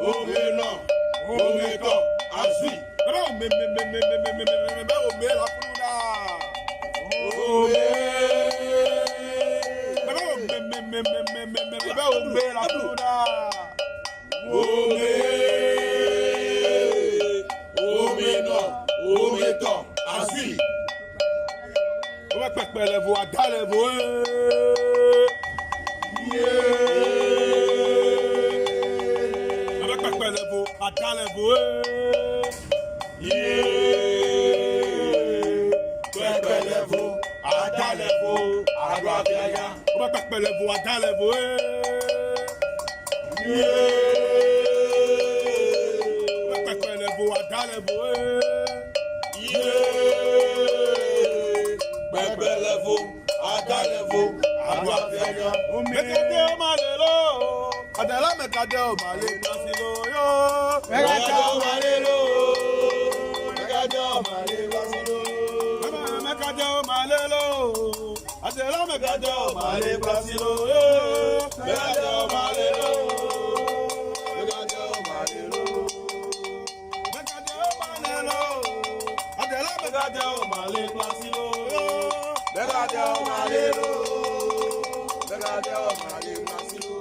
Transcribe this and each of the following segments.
Omena, Omeka, Azui. Omena, Omeka, Azui. On va faire les voix, dans les voix. On va faire les voix, dans les voix. On va faire les voix, dans les voix. On va faire les voix, dans les voix. Adela mekade o male pasilo yo. Mekade o male lo. Mekade o male pasilo. Mekade o male lo. Adela mekade o male pasilo yo. Mekade o male lo. Mekade o male lo. Mekade o male lo. Adela mekade o male pasilo yo. Mekade o male lo. Mekade o male pasilo.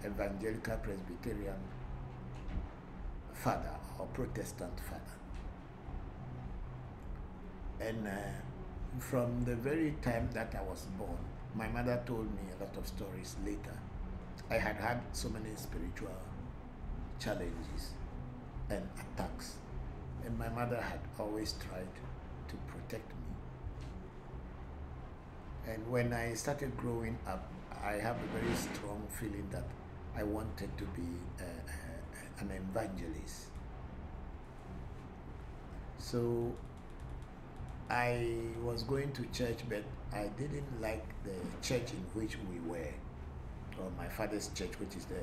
Evangelical Presbyterian father or Protestant father. And from the very time that I was born, my mother told me a lot of stories later. I had had so many spiritual challenges and attacks, and my mother had always tried to protect me. And when I started growing up, I have a very strong feeling that I wanted to be an evangelist. So I was going to church, but I didn't like the church in which we were, or my father's church, which is the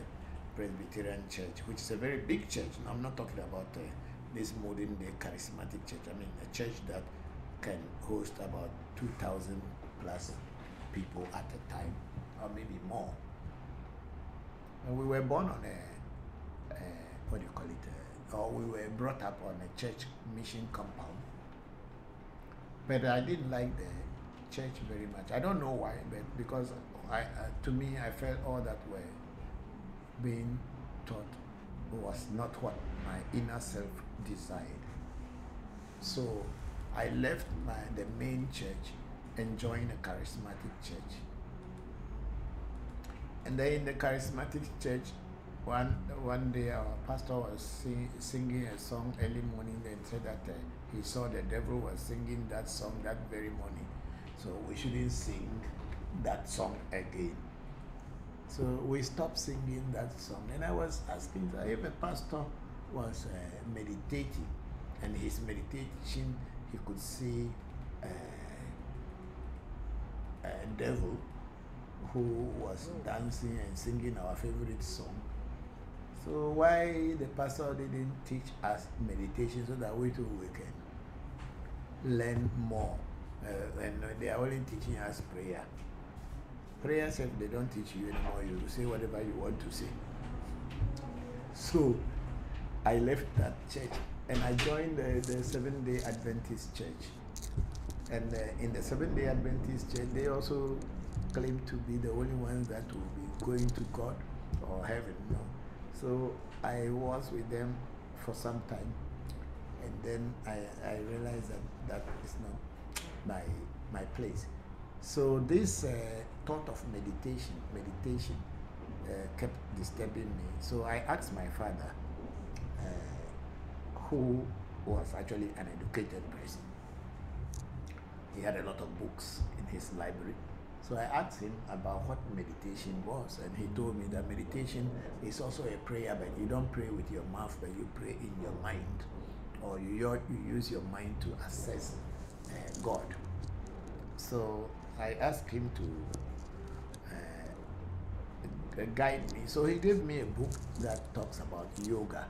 Presbyterian church, which is a very big church. Now, I'm not talking about this modern day charismatic church. I mean a church that can host about 2,000 plus people at a time, or maybe more. And we were born on what do you call it, or we were brought up on a church mission compound. But I didn't like the church very much. I don't know why, but because to me, I felt all that were being taught was not what my inner self desired. So I left the main church and joined a charismatic church. And then in the charismatic church, one day our pastor was singing a song early morning and said that he saw the devil was singing that song that very morning, so we shouldn't sing that song again. So we stopped singing that song, and I was asking if a pastor was meditating, and his meditation he could see a devil who was dancing and singing our favorite song. So why the pastor didn't teach us meditation so that we too we can learn more? And they are only teaching us prayer. Prayer said they don't teach you anymore. You say whatever you want to say. So I left that church and I joined the Seventh-day Adventist church. And in the Seventh-day Adventist church, they also claim to be the only ones that will be going to God or heaven. No. So I was with them for some time, and then I realized that is not my place. So this thought of meditation kept disturbing me. So I asked my father, who was actually an educated person. He had a lot of books in his library. So I asked him about what meditation was, and he told me that meditation is also a prayer, but you don't pray with your mouth, but you pray in your mind, or you use your mind to access God. So I asked him to guide me. So he gave me a book that talks about yoga,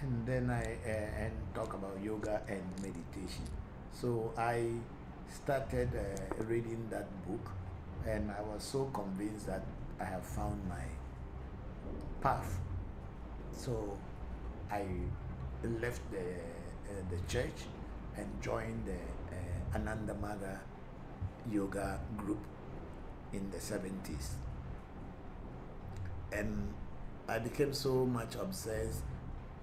and then and talk about yoga and meditation. So I started reading that book, and I was so convinced that I have found my path. So I left the church and joined the Anandamaga yoga group in the 70s. And I became so much obsessed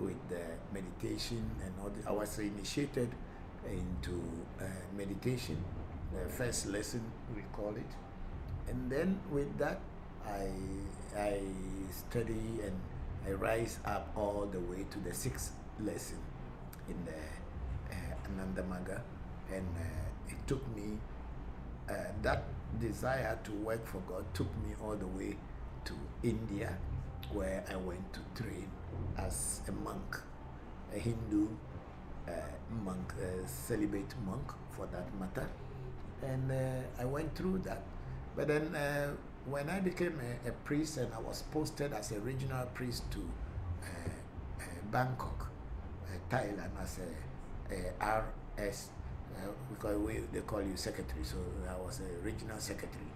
with the meditation and all I was initiated into meditation, the first lesson we call it, and then with that I study and I rise up all the way to the 6th lesson in the Anandamaga, and it took me that desire to work for God took me all the way to India, where I went to train as a monk, a Hindu monk, celibate monk for that matter, and I went through that. But then when I became a priest and I was posted as a regional priest to Bangkok, Thailand, as a RS, because they call you secretary, so I was a regional secretary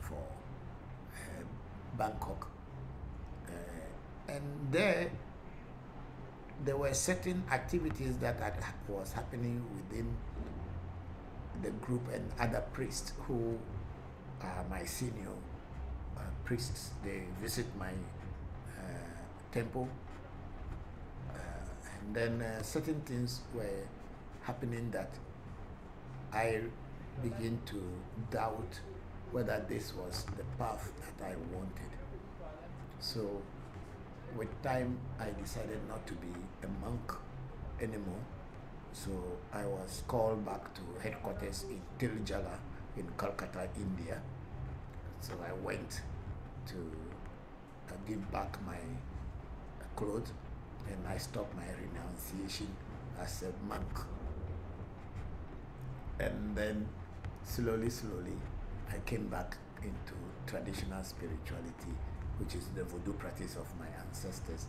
for Bangkok, and there were certain activities that was happening within the group and other priests who are my senior priests. They visit my temple, and then certain things were happening that I begin to doubt whether this was the path that I wanted. So with time, I decided not to be a monk anymore. So I was called back to headquarters in Tiljala in Calcutta, India. So I went to give back my clothes, and I stopped my renunciation as a monk. And then slowly, I came back into traditional spirituality, which is the voodoo practice of my ancestors,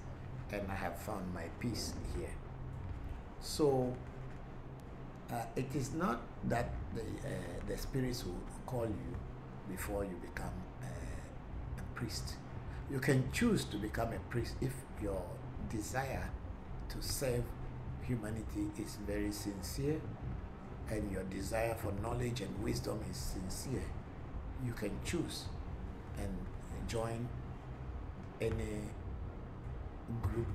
and I have found my peace here. So it is not that the spirits will call you before you become a priest. You can choose to become a priest if your desire to serve humanity is very sincere, and your desire for knowledge and wisdom is sincere. You can choose and join any group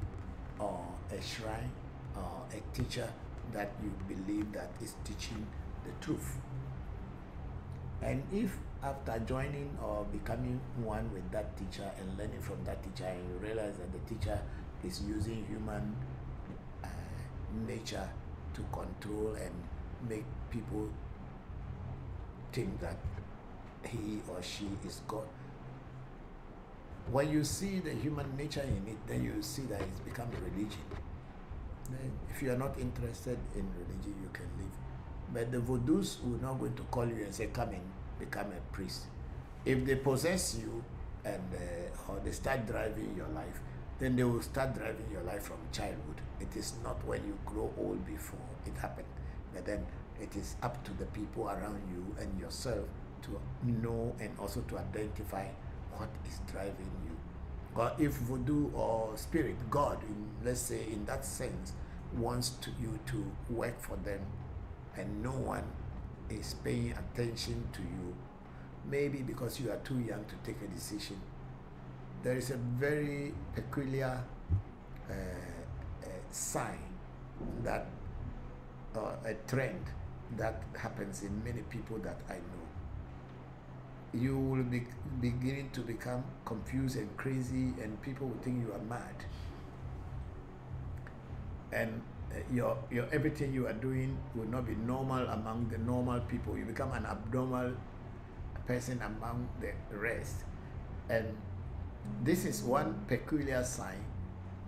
or a shrine or a teacher that you believe that is teaching the truth. And if after joining or becoming one with that teacher and learning from that teacher, and you realize that the teacher is using human nature to control and make people think that he or she is God, when you see the human nature in it, then you see that it's become a religion. Then if you are not interested in religion, you can leave. But the voodoos will not going to call you and say, come and become a priest. If they possess you and or they start driving your life, then they will start driving your life from childhood. It is not when you grow old before it happened. But then it is up to the people around you and yourself to know and also to identify what is driving you. But if voodoo or spirit, God, let's say in that sense, wants you to work for them and no one is paying attention to you, maybe because you are too young to take a decision, there is a very peculiar sign that, a trend that happens in many people that I know. You will be beginning to become confused and crazy, and people will think you are mad. And your everything you are doing will not be normal among the normal people. You become an abnormal person among the rest. And this is one peculiar sign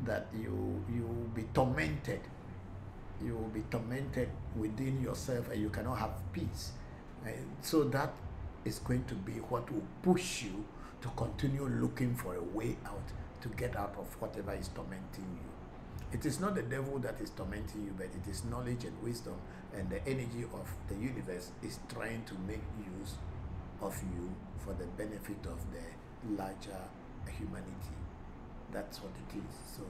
that you will be tormented. You will be tormented within yourself, and you cannot have peace. And so that is going to be what will push you to continue looking for a way out, to get out of whatever is tormenting you. It is not the devil that is tormenting you, but it is knowledge and wisdom, and the energy of the universe is trying to make use of you for the benefit of the larger humanity. That's what it is. So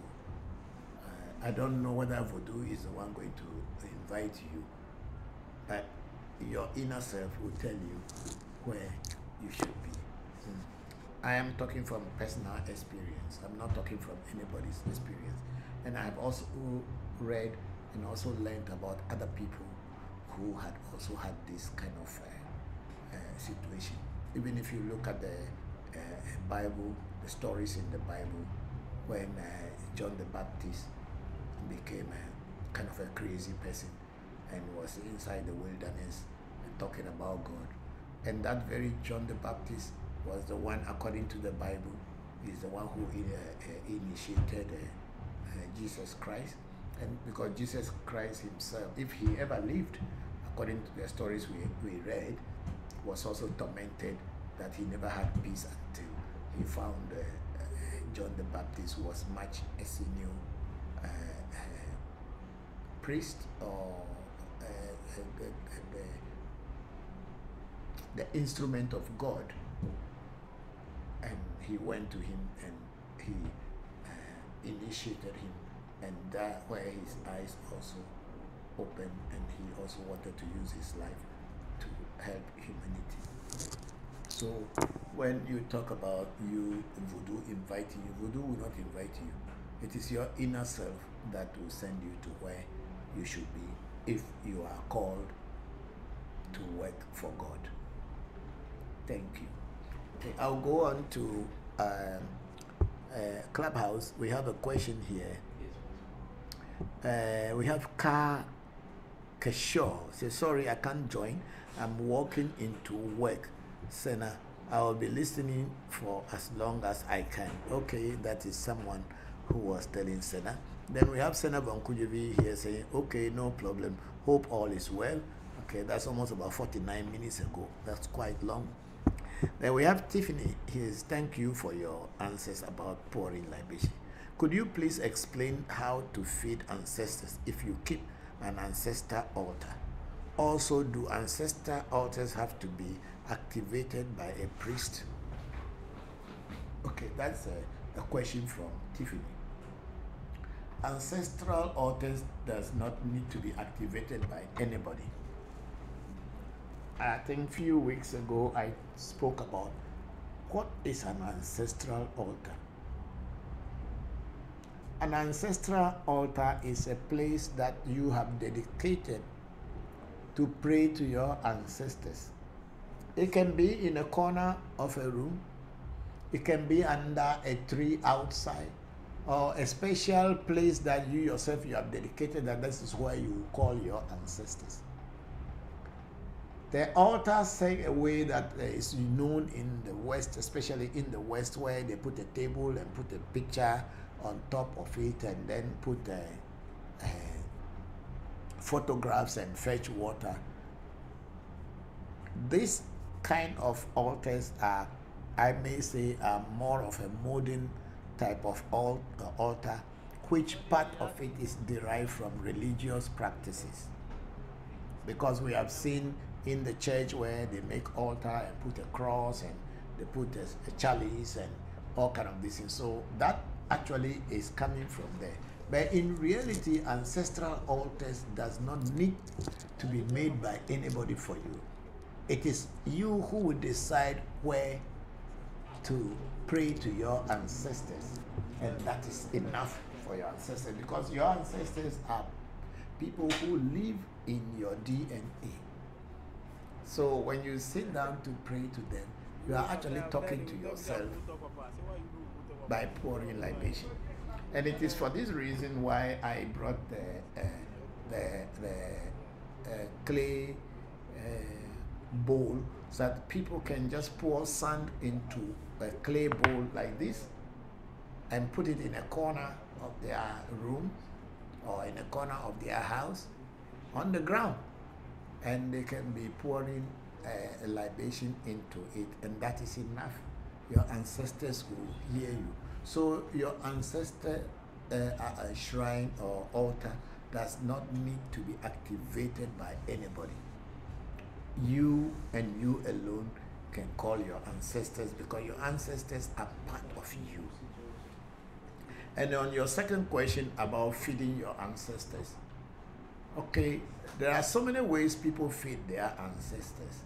I don't know whether voodoo is the one going to invite you, but your inner self will tell you where you should be. I am talking from personal experience. I'm not talking from anybody's experience. And I have also read and also learned about other people who had also had this kind of situation. Even if you look at the Bible, the stories in the Bible, when John the Baptist became a kind of a crazy person and was inside the wilderness and talking about God. And that very John the Baptist was the one, according to the Bible, is the one who initiated Jesus Christ. And because Jesus Christ himself, if he ever lived, according to the stories we read, was also tormented, that he never had peace until he found John the Baptist, who was much a senior priest or the instrument of God. And he went to him and he initiated him, and that where his eyes also opened, and he also wanted to use his life to help humanity. So when you talk about you voodoo inviting you, voodoo will not invite you. It is your inner self that will send you to where you should be if you are called to work for God. Thank you. Okay, I'll go on to Clubhouse. We have a question here. We have Ka Keshaw. Say, sorry, I can't join. I'm walking into work. Senna, I will be listening for as long as I can. Okay, that is someone who was telling Senna. Then we have Senna Voncujovi here saying, okay, no problem. Hope all is well. Okay, that's almost about 49 minutes ago. That's quite long. Then we have Tiffany. He says, thank you for your answers about pouring libation. Could you please explain how to feed ancestors if you keep an ancestor altar? Also, do ancestor altars have to be activated by a priest? Okay, that's a question from Tiffany. Ancestral altars does not need to be activated by anybody. I think a few weeks ago I spoke about what is an ancestral altar. An ancestral altar is a place that you have dedicated to pray to your ancestors. It can be in a corner of a room. It can be under a tree outside, or a special place that you yourself you have dedicated, that this is where you call your ancestors. The altar say a way that is known in the West, especially in the West, where they put a table and put a picture on top of it, and then put photographs and fetch water. This kind of altars are, I may say, are more of a modern type of altar, which part of it is derived from religious practices. Because we have seen in the church where they make altar and put a cross and they put a chalice and all kind of these things. So that actually is coming from there. But in reality, ancestral altars does not need to be made by anybody for you. It is you who will decide where to pray to your ancestors, and that is enough for your ancestors, because your ancestors are people who live in your DNA. So when you sit down to pray to them, you are actually talking to yourself by pouring libation. And it is for this reason why I brought the clay bowl, so that people can just pour sand into a clay bowl like this and put it in a corner of their room or in a corner of their house on the ground, and they can be pouring a libation into it, and that is enough. Your ancestors will hear you. So your ancestor shrine or altar does not need to be activated by anybody. You and you alone can call your ancestors, because your ancestors are part of you. And on your second question about feeding your ancestors, okay, there are so many ways people feed their ancestors.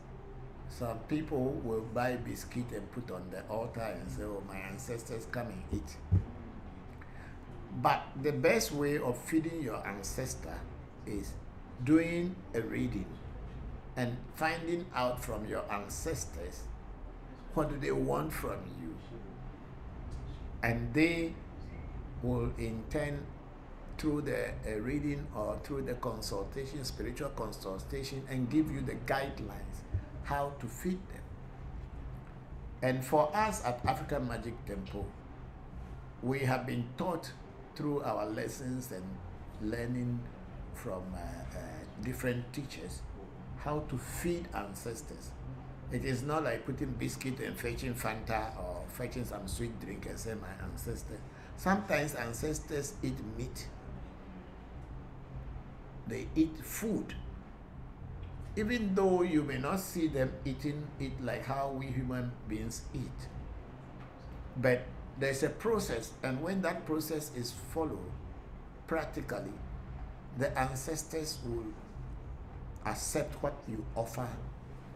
Some people will buy biscuit and put on the altar and say, oh, my ancestors come and eat. But the best way of feeding your ancestor is doing a reading and finding out from your ancestors what do they want from you. And they will in turn, through the reading or through the consultation, spiritual consultation, and give you the guidelines how to feed them. And for us at African Magic Temple, we have been taught through our lessons and learning from different teachers how to feed ancestors. It is not like putting biscuit and fetching Fanta or fetching some sweet drink and say my ancestor. Sometimes ancestors eat meat. They eat food. Even though you may not see them eating it like how we human beings eat. But there's a process, and when that process is followed practically, the ancestors will accept what you offer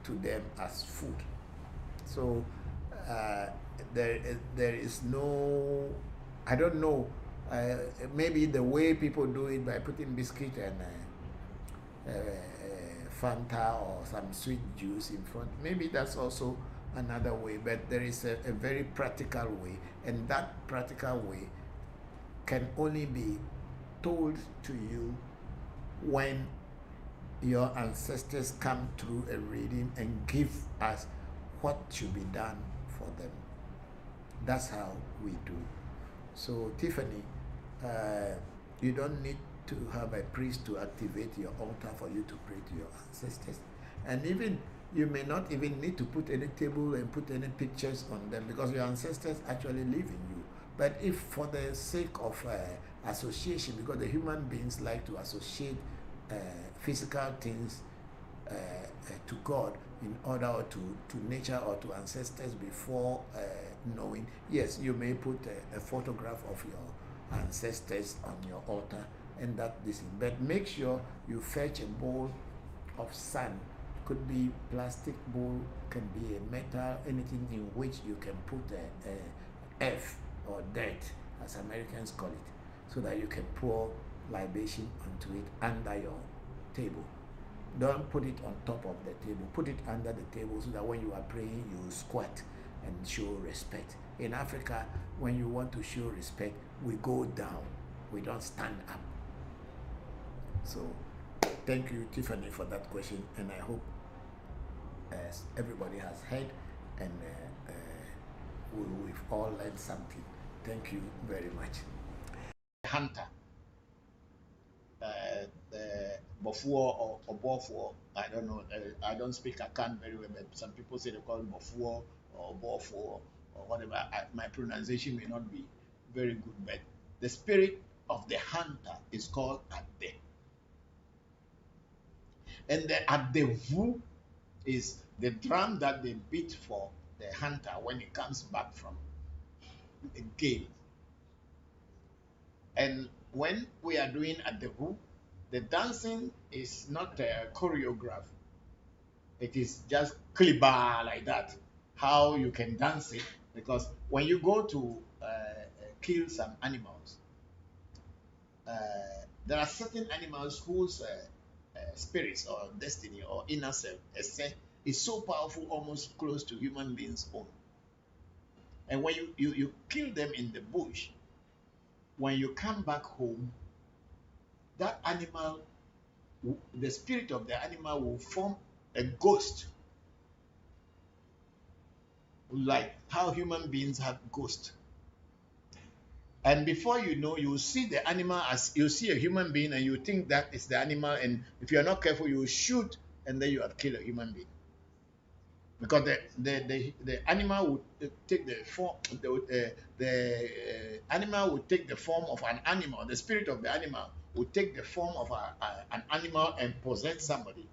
to them as food. So there is no, I don't know, maybe the way people do it by putting biscuit and Fanta or some sweet juice in front, maybe that's also another way, but there is a very practical way, and that practical way can only be told to you when your ancestors come through a reading and give us what should be done for them. That's how we do. So Tiffany, you don't need to have a priest to activate your altar for you to pray to your ancestors. And even you may not even need to put any table and put any pictures on them, because your ancestors actually live in you. But if for the sake of association, because the human beings like to associate physical things to God in order to nature or to ancestors before knowing, yes, you may put a photograph of your ancestors on your altar, and that this, but make sure you fetch a bowl of sand. Could be plastic bowl, can be a metal, anything in which you can put a earth or dirt, as Americans call it, so that you can pour libation onto it under your table. Don't put it on top of the table. Put it under the table so that when you are praying, you squat and show respect. In Africa, when you want to show respect, we go down. We don't stand up. So, thank you, Tiffany, for that question, and I hope everybody has heard and we've all learned something. Thank you very much. Hunter, the Bofua or Bofuo, I don't know. I don't speak Akan very well, but some people say they call it Bofuo or Bofuo or whatever. My pronunciation may not be very good, but the spirit of the hunter is called Ade. And the Adevu is the drum that they beat for the hunter when he comes back from a game. And when we are doing Adevu, the dancing is not choreographed. It is just kliba like that. How you can dance it, because when you go to kill some animals, uh, there are certain animals whose spirits or destiny or inner self is so powerful, almost close to human beings' own. And when you kill them in the bush, when you come back home, that animal, the spirit of the animal will form a ghost, like how human beings have ghosts. And before you know, you see the animal as you see a human being, and you think that is the animal. And if you are not careful, you shoot, and then you have killed a human being. Because the animal would take the form, the animal would take the form of an animal. The spirit of the animal would take the form of an animal and possess somebody.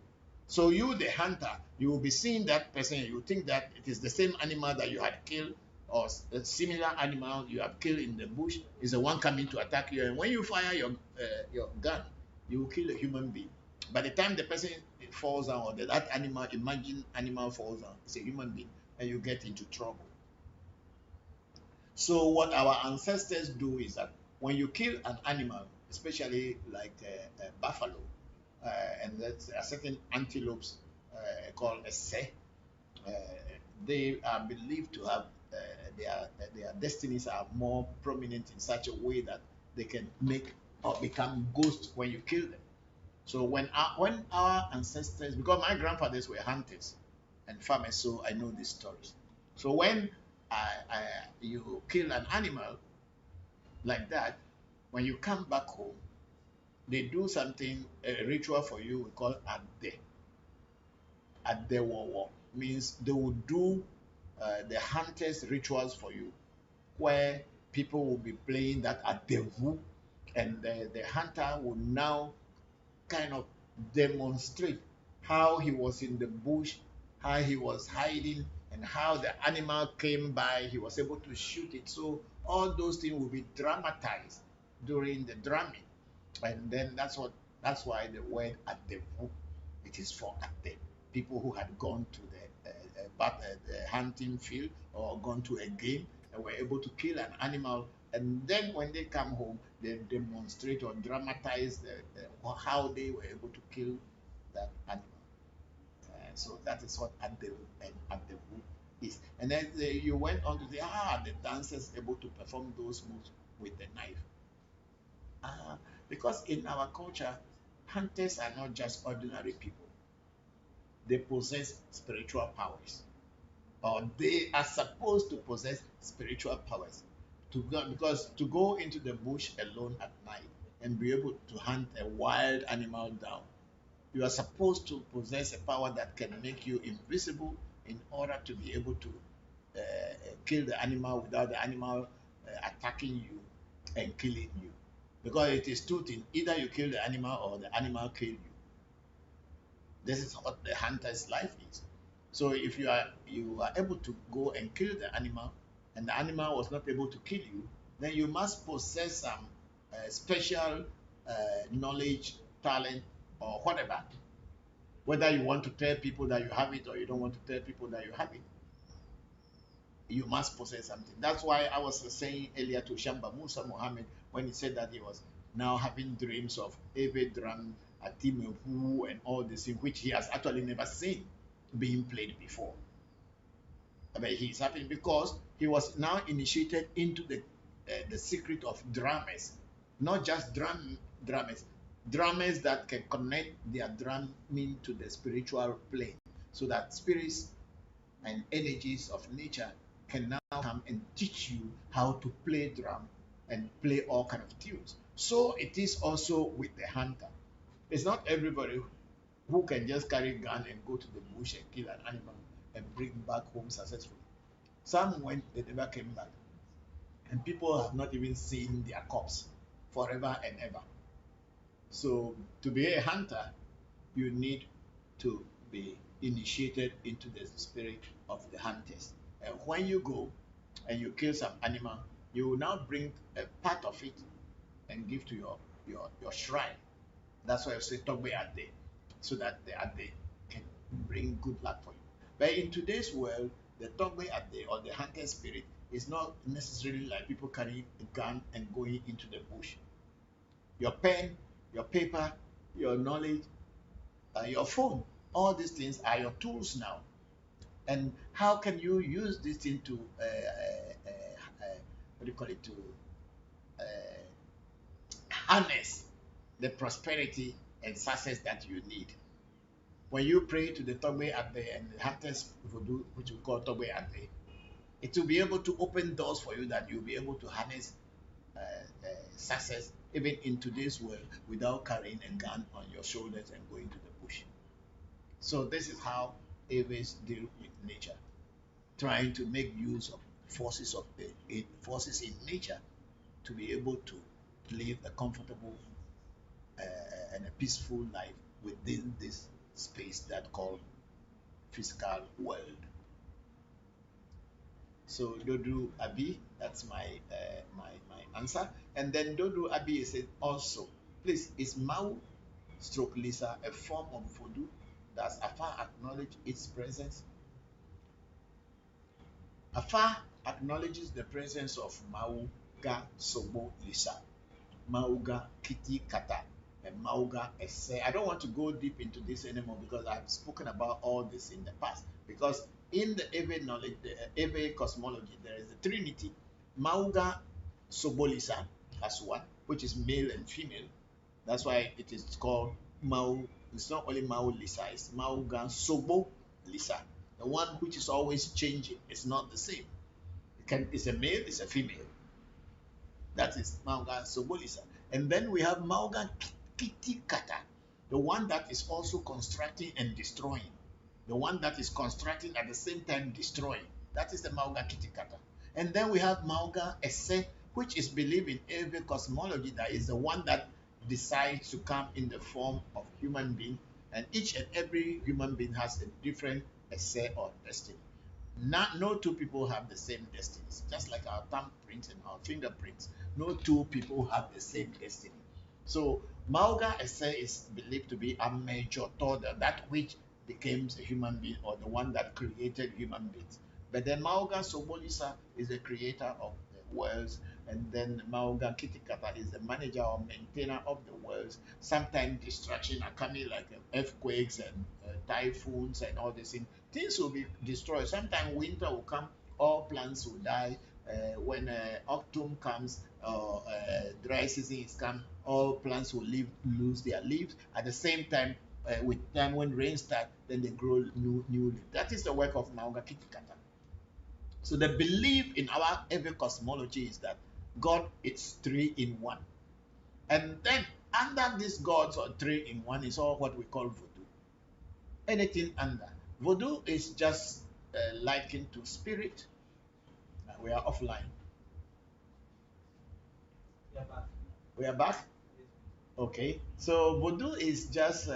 So you, the hunter, you will be seeing that person. You think that it is the same animal that you had killed, or a similar animal you have killed in the bush is the one coming to attack you. And when you fire your gun, you will kill a human being. By the time the person falls down, or that animal, imagined animal falls down, it's a human being, and you get into trouble. So what our ancestors do is that when you kill an animal, especially like a buffalo, and that's a certain antelopes called a se, uh, they are believed to have their destinies are more prominent in such a way that they can make or become ghosts when you kill them. So when our ancestors, because my grandfathers were hunters and farmers, so I know these stories. So when you kill an animal like that, when you come back home, they do something, a ritual for you we call ade. Adewowo means they will do the hunters rituals for you, where people will be playing that adevu, and the hunter will now kind of demonstrate how he was in the bush, how he was hiding, and how the animal came by. He was able to shoot it. So all those things will be dramatized during the drumming, and then that's why the word adevu, it is for ade, people who had gone to the hunting field or gone to a game and were able to kill an animal, and then when they come home, they demonstrate or dramatize how they were able to kill that animal. So that is what Adewu is. And then you went on to say, the dancers able to perform those moves with the knife. Because in our culture, hunters are not just ordinary people. They possess spiritual powers, or they are supposed to possess spiritual powers to go, because to go into the bush alone at night and be able to hunt a wild animal down, you are supposed to possess a power that can make you invisible in order to be able to kill the animal without the animal attacking you and killing you. Because it is two things: either you kill the animal or the animal kill you. This is what the hunter's life is. So if you are able to go and kill the animal, and the animal was not able to kill you, then you must possess some special knowledge, talent, or whatever. Whether you want to tell people that you have it, or you don't want to tell people that you have it, you must possess something. That's why I was saying earlier to Shamba Musa Muhammad, when he said that he was now having dreams of every drum Atimehu, and all this thing which he has actually never seen being played before. But he's happy because he was now initiated into the secret of drummers, not just drummers, drummers that can connect their drumming to the spiritual plane, so that spirits and energies of nature can now come and teach you how to play drum and play all kind of tunes. So it is also with the hunter. It's not everybody who can just carry a gun and go to the bush and kill an animal and bring back home successfully. Some went, they never came back. And people have not even seen their corpse forever and ever. So to be a hunter, you need to be initiated into the spirit of the hunters. And when you go and you kill some animal, you will now bring a part of it and give to your shrine. That's why I say Togbe Ade, so that the Ade can bring good luck for you. But in today's world, the Togbe Ade or the hunter spirit is not necessarily like people carrying a gun and going into the bush. Your pen, your paper, your knowledge, your phone, all these things are your tools now. And how can you use this thing to, what do you call it, to uh, harness the prosperity and success that you need? When you pray to the Togbe Ade and the hunters voodoo, which we call Togbe Ade, it will be able to open doors for you that you'll be able to harness success even in today's world without carrying a gun on your shoulders and going to the bush. So this is how Aves deal with nature, trying to make use of forces in nature to be able to live a comfortable and a peaceful life within this space that called physical world. So Dodu Abi, that's my answer. And then Dodu Abi said also, please, is Mau stroke Lisa a form of voodoo? Does Afa acknowledge its presence? Afa acknowledges the presence of Mauga Sobo Lisa, Mauga Kiti Kata, and Mauga Esse. I don't want to go deep into this anymore because I've spoken about all this in the past. Because in the Ewe knowledge, the Ewe cosmology, there is a trinity. Mauga Sobolisa as one, which is male and female. That's why it is called Mau. It's not only Mau Lisa, it's Mauga Sobo Lisa. The one which is always changing. It's not the same. It's a male, it's a female. That is Mauga Sobolisa. And then we have Mauga Kitikata, the one that is also constructing and destroying. The one that is constructing at the same time destroying. That is the Mauga Kitikata. And then we have Mauga Esse, which is believed in every cosmology that is the one that decides to come in the form of human being. And each and every human being has a different esse or destiny. No two people have the same destinies, just like our thumbprints and our fingerprints. No two people have the same destiny. So Mauga Esse is believed to be a major Toda, that which becomes a human being or the one that created human beings. But then Mauga Sobolisa is the creator of the worlds, and then Mauga Kitikata is the manager or maintainer of the worlds. Sometimes destruction are coming like earthquakes and typhoons and all these things. Things will be destroyed. Sometimes winter will come, all plants will die. When autumn comes, dry season is come, all plants will lose their leaves. At the same time, with time when rain starts, then they grow new leaves. That is the work of Mauga Kitikata. So the belief in our every cosmology is that God is three in one. And then under these gods or three in one is all what we call voodoo. Anything under. Voodoo is just likened to spirit. We are offline. We are back. Okay. So voodoo is just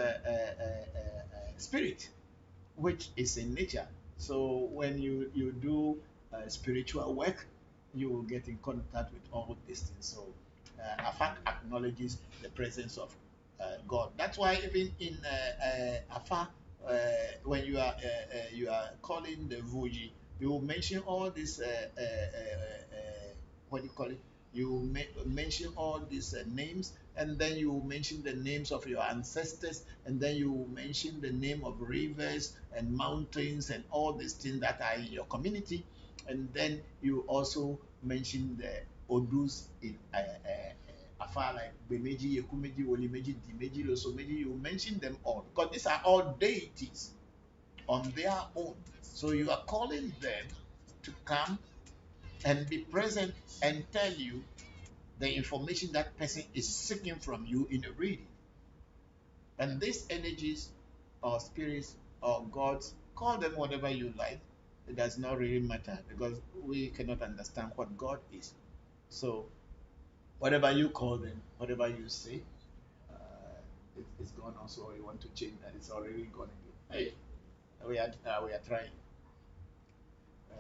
spirit, which is in nature. So when you do spiritual work, you will get in contact with all these things. So Afak acknowledges the presence of God. That's why even in Afak, when you are calling the Vuji, you will mention all this what do you call it? You mention all these names, and then you mention the names of your ancestors, and then you mention the name of rivers and mountains and all these things that are in your community, and then you also mention the odus in afar, like Bemeji, Yekumeji, Wolimeji, Dimeji, Losomeji. You mention them all because these are all deities on their own. So you are calling them to come and be present and tell you the information that person is seeking from you in a reading. And these energies or spirits or gods, call them whatever you like. It does not really matter because we cannot understand what God is. So whatever you call them, whatever you say, it's gone also. You want to change that, it's already gone again. Hey, we are trying.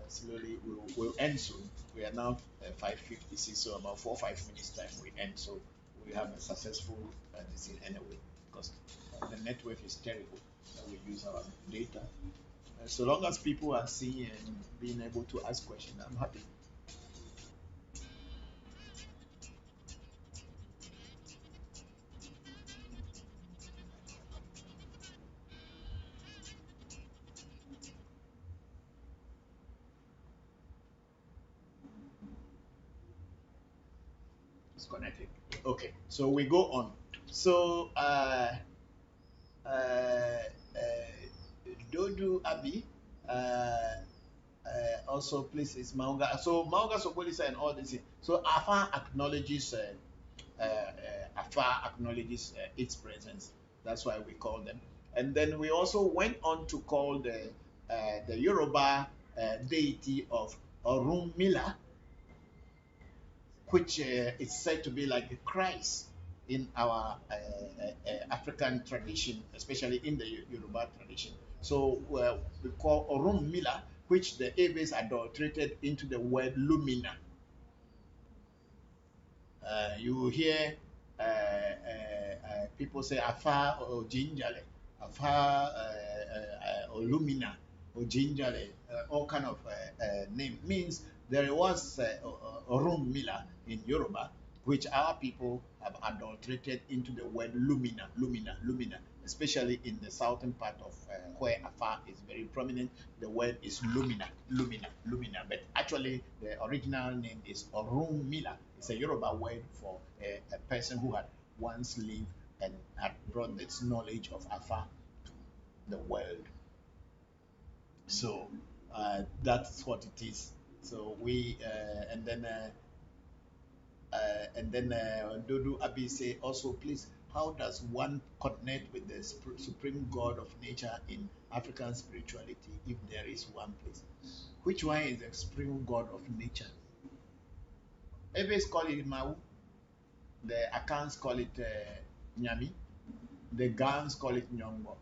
Slowly we'll end soon. We are now 5:56, so about 4 5 minutes time we end. So we have a successful decision anyway because the network is terrible. We use our data. So long as people are seeing and being able to ask questions, I'm happy. It's connected. Okay, so we go on. So uh, Dodu Abi. Uh, Also places Maunga. So Maunga Sopolisa and all this. So Afar acknowledges Afar acknowledges its presence. That's why we call them. And then we also went on to call the Yoruba deity of Orunmila, which is said to be like the Christ in our African tradition, especially in the Yoruba tradition. So we call Orunmila, which the Aves adulterated into the word Lumina. You hear people say Afa or Jinjale, Afa or Lumina or Jinjale, all kind of name means there was Orum Mila in Yoruba, which our people have adulterated into the word Lumina, Lumina, Lumina, especially in the southern part of where Afa is very prominent. The word is Lumina, Lumina, Lumina, but actually the original name is Orunmila. It's a Yoruba word for a person who had once lived and had brought this knowledge of Afa to the world. So that's what it is. So we and then Dodo Abi say also, please, how does one connect with the supreme God of nature in African spirituality if there is one place? Which one is the supreme God of nature? Everybody's call it Mau, the Akans call it Nyami, the Gans call it Nyongbo.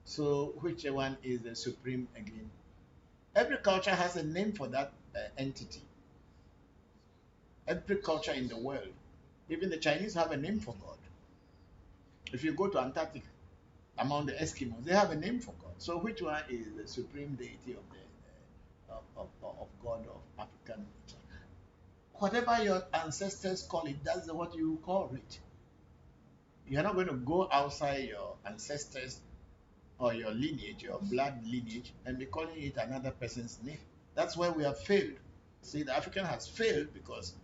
So which one is the supreme again? Every culture has a name for that entity. Every culture in the world, even the Chinese have a name for God. If you go to Antarctica, among the Eskimos, they have a name for God. So which one is the supreme deity of the of God of African nature? Whatever your ancestors call it, that's what you call it. You're not going to go outside your ancestors or your lineage, your blood lineage, and be calling it another person's name. That's where we have failed. See, the African has failed because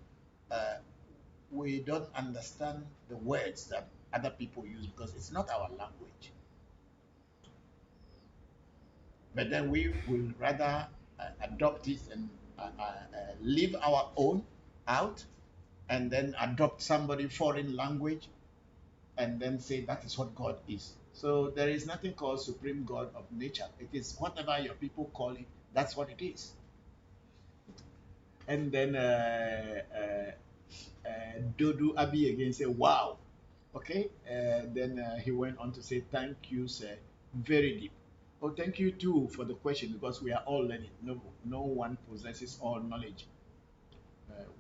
uh, we don't understand the words that other people use because it's not our language. But then we will rather adopt it and leave our own out and then adopt somebody foreign language and then say that is what God is. So there is nothing called supreme God of nature. It is whatever your people call it, that's what it is. And then Dodo Abi again say, wow. Okay. Then he went on to say, thank you, sir. Very deep. Oh, thank you too for the question because we are all learning. No one possesses all knowledge.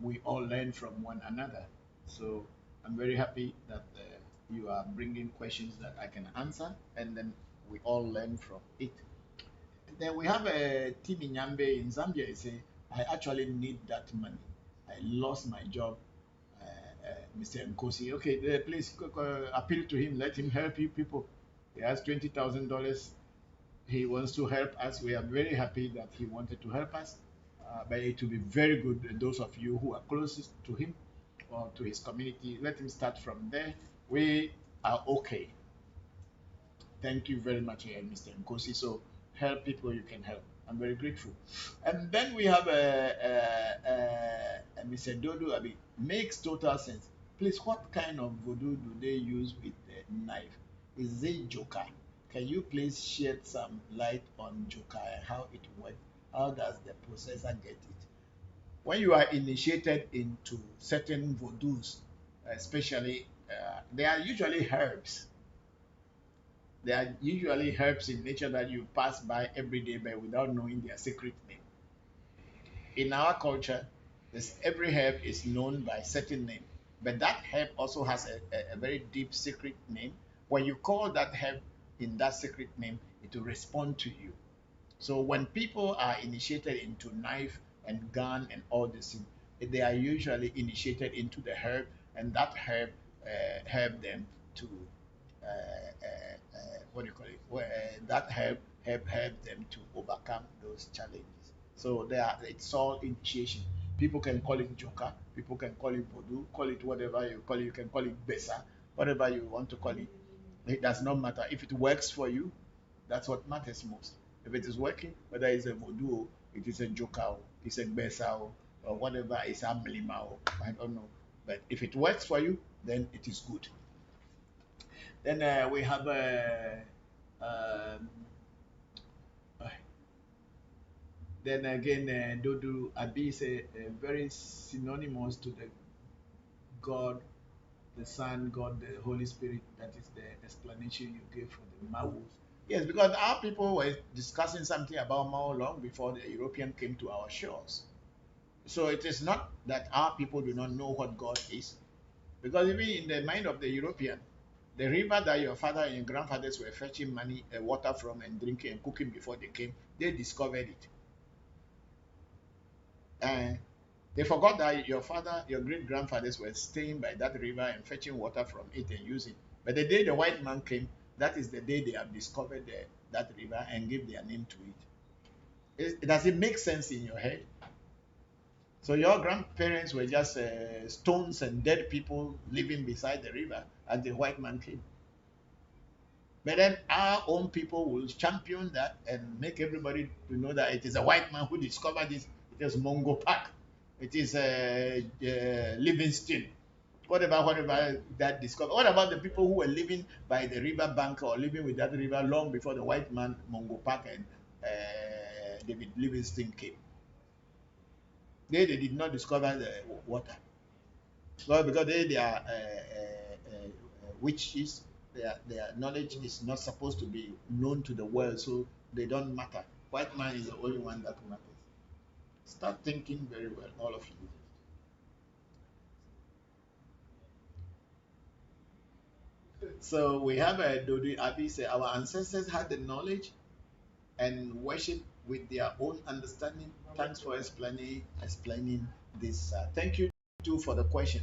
We all learn from one another. So I'm very happy that you are bringing questions that I can answer, and then we all learn from it. Then we have a team in Yambe in Zambia. He say, I actually need that money. I lost my job. Mr. Nkosi, okay, please appeal to him, let him help you people. He has $20,000. He wants to help us. We are very happy that he wanted to help us. But it will be very good, those of you who are closest to him or to his community, let him start from there. We are okay. Thank you very much, Mr. Nkosi. So help people you can help. I'm very grateful. And then we have Mr. Dodo Abi. Makes total sense. Please, what kind of voodoo do they use with the knife? Is it Joker? Can you please shed some light on Joker and how it works? How does the processor get it? When you are initiated into certain voodoos, especially, they are usually herbs. There are usually herbs in nature that you pass by every day but without knowing their secret name. In our culture, every herb is known by a certain name, but that herb also has a very deep secret name. When you call that herb in that secret name, it will respond to you. So when people are initiated into knife and gun and all this thing, they are usually initiated into the herb, and that herb help them to what do you call it? That help them to overcome those challenges. So it's all initiation. People can call it joker, people can call it voodoo, call it whatever you call it. You can call it besa, whatever you want to call it. It does not matter. If it works for you, that's what matters most. If it is working, whether it's a voodoo, it is a joker, it's a besa, or whatever, it's a mlima, I don't know. But if it works for you, then it is good. Then we have um, uh, then again Dodu Abi is very synonymous to the God, the Son, God, the Holy Spirit. That is the explanation you gave for the Mawus. Yes, because our people were discussing something about Mao long before the European came to our shores. So it is not that our people do not know what God is, because even in the mind of the European, the river that your father and your grandfathers were fetching money, water from and drinking and cooking before they came, they discovered it. And they forgot that your father, your great grandfathers were staying by that river and fetching water from it and using. But the day the white man came, that is the day they have discovered that river and gave their name to it. Does it make sense in your head? So your grandparents were just stones and dead people living beside the river as the white man came. But then our own people will champion that and make everybody to know that it is a white man who discovered this. It is Mongo Park. It is Livingston. Whatever that discovered. What about the people who were living by the river bank or living with that river long before the white man Mongo Park and David Livingston came? They did not discover the water. Well, because they are witches, their knowledge is not supposed to be known to the world, so they don't matter. White man is the only one that matters. Start thinking very well, all of you. So we have a Dodi Abi say our ancestors had the knowledge and worship with their own understanding. Thanks for explaining this. Thank you too for the question.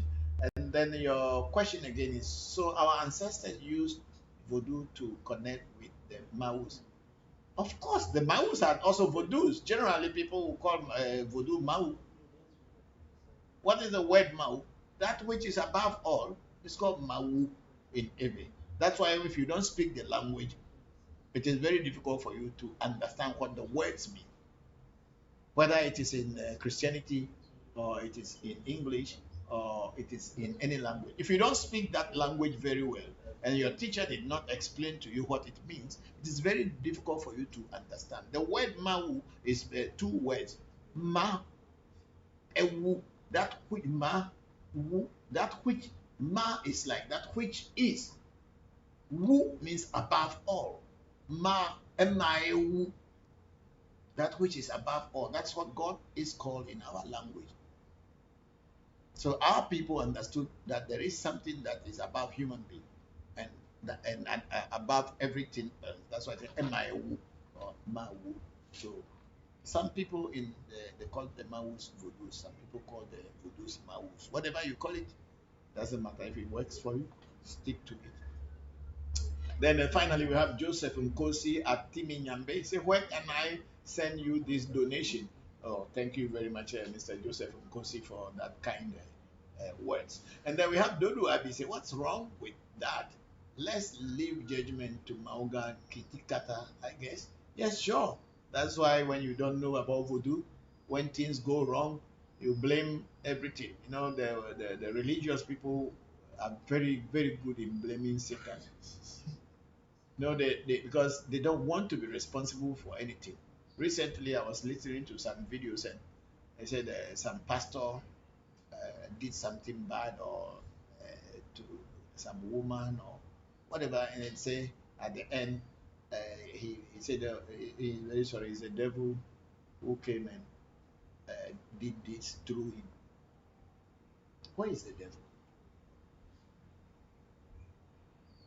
And then your question again is: so our ancestors used voodoo to connect with the Maus. Of course, the Maus are also voodoos. Generally, people will call voodoo Mau. What is the word Mau? That which is above all is called Mau in Ewe. That's why if you don't speak the language, it is very difficult for you to understand what the words mean, whether it is in Christianity or it is in English or it is in any language. If you don't speak that language very well and your teacher did not explain to you what it means, it is very difficult for you to understand. The word mau is two words. Ma, ewu, that which ma, wu, that which ma is like that which is. Wu means above all. Ma, emaewu, that which is above all. That's what God is called in our language. So our people understood that there is something that is above human being and above everything else. That's why I say Emaiwu or Mawu. So Some people they call the Maus voodoo. Some people call the voodoos Maus. Whatever you call it, doesn't matter. If it works for you, stick to it. Then finally, we have Joseph Nkosi at Timinyambe. Say, where can I send you this donation? Oh, thank you very much, Mr. Joseph Nkosi, for that kind words. And then we have Dodo Abi. Say, what's wrong with that? Let's leave judgment to Mauga Kitikata, I guess. Yes, sure. That's why when you don't know about voodoo, when things go wrong, you blame everything. You know, the religious people are very, very good in blaming Satan. No, because they don't want to be responsible for anything. Recently, I was listening to some videos and they said some pastor did something bad or to some woman or whatever, and it say at the end he said he's very sorry. It's the devil who came and did this through him. Where is the devil?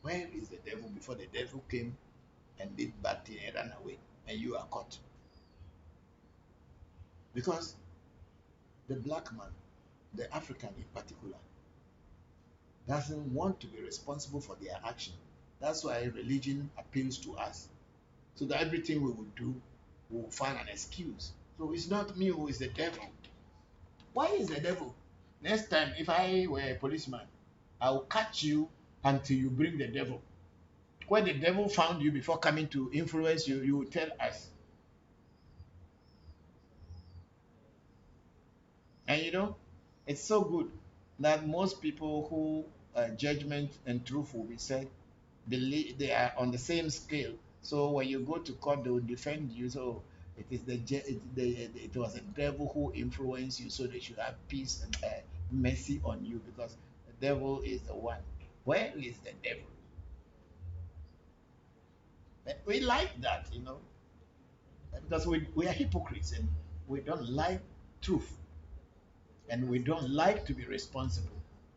Where is the devil before the devil came and did bad thing and ran away and you are caught? Because the black man, the African in particular, doesn't want to be responsible for their action. That's why religion appeals to us. So that everything we will do, we will find an excuse. So it's not me who is the devil. Why is the devil? Next time, if I were a policeman, I will catch you until you bring the devil. When the devil found you before coming to influence you, you will tell us. And you know, it's so good that most people who judgment and truth will be said, believe they are on the same scale. So when you go to court, they will defend you. So it is it was the devil who influenced you, so they should have peace and mercy on you because the devil is the one. Where is the devil? But we like that, you know, because we are hypocrites and we don't like truth and we don't like to be responsible.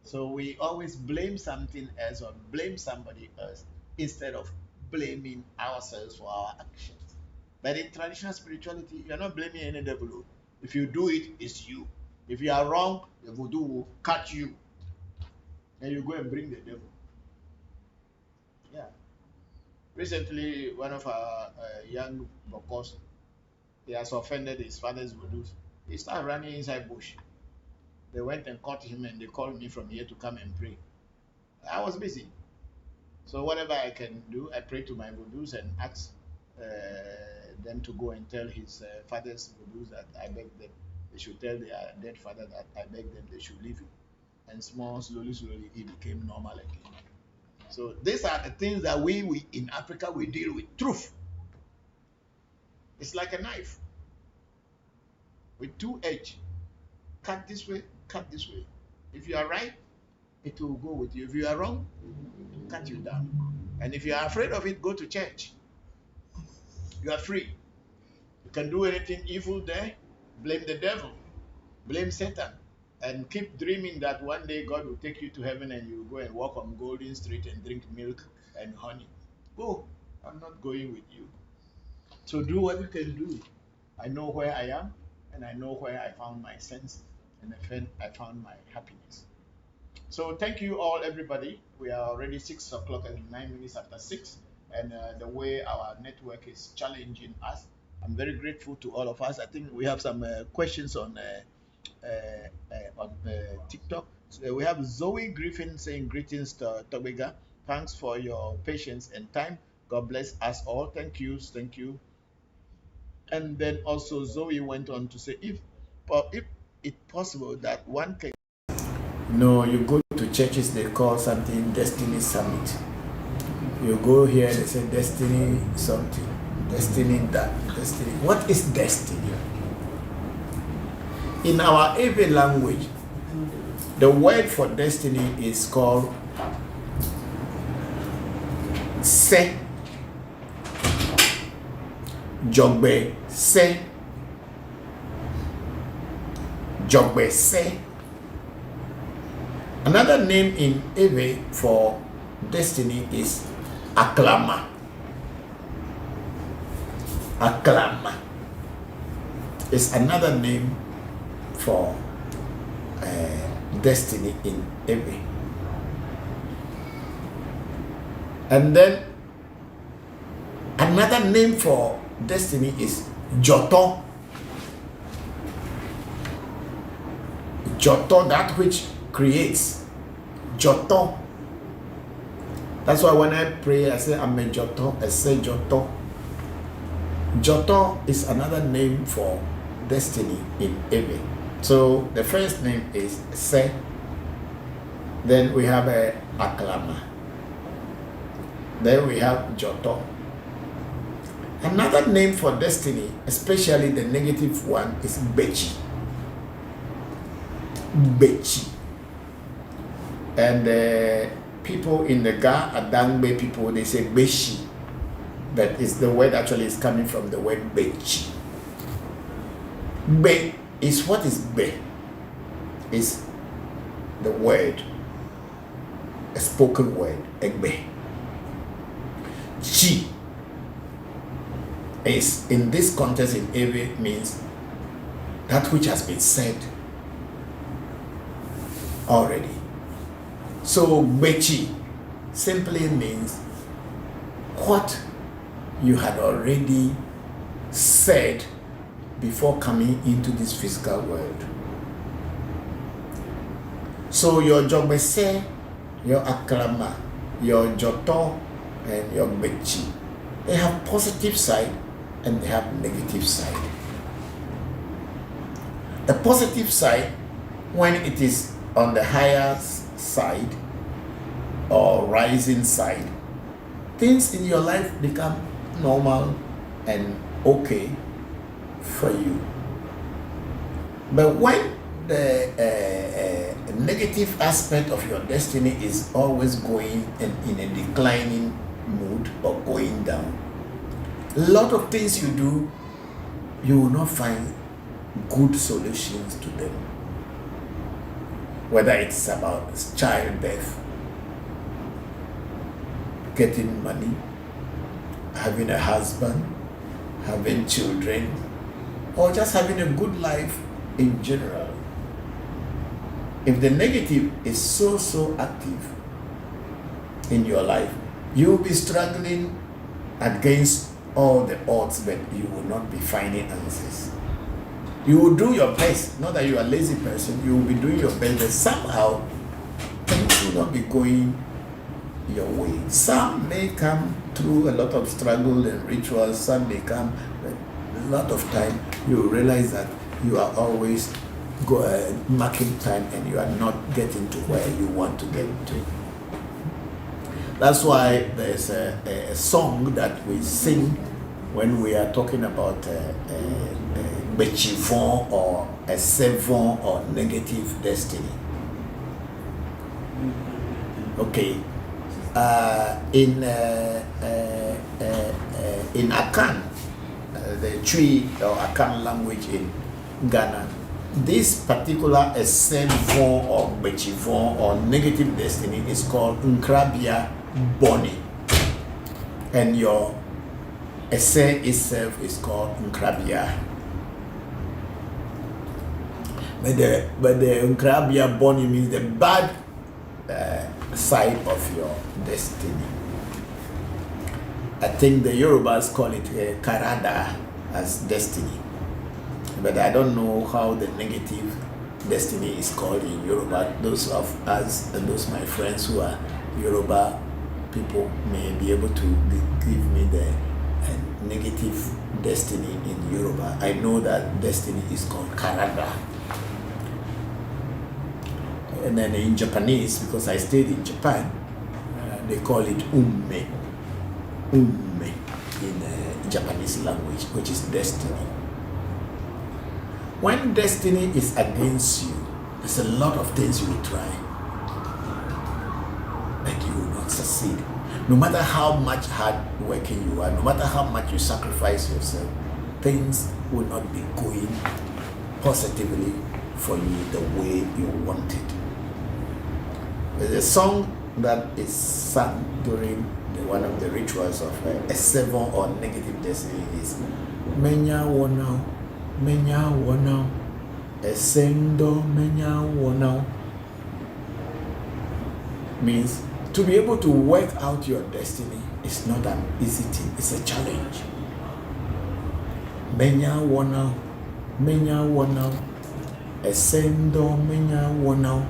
So we always blame something else or blame somebody else instead of blaming ourselves for our actions. But in traditional spirituality, you're not blaming any devil. If you do it, it's you. If you are wrong, the voodoo will catch you. And you go and bring the devil. Yeah. Recently, one of our young Bokors, he has offended his father's voodoos. He started running inside bush. They went and caught him and they called me from here to come and pray. I was busy. So whatever I can do, I pray to my voodoos and ask them to go and tell his father's voodoos that I beg them. They should tell their dead father that I beg them they should leave him. And slowly, he became normal again. So these are the things that we in Africa, we deal with. Truth. It's like a knife with two edges. Cut this way, cut this way. If you are right, it will go with you. If you are wrong, it will cut you down. And if you are afraid of it, go to church. You are free. You can do anything evil there. Blame the devil. Blame Satan. And keep dreaming that one day God will take you to heaven and you will go and walk on Golden Street and drink milk and honey. Go. I'm not going with you. So do what you can do. I know where I am and I know where I found my sense and I found my happiness. So thank you all, everybody. We are already 6 o'clock and 9 minutes after 6. And the way our network is challenging us, I'm very grateful to all of us. I think we have some questions on TikTok. So we have Zoe Griffin saying greetings to Tobega. Thanks for your patience and time. God bless us all. Thank you. Thank you. And then also Zoe went on to say, if it's possible that one can. No, you go to churches, they call something Destiny Summit. You go here, they say Destiny something, Destiny that, Destiny. What is destiny? In our Ewe language, the word for destiny is called Se. Jogbe Se. Jogbe Se. Another name in Ewe for destiny is Aklama. Aklama. is another name for destiny in Ewe. And then another name for destiny is Joto. Joto, that which creates. Joto. That's why when I pray, I say I'm a Joto. I say Joto. Joto is another name for destiny in Ewe. So the first name is Se. Then we have a Aklama. Then we have Joto. Another name for destiny, especially the negative one, is Bechi. Bechi. And people in the Ga Adangbe people, they say Beshi. But it's the word actually is coming from the word Bechi. Be is what is Be? Is the word, a spoken word, Egbe. Chi is in this context in Ewe means that which has been said already. So Bechi simply means what you had already said before coming into this physical world. So your Jogbese, your Aklama, your Joto, and your Bechi, they have positive side and they have negative side. The positive side, when it is on the higher side or rising side, things in your life become normal and okay for you. But when the negative aspect of your destiny is always going in a declining mood or going down, a lot of things you do, you will not find good solutions to them. Whether it's about childbirth, getting money, having a husband, having children, or just having a good life in general. If the negative is so active in your life, you will be struggling against all the odds, but you will not be finding answers. You will do your best, not that you are a lazy person, you will be doing your best, but somehow things will not be going your way. Some may come through a lot of struggle and rituals, some may come, but a lot of time you will realize that you are always marking time and you are not getting to where you want to get to. That's why there's a song that we sing when we are talking about Bechivon or a Sevon or negative destiny. Okay. In Akan, the Twi or Akan language in Ghana, this particular Sevon or Bechivon or negative destiny is called Nkrabia Boni, and your essay itself is called Nkrabia. But the Nkrabia Boni means the bad side of your destiny. I think the Yorubas call it Karada as destiny, but I don't know how the negative destiny is called in Yoruba. Those of us and those my friends who are Yoruba people may be able to give me the negative destiny in Yoruba. I know that destiny is called Karada. And then in Japanese, because I stayed in Japan, they call it Umme. Umme in Japanese language, which is destiny. When destiny is against you, there's a lot of things you will try, but you will not succeed. No matter how much hard working you are, no matter how much you sacrifice yourself, things will not be going positively for you the way you want it. There's a song that is sung during one of the rituals of a seven or negative destiny is Menya Wona menya wonao. Esendo menya wonao means to be able to work out your destiny is not an easy thing, it's a challenge. Menya wonao, esendo menya wonao,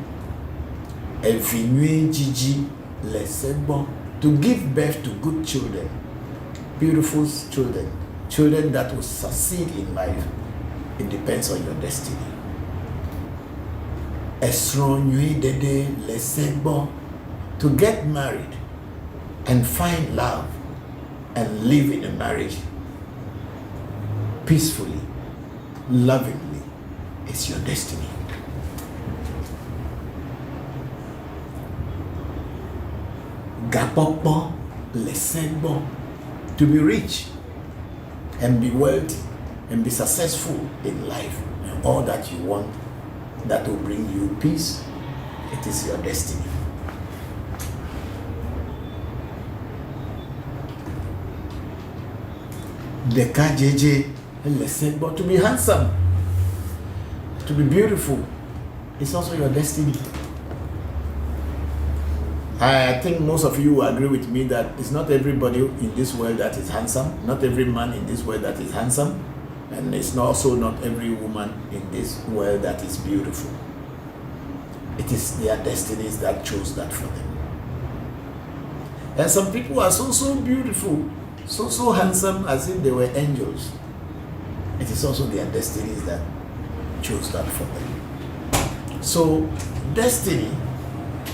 evinue jiji lesebo, to give birth to good children, beautiful children, children that will succeed in life. It depends on your destiny. Esronue dede lesebo, to get married and find love and live in a marriage peacefully, lovingly, is your destiny. Gapopo lesebo, to be rich and be wealthy and be successful in life and all that you want that will bring you peace, it is your destiny. Deka jeje lesebo, to be handsome, to be beautiful, it's also your destiny. I think most of you agree with me that it's not everybody in this world that is handsome, not every man in this world that is handsome, and it's also not every woman in this world that is beautiful. It is their destinies that chose that for them. And some people are so beautiful, so handsome, as if they were angels. It is also their destinies that chose that for them. So destiny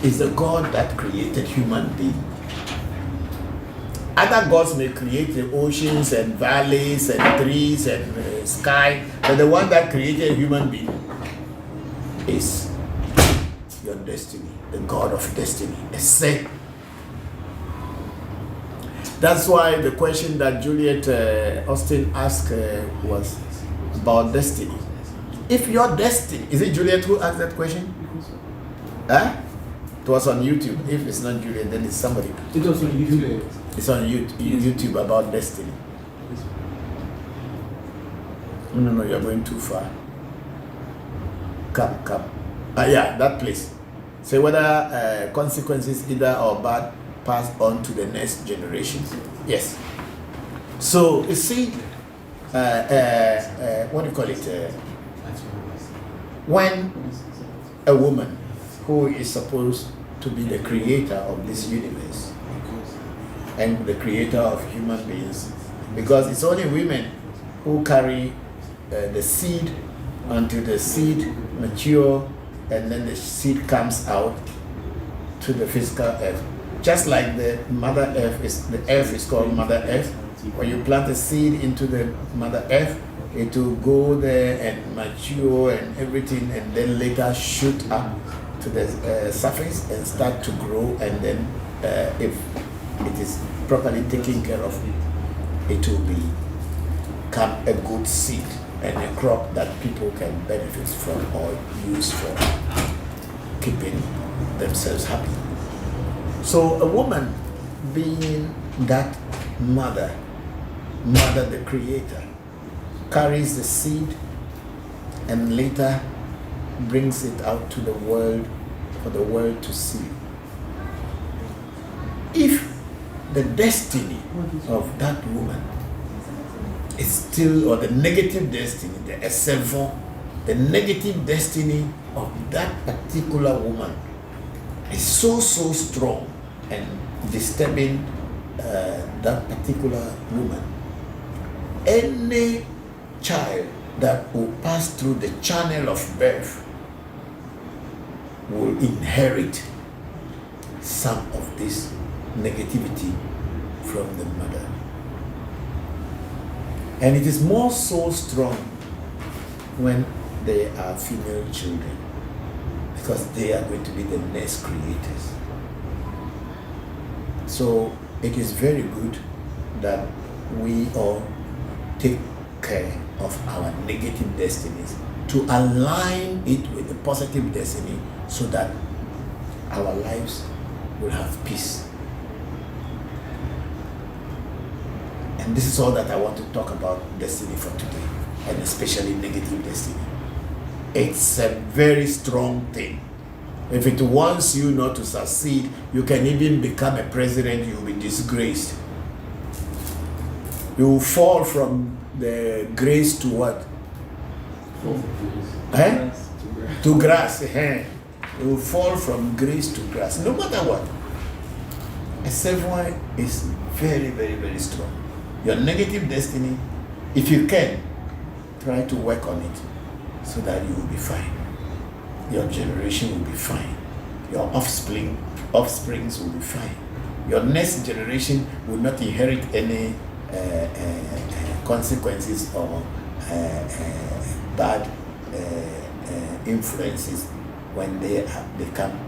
is the God that created human being. Other gods may create the oceans and valleys and trees and sky, but the one that created human being is your destiny, the God of destiny. Ese. That's why the question that Juliet Austin asked was about destiny. If your destiny, is it Juliet who asked that question? Huh? It was on YouTube. If it's not Juliet, then it's somebody. It was on YouTube. It's on YouTube about destiny. No, you're going too far. Come. Yeah, that place. Say whether consequences, either or bad, pass on to the next generations. Yes. So you see, what do you call it? When a woman who is supposed to be the creator of this universe and the creator of human beings, because it's only women who carry the seed until the seed mature and then the seed comes out to the physical earth. Just like the mother earth the earth is called mother earth. When you plant a seed into the mother earth, it will go there and mature and everything, and then later shoot up to the surface and start to grow, and then if it is properly taken care of, it will become a good seed and a crop that people can benefit from or use for keeping themselves happy. So a woman being that mother the creator, carries the seed and later brings it out to the world for the world to see. If the destiny of that woman is still, or the negative destiny, the negative destiny of that particular woman is so strong and disturbing that particular woman, any child that will pass through the channel of birth will inherit some of this negativity from the mother. And it is more so strong when they are female children, because they are going to be the next creators. So it is very good that we all take care of our negative destinies to align it with the positive destiny, so that our lives will have peace. And this is all that I want to talk about destiny for today. and especially negative destiny. It's a very strong thing. If it wants you not to succeed, you can even become a president, you'll be disgraced. You will fall from the grace to what? To grass. You will fall from grace to grass, no matter what. A safe one is very, very, very strong. Your negative destiny, if you can, try to work on it so that you will be fine. Your generation will be fine. Your offsprings will be fine. Your next generation will not inherit any consequences or bad influences when they come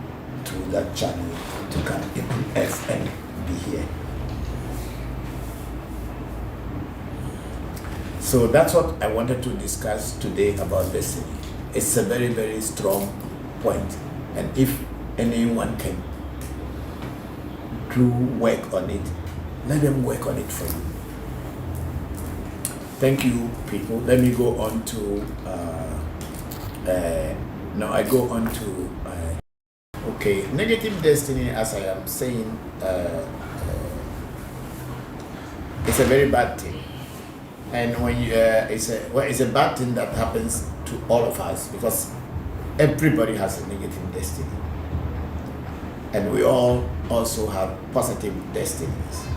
through that channel to come into earth and be here. So that's what I wanted to discuss today about destiny. It's a very, very strong point. And if anyone can do work on it, let them work on it for you. Thank you, people. Let me go on to, okay, negative destiny, as I am saying, it's a very bad thing. And when you, it's a bad thing that happens to all of us, because everybody has a negative destiny. And we all also have positive destinies.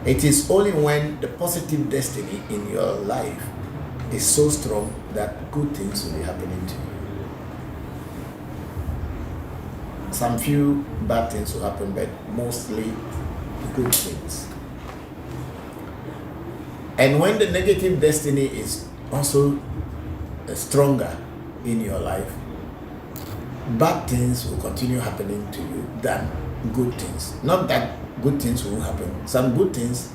It is only when the positive destiny in your life is so strong that good things will be happening to you. Some few bad things will happen, but mostly good things. And when the negative destiny is also stronger in your life, bad things will continue happening to you than good things. Not that good things will happen. Some good things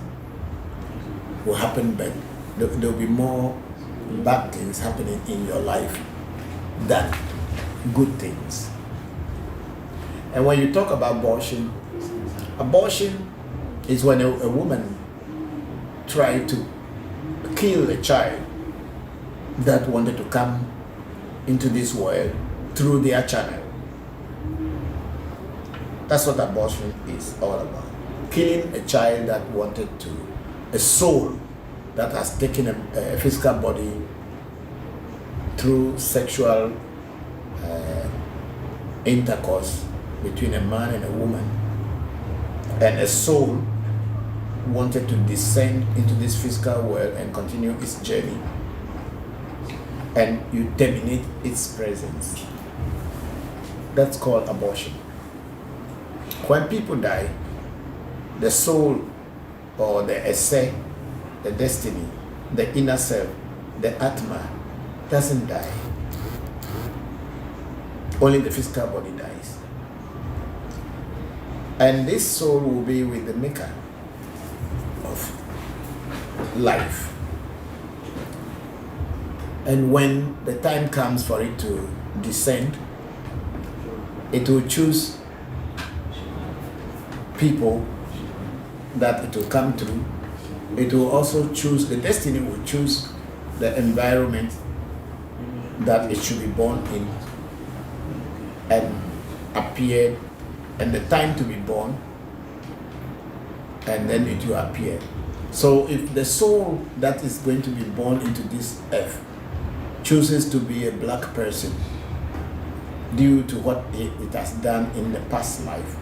will happen, but there will be more bad things happening in your life than good things. And when you talk about abortion is when a woman tried to kill a child that wanted to come into this world through their channel. That's what abortion is all about. Killing a child that wanted to, a soul that has taken a physical body through sexual intercourse between a man and a woman, and a soul wanted to descend into this physical world and continue its journey, and you terminate its presence. That's called abortion. When people die, the soul or the esse, the destiny, the inner self, the atma doesn't die. Only the physical body dies. And this soul will be with the maker of life. And when the time comes for it to descend, it will choose people that it will come through. It will also choose, the destiny will choose the environment that it should be born in and appear, and the time to be born, and then it will appear. So if the soul that is going to be born into this earth chooses to be a black person due to what it has done in the past life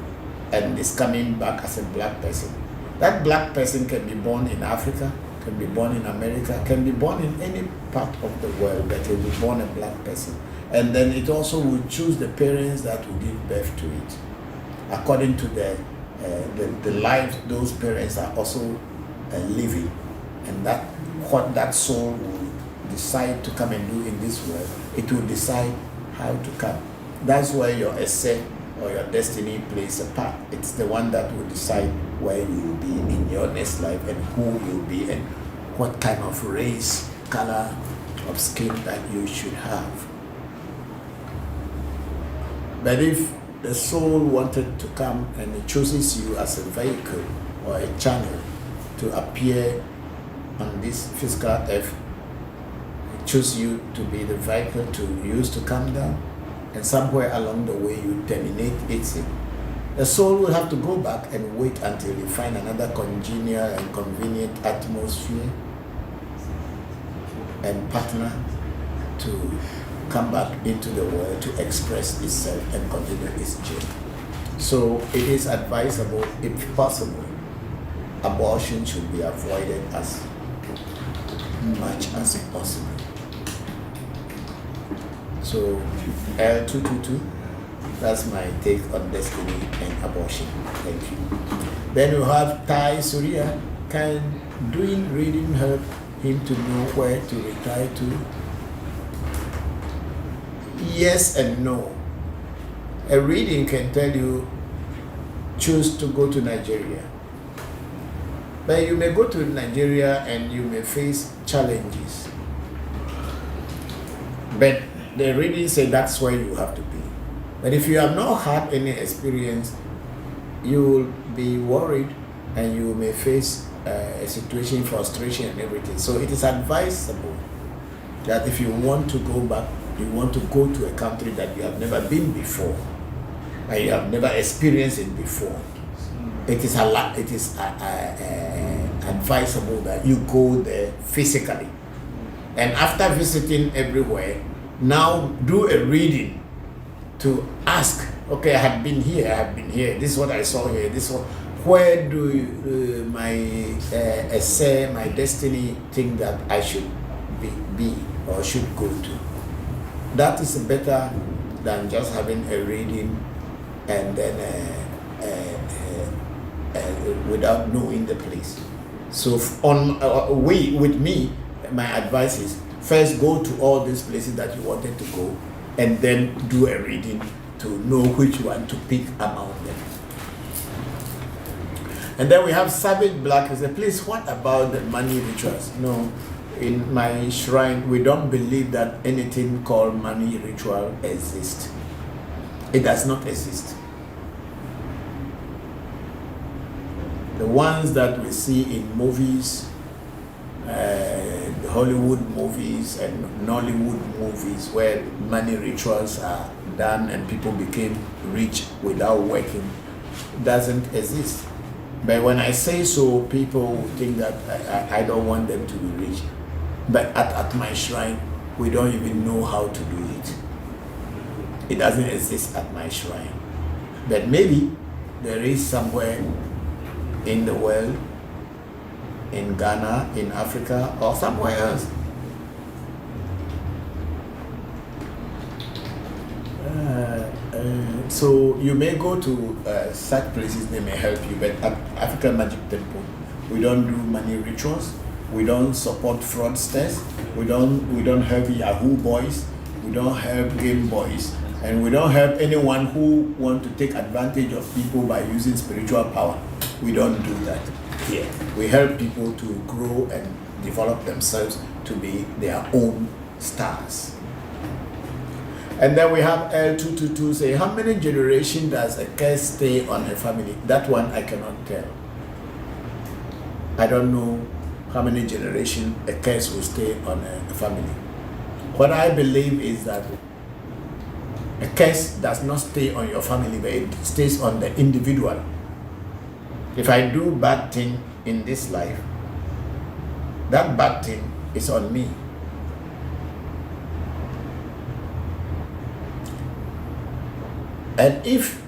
and is coming back as a black person, that black person can be born in Africa, can be born in America, can be born in any part of the world, but it will be born a black person. And then it also will choose the parents that will give birth to it, according to the life those parents are also living, and that what that soul will decide to come and do in this world, it will decide how to come. That's why your essay or your destiny plays a part. It's the one that will decide where you will be in your next life and who you'll be and what kind of race, color of skin that you should have. But if the soul wanted to come and it chooses you as a vehicle or a channel to appear on this physical earth choose you to be the vehicle to use to come down, and somewhere along the way you terminate it. The soul will have to go back and wait until you find another congenial and convenient atmosphere and partner to come back into the world to express itself and continue its journey. So it is advisable, if possible, abortion should be avoided as much as possible. So L222, that's my take on destiny and abortion. Thank you. Then you have Thai Surya. Can doing reading help him to know where to retire to? Yes and no. A reading can tell you choose to go to Nigeria. But you may go to Nigeria and you may face challenges. But the reading says that's where you have to be. But if you have not had any experience, you will be worried and you may face a situation, frustration and everything. So it is advisable that if you want to go back, you want to go to a country that you have never been before and you have never experienced it before, it is advisable that you go there physically. And after visiting everywhere, now do a reading to ask, okay, I have been here, this is what I saw here, this one, where do my essay, my destiny think that I should be or should go to? That is better than just having a reading and then without knowing the place. So with me, my advice is first go to all these places that you wanted to go and then do a reading to know which one to pick among them. And then we have Savage Black. He said, please, what about the money rituals? No, in my shrine, we don't believe that anything called money ritual exists. It does not exist. The ones that we see in movies, Hollywood movies and Nollywood movies where money rituals are done and people became rich without working, doesn't exist. But when I say so, people think that I don't want them to be rich. But at my shrine, we don't even know how to do it. It doesn't exist at my shrine. But maybe there is somewhere in the world, in Ghana, in Africa, or somewhere else. So you may go to such places, they may help you, but at African Magic Temple, we don't do money rituals, we don't support fraudsters, we don't help Yahoo boys, we don't help game boys, and we don't help anyone who want to take advantage of people by using spiritual power. We don't do that here. We help people to grow and develop themselves to be their own stars. And then we have L222 say, how many generations does a curse stay on a family? That one I cannot tell. I don't know how many generations a curse will stay on a family. What I believe is that a curse does not stay on your family, but it stays on the individual. If I do bad thing in this life, that bad thing is on me. And if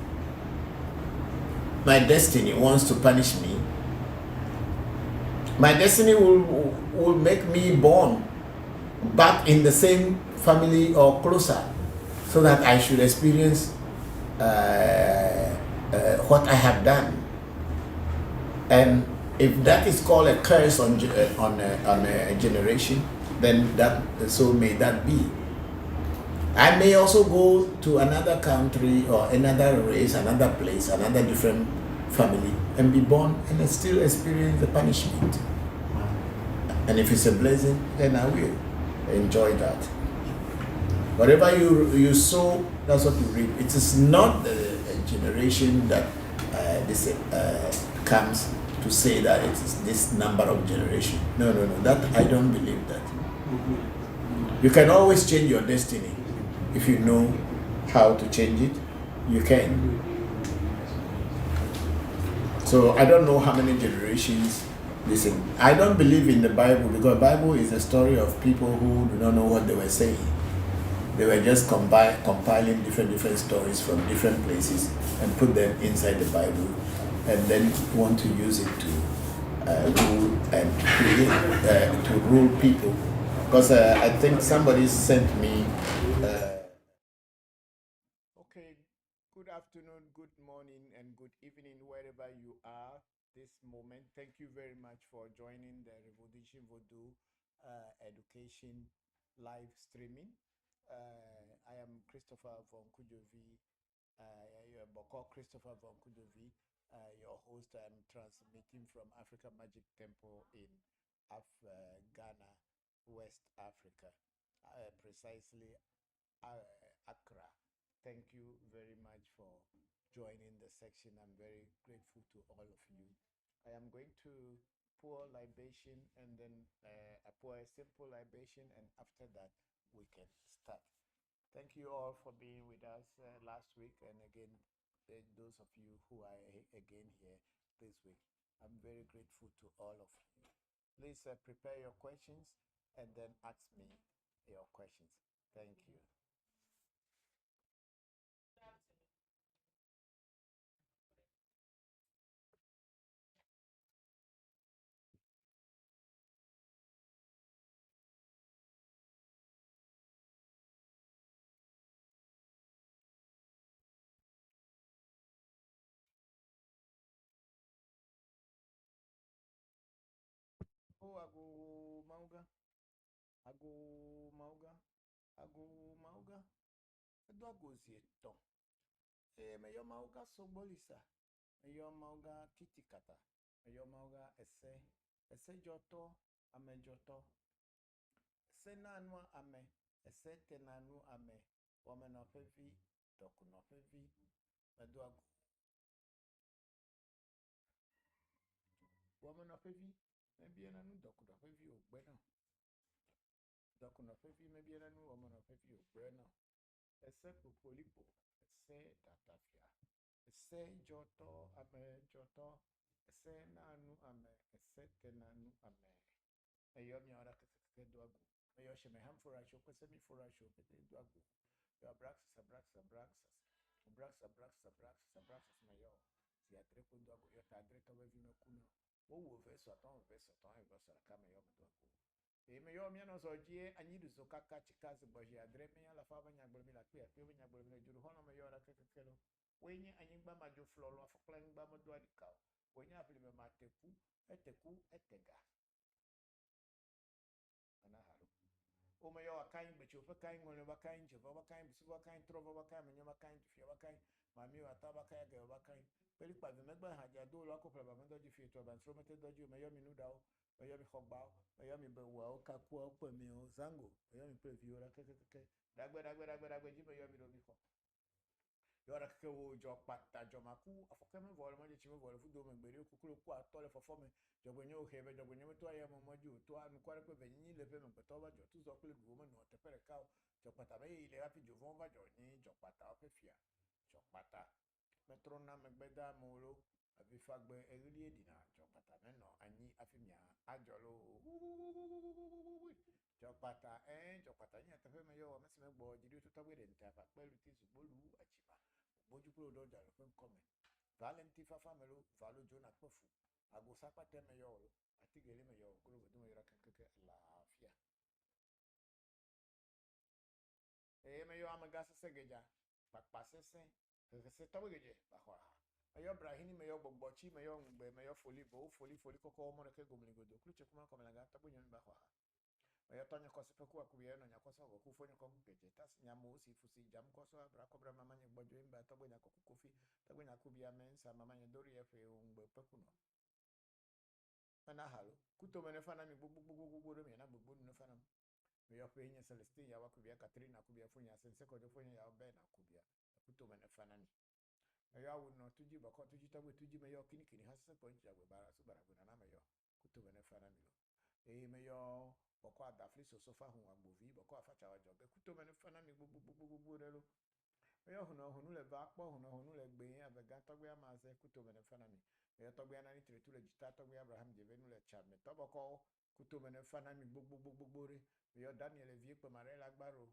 my destiny wants to punish me, my destiny will make me born back in the same family or closer, so that I should experience what I have done. And if that is called a curse on a generation, then so may that be. I may also go to another country or another race, another place, another different family, and be born and still experience the punishment. And if it's a blessing, then I will enjoy that. Whatever you sow, that's what you reap. It is not a generation that this comes to say that it is this number of generation. No. That I don't believe that. You can always change your destiny if you know how to change it. You can. So I don't know how many generations. Listen, I don't believe in the Bible because the Bible is a story of people who do not know what they were saying. They were just compiling different stories from different places and put them inside the Bible, and then want to use it to rule and create to rule people. Because I think somebody sent me. Okay, good afternoon, good morning, and good evening, wherever you are this moment. Thank you very much for joining the Revolution Voodoo Education live streaming. I am Christopher Voncujovi, Bokor Christopher Voncujovi, your host. I'm transmitting from Africa Magic Temple in Ghana, West Africa, precisely Accra. Thank you very much for joining the section. I'm very grateful to all of you. I am going to pour libation, and then I pour a simple libation, and after that we can start. Thank you all for being with us last week, and again, those of you who are again here this week. I'm very grateful to all of you. Please prepare your questions and then ask me your questions. Thank you. Oh, ago mauga, ago mauga, ago mauga. Edo ago zieton. Me yo mauga sombolisa. Me yo mauga titikata. Me yo mauga ese. Ese joto, ame joto. Ese nanwa ame. Ese tenanu ame. Wame no pevi, doku no pevi. Edo ago. Wame no pevi. Maybe enanu doku no pevi o gbena. Doku no pevi, maybe enanu wame no pevi o gbena. Ese popolipo, ese tatafia, ese joto ame joto, ese nanu ame, ese tenanu ame. Eyo mi ora kete duagu. Eyo sheme ham furasho, kwese mi furasho kete duagu. Yo abraxas, abraxas, abraxas. Abraxas, abraxas, abraxas, abraxas meyo. Si adreko duagu, yo ta adreka wevi me kuno. Wo wo verso aton, e verso la kame yo me duagu. E me yo mi no so jie anyi du so kaka chika se boje adre me ya la fa ba nyagbolo mi la pe pe ba nyagbolo mi juru hono me yo ra kekelo wenye anyi gba ma jo flolo afokla ngba mo do adika wenye afli me mateku etega ana haru o me yo akan be cho fa kan ngone ba kan je ba kan bisu ba kan tro ba kan me nyama kan fi ba kan ma mi wa ta ba kan ga ba kan peli pa me gba haja do lo akopla ba me do ji fi to ba tro me te do ji me yo mi nu dao oyo mi xɔgba oyo mi be wa o kaku o kpe mi o zango oyo mi ple viwo ɖe kekeke dagbe dzi me yɔ mi ɖo mi xɔ yɔ ɖe keke wo dzɔ kpata dzɔ maku afɔke me vɔ le me dzesi me vɔ le fudo me gbeɖi kuklo ku atɔ le fɔfɔ me dzɔgbenye wo xe be dzɔgbenye me to aye me mɔdzi o to anu kɔ ɖe kpe venyi le ƒe megbetɔ va dzɔ tu zɔ kple duwo me nɔ teƒe ɖeka o dzɔkpata me yi le hafi dzovɔ va dzɔ nyi dzɔkpata wo ƒe fia dzɔkpata metrona megbe de amewo lo avifagbe eɣli ɖina dzɔkpata menɔ anyi hafi mia adzɔ lo dzɔkpata dzɔkpata nye teƒe me yɔ wɔ mesi me gbɔ dzi ɖo to tɔgbe ɖe nta va kpe luti zugbolu adzima gbodzi kple ɖo dzalo ƒe ŋkɔ me valenti fafa me lo valo dzona kpefu agosa kpate me yɔ lo atigeli me yɔ klo vedo me yɔra kekeke laafia me yɔ amega sese gedza kpakpa sese sese tɔgbe gedze ba xɔ ha meyɔ brahini meyɔ gbɔgbɔtsi meyɔ ŋugbe meyɔ foli bo foli kɔkɔ mɔ ɖeke gomli godo klutse kuma kɔme la ga tɔgbe nyɔnu ba xɔ ha meyɔ tɔ nye kɔsi ƒe ku akubi yɛ nɔ nya kɔsɔ wɔ ku fo nye kɔku gedze tas nyamo si fusi jam kɔsɔ abra kɔbra mama nye gbɔdzo mba tɔgbe nya kɔku kofi tɔgbe nya kubi ame nsa mama nye dori efe ŋugbe ƒe kunɔ mena halo kuto me ne fana mi gbogbo ɖe mi na gbogbo nu ne fana meyɔ ƒe nye celestine yawa kubia katrina kubia fo nya sense kɔdzo fo nya yawa bena kubia kuto me ne fana mi meyɔ awu nɔ tudzi bɔkɔ tudzi tɔgbe tudzi meyɔ kinikini ha sese kpɔ ŋtsi agbe bara su bara gbe nana meyɔ kuto me ne fana mi lo eye meyɔ Bokor adafli so sofa hu ambovi Bokor afacha wajobe kuto mene fana ni gbogbo relo yo hunu le va kpo hunu le gbe avega togbe amaze kuto mene fana mi yo togbe anani tretu le jita togbe Abraham jevenu le chame to Bokor kuto mene fana mi gbogbo re yo Daniel vie pe mare lagbaro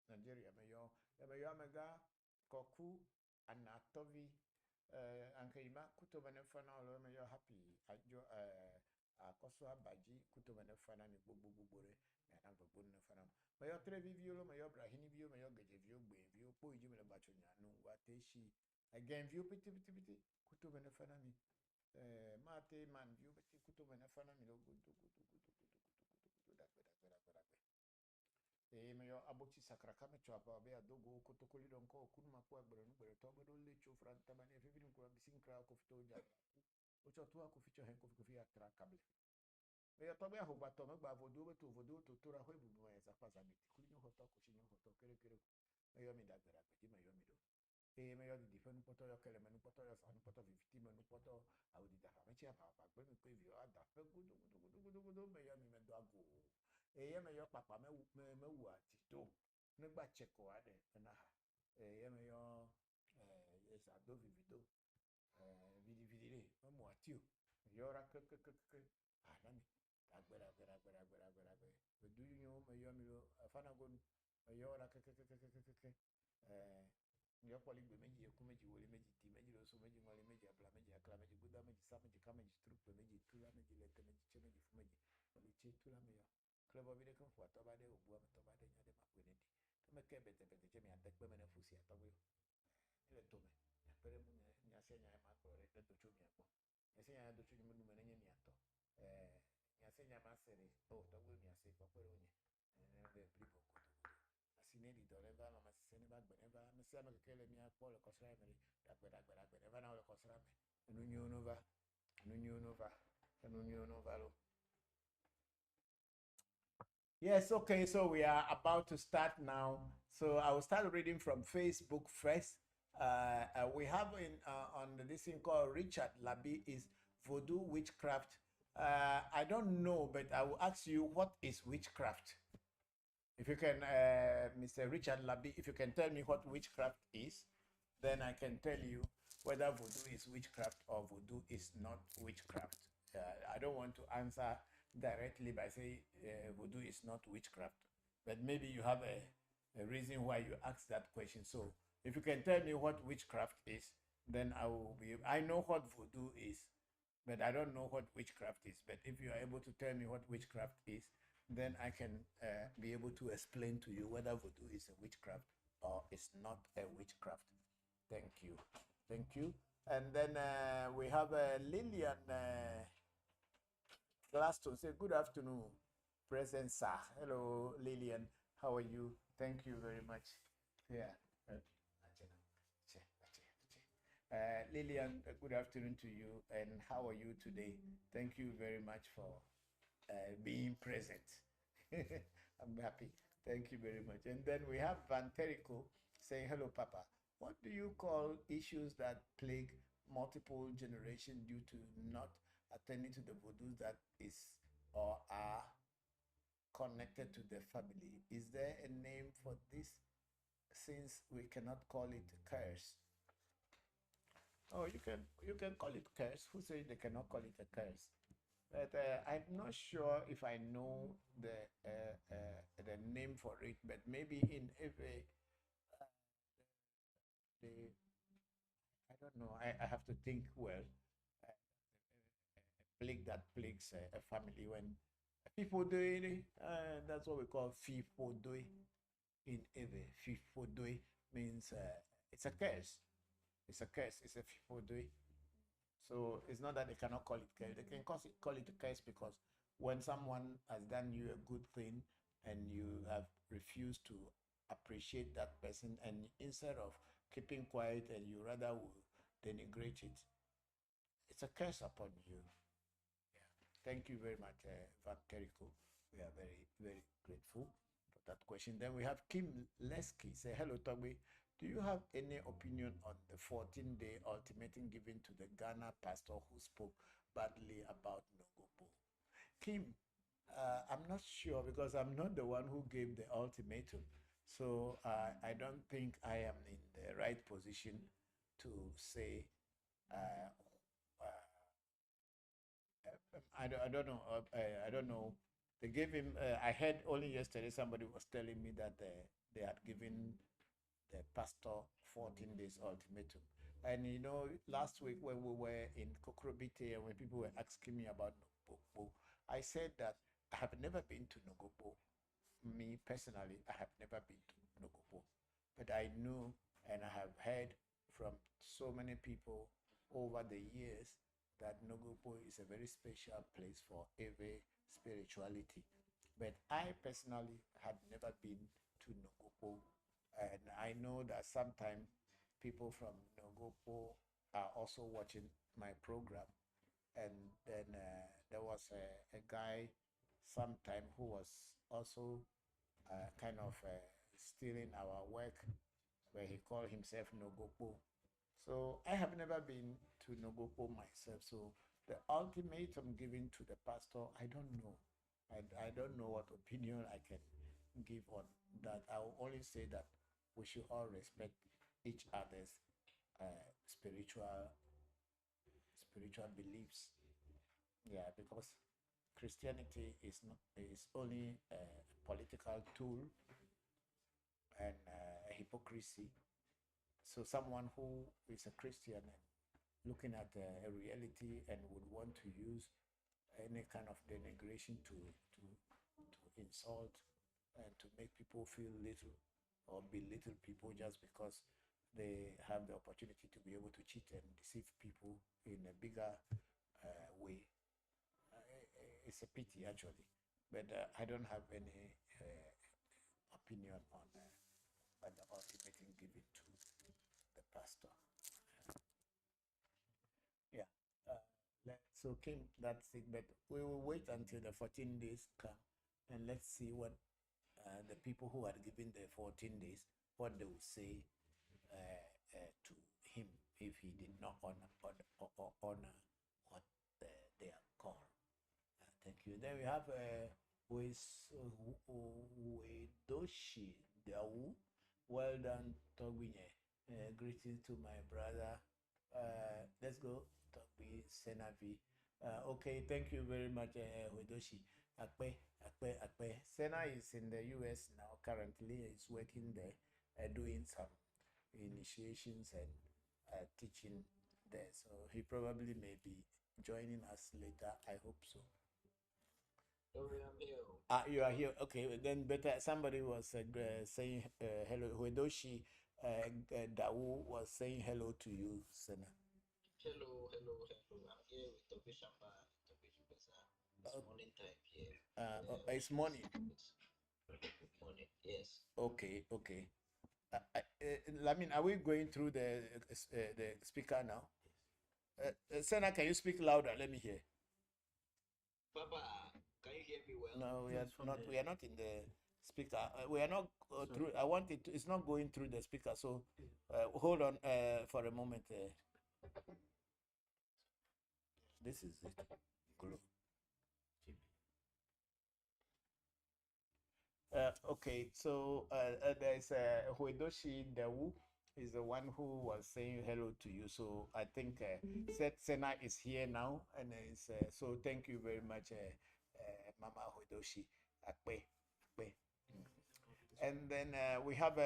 Nigeria me yo amega koku anatovi ankeima kuto mene fana lo me yo happy ajo akoso abaji kuto mene fana mi gbogbo re na gbogbo ne fana me yo tre vivio lo me yo brahini vio me yo geje vio gbe vio po iji me le bacho nya nu wateshi again vio piti kuto mene fana mi mate man vio piti kuto mene fana mi lo gudu dagbe me yo abochi sakraka me chapa be adogo kotokoli don ko kunuma kwa gbere nu gbere to gbere le cho franta bani fe vini ko bisin kra ko fito ja o cho to ko ficho hen ko fi atra kable me yo to be ho gba to me gba vodo to tora ho ibu me za pa za mi kuli nyo hoto ko chinyo hoto kere me yo mi dagbere agbe me yo mi do me yo di fe nu poto yo kele me nu poto yo sa nu poto viviti me nu poto awudi da fa me chi apa gbe mi pe vi o ada fe gudu me yo mi me do ago ye me yo papa me wu ati to nígbà cheko ade na ha ye me yo yes ado vivido vidi re mo ati o yo ra ke na mi agbera do you know me yo mi lo afana go me yo ra ke yo poli gbe meji eku meji wole meji ti meji lo so meji ngole meji abla meji akla meji buda meji sa meji ka meji trupe meji tula meji lete meji che meji fu meji oli che tula me yo klebo bi de kan fu to ba de obu am to ba de nya de ma pe ne di to me ke bete che mi ate pe me ne fu si ato yo ile to me ya pere mu nya se nya ma ko re to chu mi apo nya se nya do chu mi nu me ne nya mi ato nya se nya ma se re o to go mi ase po pe ro nye ne be bri bo ko to asine di dole va ma se ne ba gbe ne va me se ma ke le mi apo le kosra me dagbe ne va na le kosra me enu nyu no va lo. Yes, okay, so we are about to start now. So I will start reading from Facebook first. We have on this thing called Richard Labi is voodoo witchcraft. I don't know, but I will ask you, what is witchcraft? If you can, Mr. Richard Labi, if you can tell me what witchcraft is, then I can tell you whether voodoo is witchcraft or voodoo is not witchcraft. I don't want to answer directly by saying voodoo is not witchcraft, but maybe you have a reason why you asked that question. So if you can tell me what witchcraft is, then I know what voodoo is, but I don't know what witchcraft is. But if you are able to tell me what witchcraft is, then I can be able to explain to you whether voodoo is a witchcraft or it's not a witchcraft. Thank you. And then we have Lillian Glaston. Say good afternoon, President Sir. Hello, Lillian. How are you? Thank you very much. Yeah. Lillian, good afternoon to you. And how are you today? Thank you very much for being present. I'm happy. Thank you very much. And then we have Van Terico saying, hello, Papa. What do you call issues that plague multiple generations due to not attending to the voodoo that is or are connected to the family? Is there a name for this, since we cannot call it curse? Oh, you can call it curse. Who says they cannot call it a curse? But I'm not sure if I know the name for it. But maybe in every the I don't know. I have to think well. A plague that plagues a family when people do it. That's what we call FIFO doing in every FIFO doing means it's a curse. It's a curse. It's a FIFO doing. So it's not that they cannot call it curse. They can call it a curse because when someone has done you a good thing and you have refused to appreciate that person, and instead of keeping quiet and you rather will denigrate it, it's a curse upon you. Yeah. Thank you very much, Van Keriko. We are very, very grateful for that question. Then we have Kim Lesky say, hello, Togbe. Do you have any opinion on the 14-day ultimatum given to the Ghana pastor who spoke badly about Nogobo? Kim, I'm not sure because I'm not the one who gave the ultimatum. So I don't think I am in the right position to say. Uh, I don't know. I don't know. They gave him. I heard only yesterday somebody was telling me that they had given the pastor 14 days ultimatum. And you know, last week when we were in Kokrobite and when people were asking me about Nogopo, I said that I have never been to Nogopo. Me personally, I have never been to Nogopo. But I know and I have heard from so many people over the years that Nogopo is a very special place for every spirituality. But I personally had never been to Nogopo, and I know that sometimes people from Nogopo are also watching my program. And then there was a guy sometime who was also kind of stealing our work, where he called himself Nogopo. So I have never been to Nogopo myself. So the ultimatum given to the pastor, I don't know. I don't know what opinion I can give on that. I will only say that we should all respect each other's uh, spiritual spiritual beliefs. Yeah, because Christianity is not is only a political tool and hypocrisy. So someone who is a Christian and looking at a reality and would want to use any kind of denigration to insult and to make people feel little or belittle people just because they have the opportunity to be able to cheat and deceive people in a bigger way. It's a pity actually, but I don't have any opinion on the ultimatum given to the pastor. Yeah. Uh, so Kim, that's it. But we will wait until the 14 days come, and let's see what the people who had given the 14 days, what they will say to him if he did not honor what they are called. Thank you. Then we have Wedoshi Dawu. Well done, Togbinye. Greetings to my brother. Let's go, Togbi Senavi. Okay, thank you very much, Wedoshi. Akpe. Sena is in the US now. Currently, he's working there, doing some initiations and teaching there. So he probably may be joining us later. I hope so. Ah, you are here. Okay, then better. Somebody was saying hello. Huedoshi Dawu was saying hello to you, Sena. Hello. I'm here with Toby Shamba and Toby Chupesa. It's morning time here. It's morning. It's morning, yes. Okay. I mean, are we going through the speaker now? Sena, can you speak louder? Let me hear. Papa, can you hear me well? No, we are not. We are not in the speaker. We are not through. I want it. It's not going through the speaker. So, hold on for a moment. This is it. Glo- okay, so there's Huedoshi Dawu is the one who was saying hello to you. So I think Sena is here now, and so thank you very much, Mama Huedoshi Akpe. Akpe. And then we have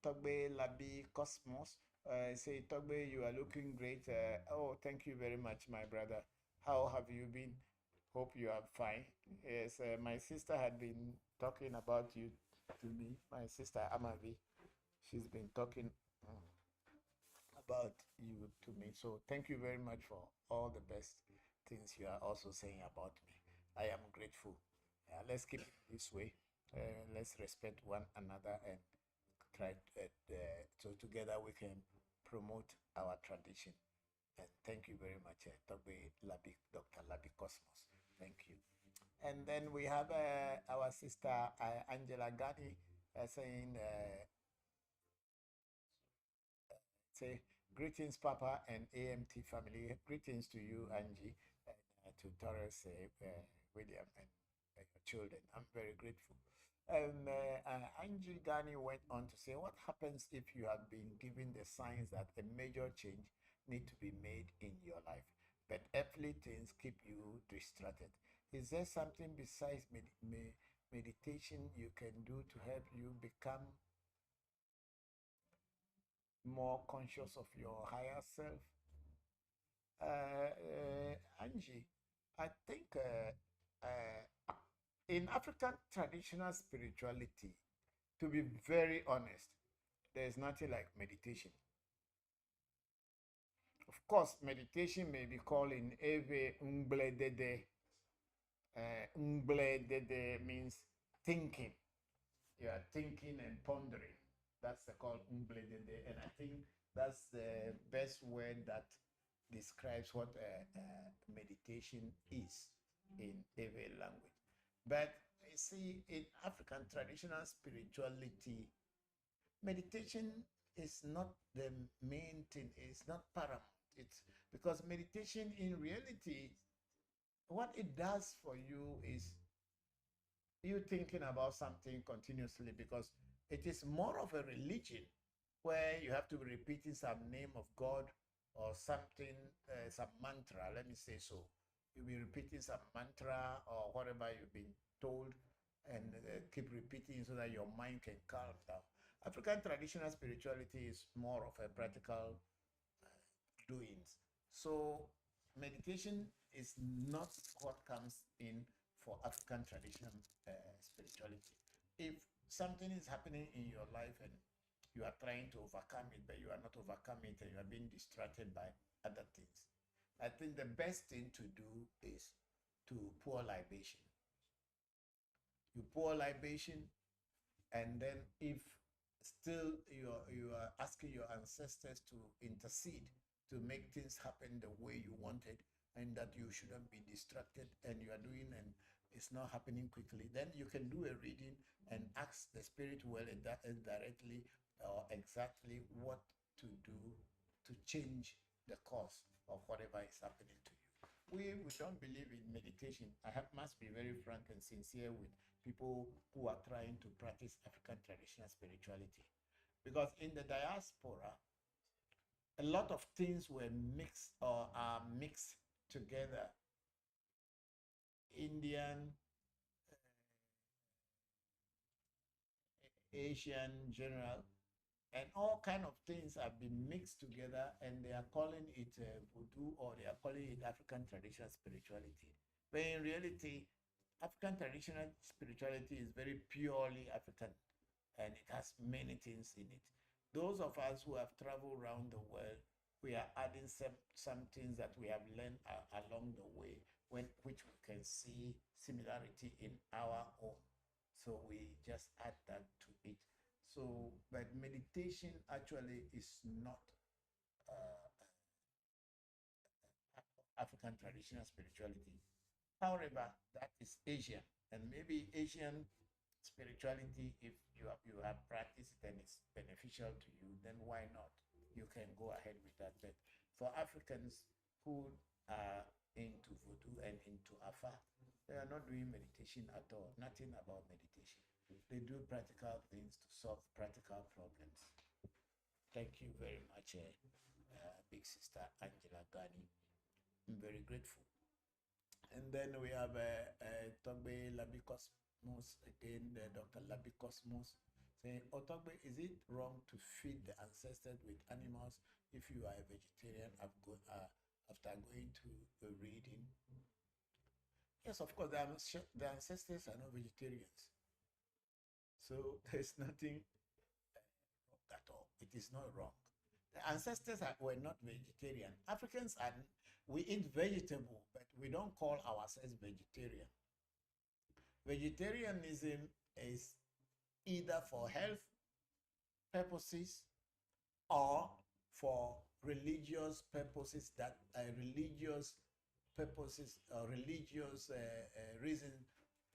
Togbe Labi Cosmos. Say, Togbe, you are looking great. Oh, thank you very much, my brother. How have you been? Hope you are fine. Yes, my sister had been talking about you to me. My sister Amavi, she's been talking about you to me. So thank you very much for all the best things you are also saying about me. I am grateful. Let's keep it this way. Let's respect one another and try so together we can promote our tradition. And thank you very much, Dr. Labi Cosmos. Thank you. And then we have our sister Angela Gani saying, say, greetings, Papa and AMT family. Greetings to you, Angie. tutors, William, and your children. I'm very grateful. Angie Gani went on to say, what happens if you have been given the signs that a major change need to be made in your life, but earthly things keep you distracted? Is there something besides meditation you can do to help you become more conscious of your higher self? Angie, I think in African traditional spirituality, to be very honest, there is nothing like meditation. Of course, meditation may be called in Ewe Ungbledede. Ungbledede means thinking. You are thinking and pondering. That's called Ungbledede. And I think that's the best word that describes what meditation is in Ewe language. But you see, in African traditional spirituality, meditation is not the main thing, it's not paramount. It's because meditation in reality, what it does for you is you thinking about something continuously, because it is more of a religion where you have to be repeating some name of God or something, some mantra, let me say so. You'll be repeating some mantra or whatever you've been told, and keep repeating so that your mind can calm down. African traditional spirituality is more of a practical doings. So meditation is not what comes in for African traditional spirituality. If something is happening in your life and you are trying to overcome it, but you are not overcoming it and you are being distracted by other things, I think the best thing to do is to pour libation. You pour libation, and then if still you are asking your ancestors to intercede to make things happen the way you wanted, and that you shouldn't be distracted and you are doing and it's not happening quickly, then you can do a reading and ask the spirit well directly or exactly what to do to change the course of whatever is happening to you. We don't believe in meditation. Must be very frank and sincere with people who are trying to practice African traditional spirituality. Because in the diaspora, a lot of things were mixed or are mixed together. Indian, Asian general, and all kind of things have been mixed together, and they are calling it voodoo, or they are calling it African traditional spirituality. But in reality, African traditional spirituality is very purely African, and it has many things in it. Those of us who have traveled around the world, we are adding some things that we have learned along the way, which we can see similarity in our own. So we just add that to it. So, but meditation actually is not African traditional spirituality. However, that is Asian, and maybe Asian spirituality, if you have practiced it and it's beneficial to you, then why not? You can go ahead with that. But for Africans who are into voodoo and into Afa, they are not doing meditation at all. Nothing about meditation. They do practical things to solve practical problems. Thank you very much, big sister Angela Gani. I'm very grateful. And then we have Togbe Labicosmos again, Dr. Labicosmos saying, Otogbe, is it wrong to feed the ancestors with animals if you are a vegetarian after going to a reading? Yes, of course, the ancestors are not vegetarians. So there's nothing wrong at all. It is not wrong. The ancestors were not vegetarian. Africans are, we eat vegetable, but we don't call ourselves vegetarian. Vegetarianism is either for health purposes or for religious purposes, that religious purposes or religious reason,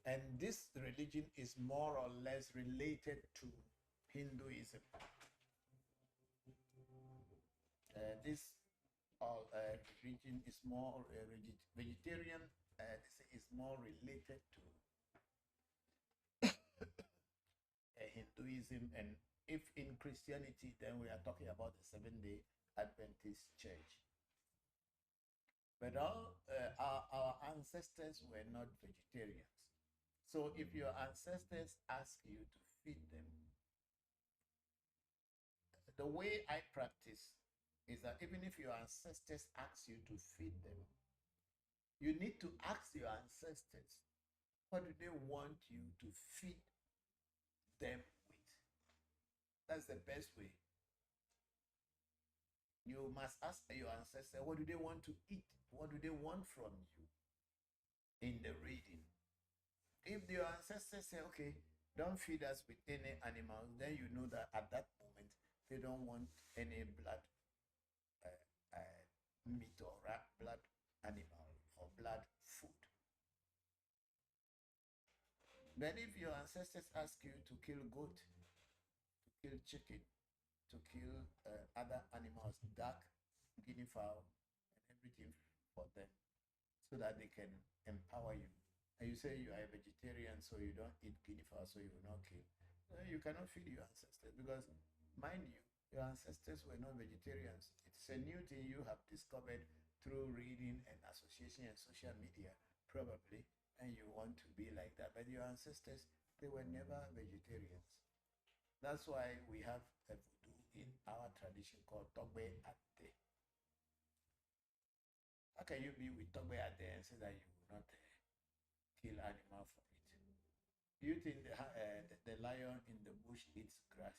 and this religion is more or less related to Hinduism. This or religion is more vegetarian. They say is more related to Hinduism, and if in Christianity, then we are talking about the Seventh-day Adventist Church. But our ancestors were not vegetarians. So if your ancestors ask you to feed them, the way I practice is that even if your ancestors ask you to feed them, you need to ask your ancestors, what do they want you to feed them with? That's the best way. You must ask your ancestors, what do they want to eat? What do they want from you in the reading? If your ancestors say, okay, don't feed us with any animals, then you know that at that moment they don't want any blood uh, uh, meat or blood animal or blood food. Then if your ancestors ask you to kill goat, to kill chicken, to kill other animals, duck, guinea fowl, and everything for them, so that they can empower you. And you say you are a vegetarian, so you don't eat guinea fowl, so you will not kill. You cannot feed your ancestors because, mind you, your ancestors were not vegetarians. It's a new thing you have discovered through reading and association and social media, probably, and you want to be like that. But your ancestors, they were never vegetarians. That's why we have a voodoo in our tradition called Togbe Ate. How can you be with Togbe Ate and say that you will not kill animal for it? Do you think the lion in the bush eats grass?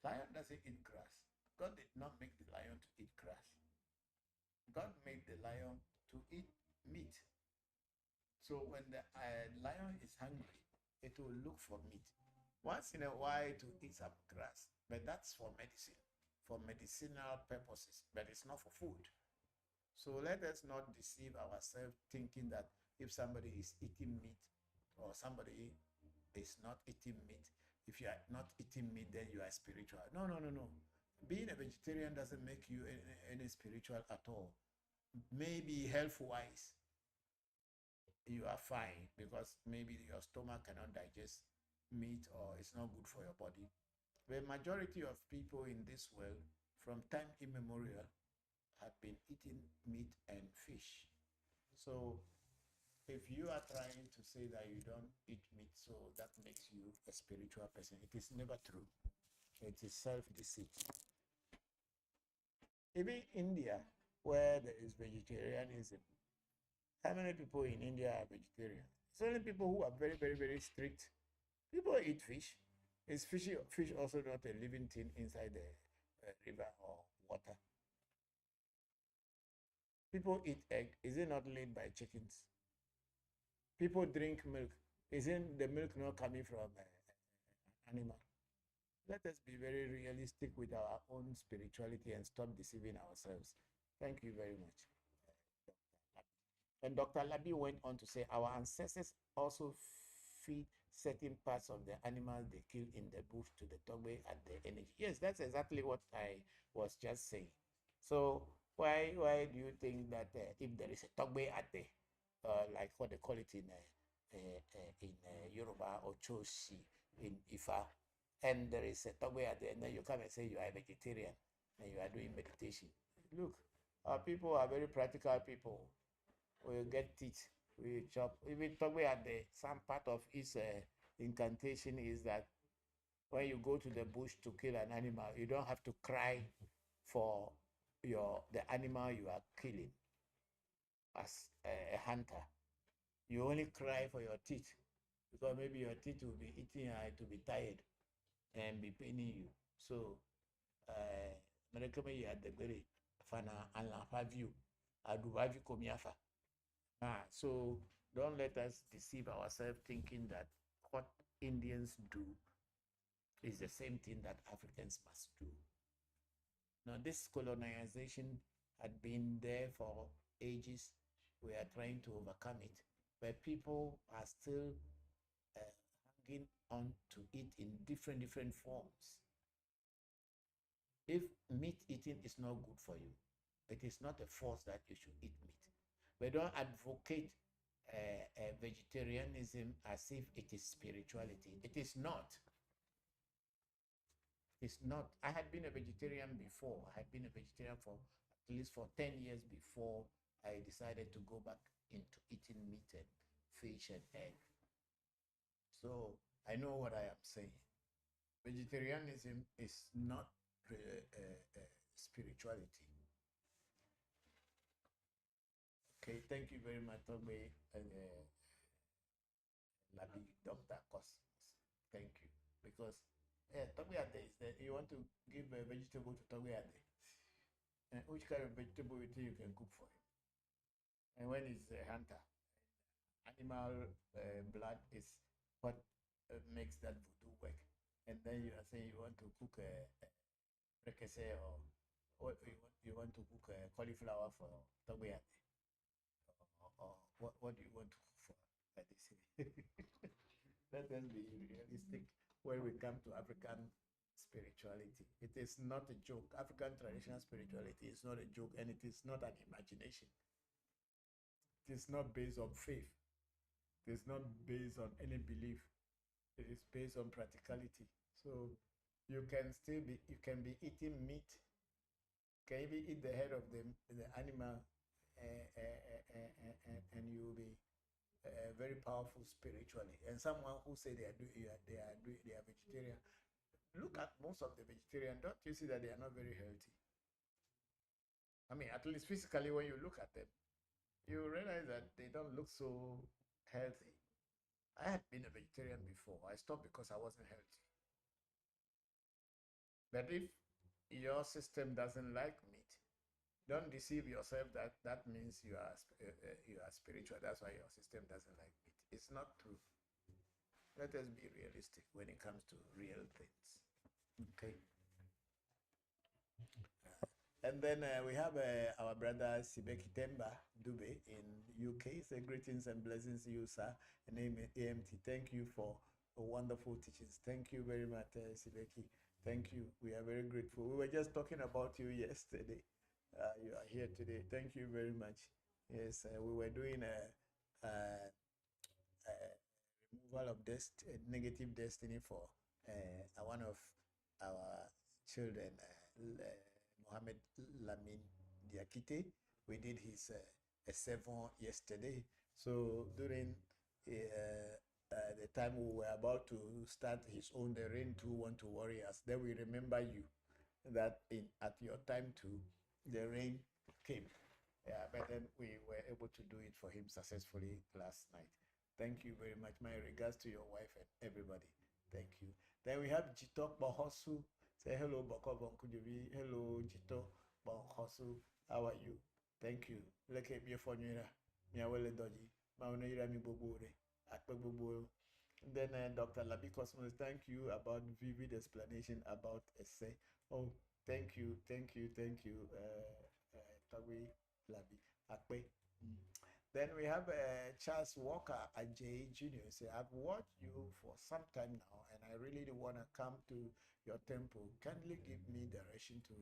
Lion doesn't eat grass. God did not make the lion to eat grass. God made the lion to eat meat. So when the lion is hungry, it will look for meat. Once in a while to eat some grass, but that's for medicine, for medicinal purposes, but it's not for food. So let us not deceive ourselves thinking that if somebody is eating meat or somebody is not eating meat, if you are not eating meat, then you are spiritual. No, no, no, no. Being a vegetarian doesn't make you any spiritual at all. Maybe health wise, you are fine because maybe your stomach cannot digest meat or it's not good for your body. The majority of people in this world, from time immemorial, have been eating meat and fish. So if you are trying to say that you don't eat meat, so that makes you a spiritual person, it is never true. It is self-deceit. Even India, where there is vegetarianism, how many people in India are vegetarian? It's only people who are very, very, very strict. People eat fish. Is fish also not a living thing inside the river or water? People eat egg. Is it not laid by chickens? People drink milk. Isn't the milk not coming from an animal? Let us be very realistic with our own spirituality and stop deceiving ourselves. Thank you very much. And Dr. Labi went on to say, our ancestors also feed certain parts of the animals they kill in the bush to the Togbe at the energy. Yes, that's exactly what I was just saying. So why do you think that if there is a Togbe at the, like what they call it in Yoruba or Choshi in Ifa, and there is a Togbe at the, and then you come and say you are a vegetarian and you are doing meditation. Look, our people are very practical people. We get teeth, we chop. Even Togbe at the, some part of his incantation is that when you go to the bush to kill an animal, you don't have to cry for the animal you are killing as a hunter. You only cry for your teeth because maybe your teeth will be eating and it will be tired and be paining you. So, merekame at the very fana and view. Adubavi komiafa. So don't let us deceive ourselves thinking that what Indians do is the same thing that Africans must do. Now, this colonization had been there for ages. We are trying to overcome it, but people are still uh, hanging on to it in different forms. If meat eating is not good for you, it is not a force that you should eat meat. We don't advocate vegetarianism as if it is spirituality. It is not. It's not. I had been a vegetarian before. I had been a vegetarian for at least for 10 years before I decided to go back into eating meat and fish and egg. So I know what I am saying. Vegetarianism is not spirituality. Okay, thank you very much, Tobe and Labi, Dr. Cosmos. Thank you. Because Tobe Ade is that you want to give a vegetable to Tobe Ade. And which kind of vegetable you think you can cook for him? And when he's a hunter, animal blood is what makes that voodoo work. And then you are saying you want to cook a prekese or you want to cook a cauliflower for Togoyate. Or what do you want to cook for? Like they say. Let us be realistic when we come to African spirituality. It is not a joke. African traditional spirituality is not a joke and it is not an imagination. It is not based on faith. It is not based on any belief. It is based on practicality. So you can be eating meat, can even eat the head of the animal, and you will be very powerful spiritually. And someone who say they are vegetarian, look at most of the vegetarian. Don't you see that they are not very healthy? I mean, at least physically, when you look at them, you realize that they don't look so healthy. I had been a vegetarian before. I stopped because I wasn't healthy. But if your system doesn't like meat, don't deceive yourself that that means you are spiritual. That's why your system doesn't like meat. It's not true. Let us be realistic when it comes to real things. Okay. And then we have our brother Sibeki Temba Dube in UK. Say greetings and blessings to you, sir. And AMT. Thank you for wonderful teachings. Thank you very much, Sibeki. Thank you. We are very grateful. We were just talking about you yesterday. You are here today. Thank you very much. Yes, we were doing a removal of negative destiny for one of our children, Mohammed Lamin Diakite. We did his S7 yesterday. So during the time we were about to start his own, the rain too want to worry us. Then we remember you that at your time too, the rain came. Yeah, but then we were able to do it for him successfully last night. Thank you very much. My regards to your wife and everybody. Thank you. Then we have Jito Bohosu. Say hello, Bokor Voncujovi. Hello, Jito Bohosu. How are you? Thank you. Look at me for you. Miawele Doji. Maunira mi bobore. Akpe bobo. Then Dr. Labi Cosmos, thank you about vivid explanation about essay. Oh, thank you, thank you, thank you, Tawi Labi Akpe. Then we have Charles Walker Ajay Jr. Say, I've watched you for some time now, and I really want to come to your temple. Kindly give me direction to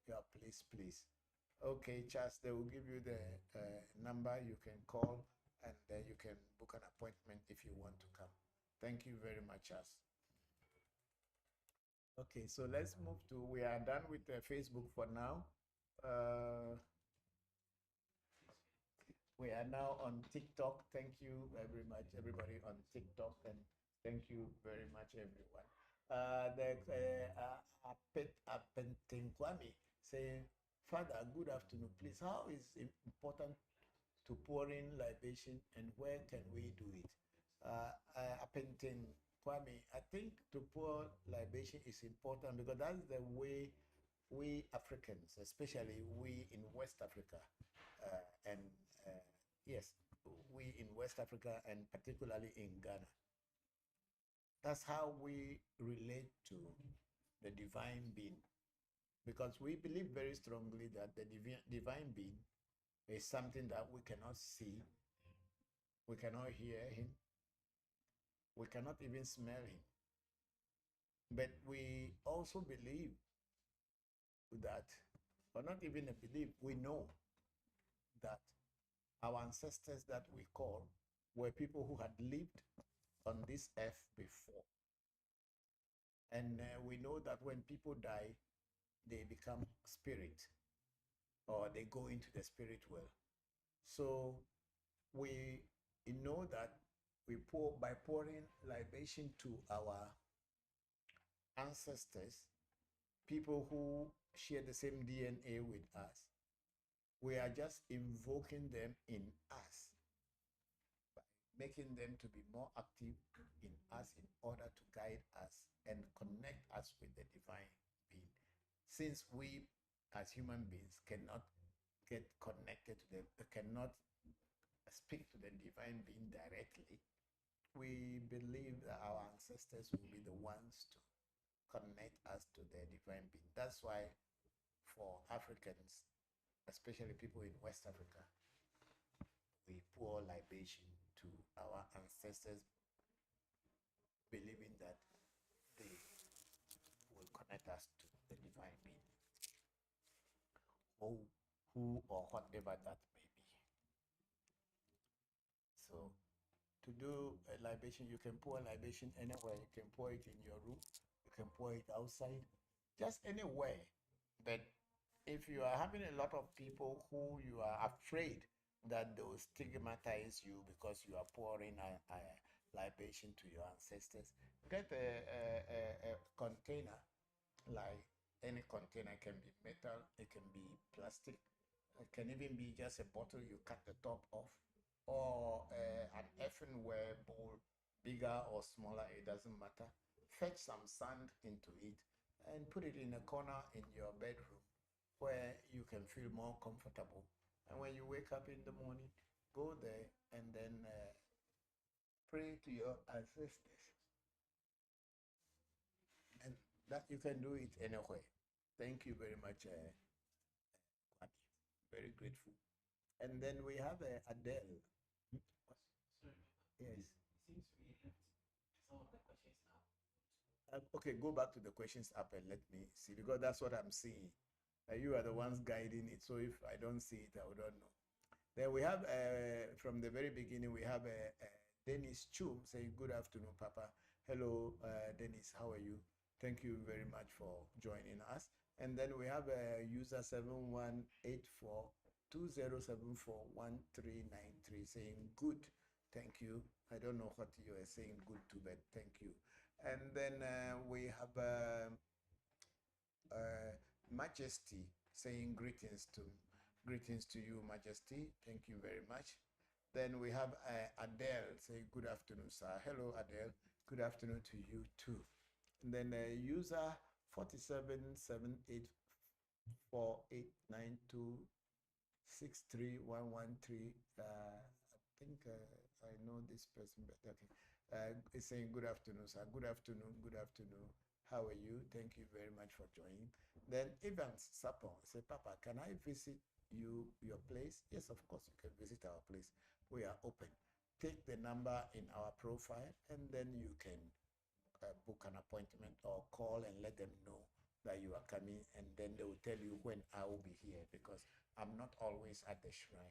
your place, please. Okay, Charles, they will give you the number you can call, and then you can book an appointment if you want to come. Thank you very much, Charles. Okay, so let's move to, we are done with Facebook for now. We are now on TikTok. Thank you very much, everybody on TikTok, and thank you very much, everyone. Apentinkwami saying, Father, good afternoon. Please, how is it important to pour in libation and where can we do it? Kwame, I think to pour libation is important because that's the way we Africans, especially we in West Africa, and yes, we in West Africa and particularly in Ghana, that's how we relate to the divine being because we believe very strongly that the divine being is something that we cannot see, we cannot hear him, we cannot even smell him. But we also believe that, or not even a belief, we know that our ancestors that we call were people who had lived on this earth before. And we know that when people die, they become spirit or they go into the spirit world. So we know that we pour by pouring libation to our ancestors, people who share the same DNA with us, we are just invoking them in us, by making them to be more active in us in order to guide us and connect us with the divine being. Since we as human beings cannot get connected to them, cannot speak to the divine being directly, we believe that our ancestors will be the ones to connect us to the divine being. That's why for Africans, especially people in West Africa, we pour libation to our ancestors, believing that they will connect us to the divine being, who or whatever that may be. So to do a libation, you can pour a libation anywhere. You can pour it in your room, you can pour it outside, just anywhere. But if you are having a lot of people who you are afraid that they will stigmatize you because you are pouring a libation to your ancestors, get a container, like any container. It can be metal, it can be plastic, it can even be just a bottle you cut the top off, or an earthenware bowl, bigger or smaller, it doesn't matter. Fetch some sand into it and put it in a corner in your bedroom where you can feel more comfortable. And when you wake up in the morning, go there and then pray to your ancestors. And that you can do it anywhere. Thank you very much, Kwame. Very grateful. And then we have Adele. Sorry, Yes. it seems we left some of the questions now. Okay, go back to the questions up and let me see, because that's what I'm seeing. You are the ones guiding it. So if I don't see it, I don't know. Then we have, from the very beginning, we have Dennis Chum saying, good afternoon, Papa. Hello, Dennis, how are you? Thank you very much for joining us. And then we have user 718420741393 saying, good. Thank you. I don't know what you are saying good to, but thank you. And then we have uh, Majesty saying greetings to you, Majesty. Thank you very much. Then we have Adele saying good afternoon, sir. Hello, Adele. Good afternoon to you too. And then user 477848926313. I think I know this person, but okay. It's saying good afternoon, sir. Good afternoon. Good afternoon. How are you? Thank you very much for joining. Then Evans Sapon say, Papa, can I visit your place? Yes, of course you can visit our place. We are open. Take the number in our profile and then you can book an appointment or call and let them know that you are coming, and then they will tell you when I will be here, because I'm not always at the shrine.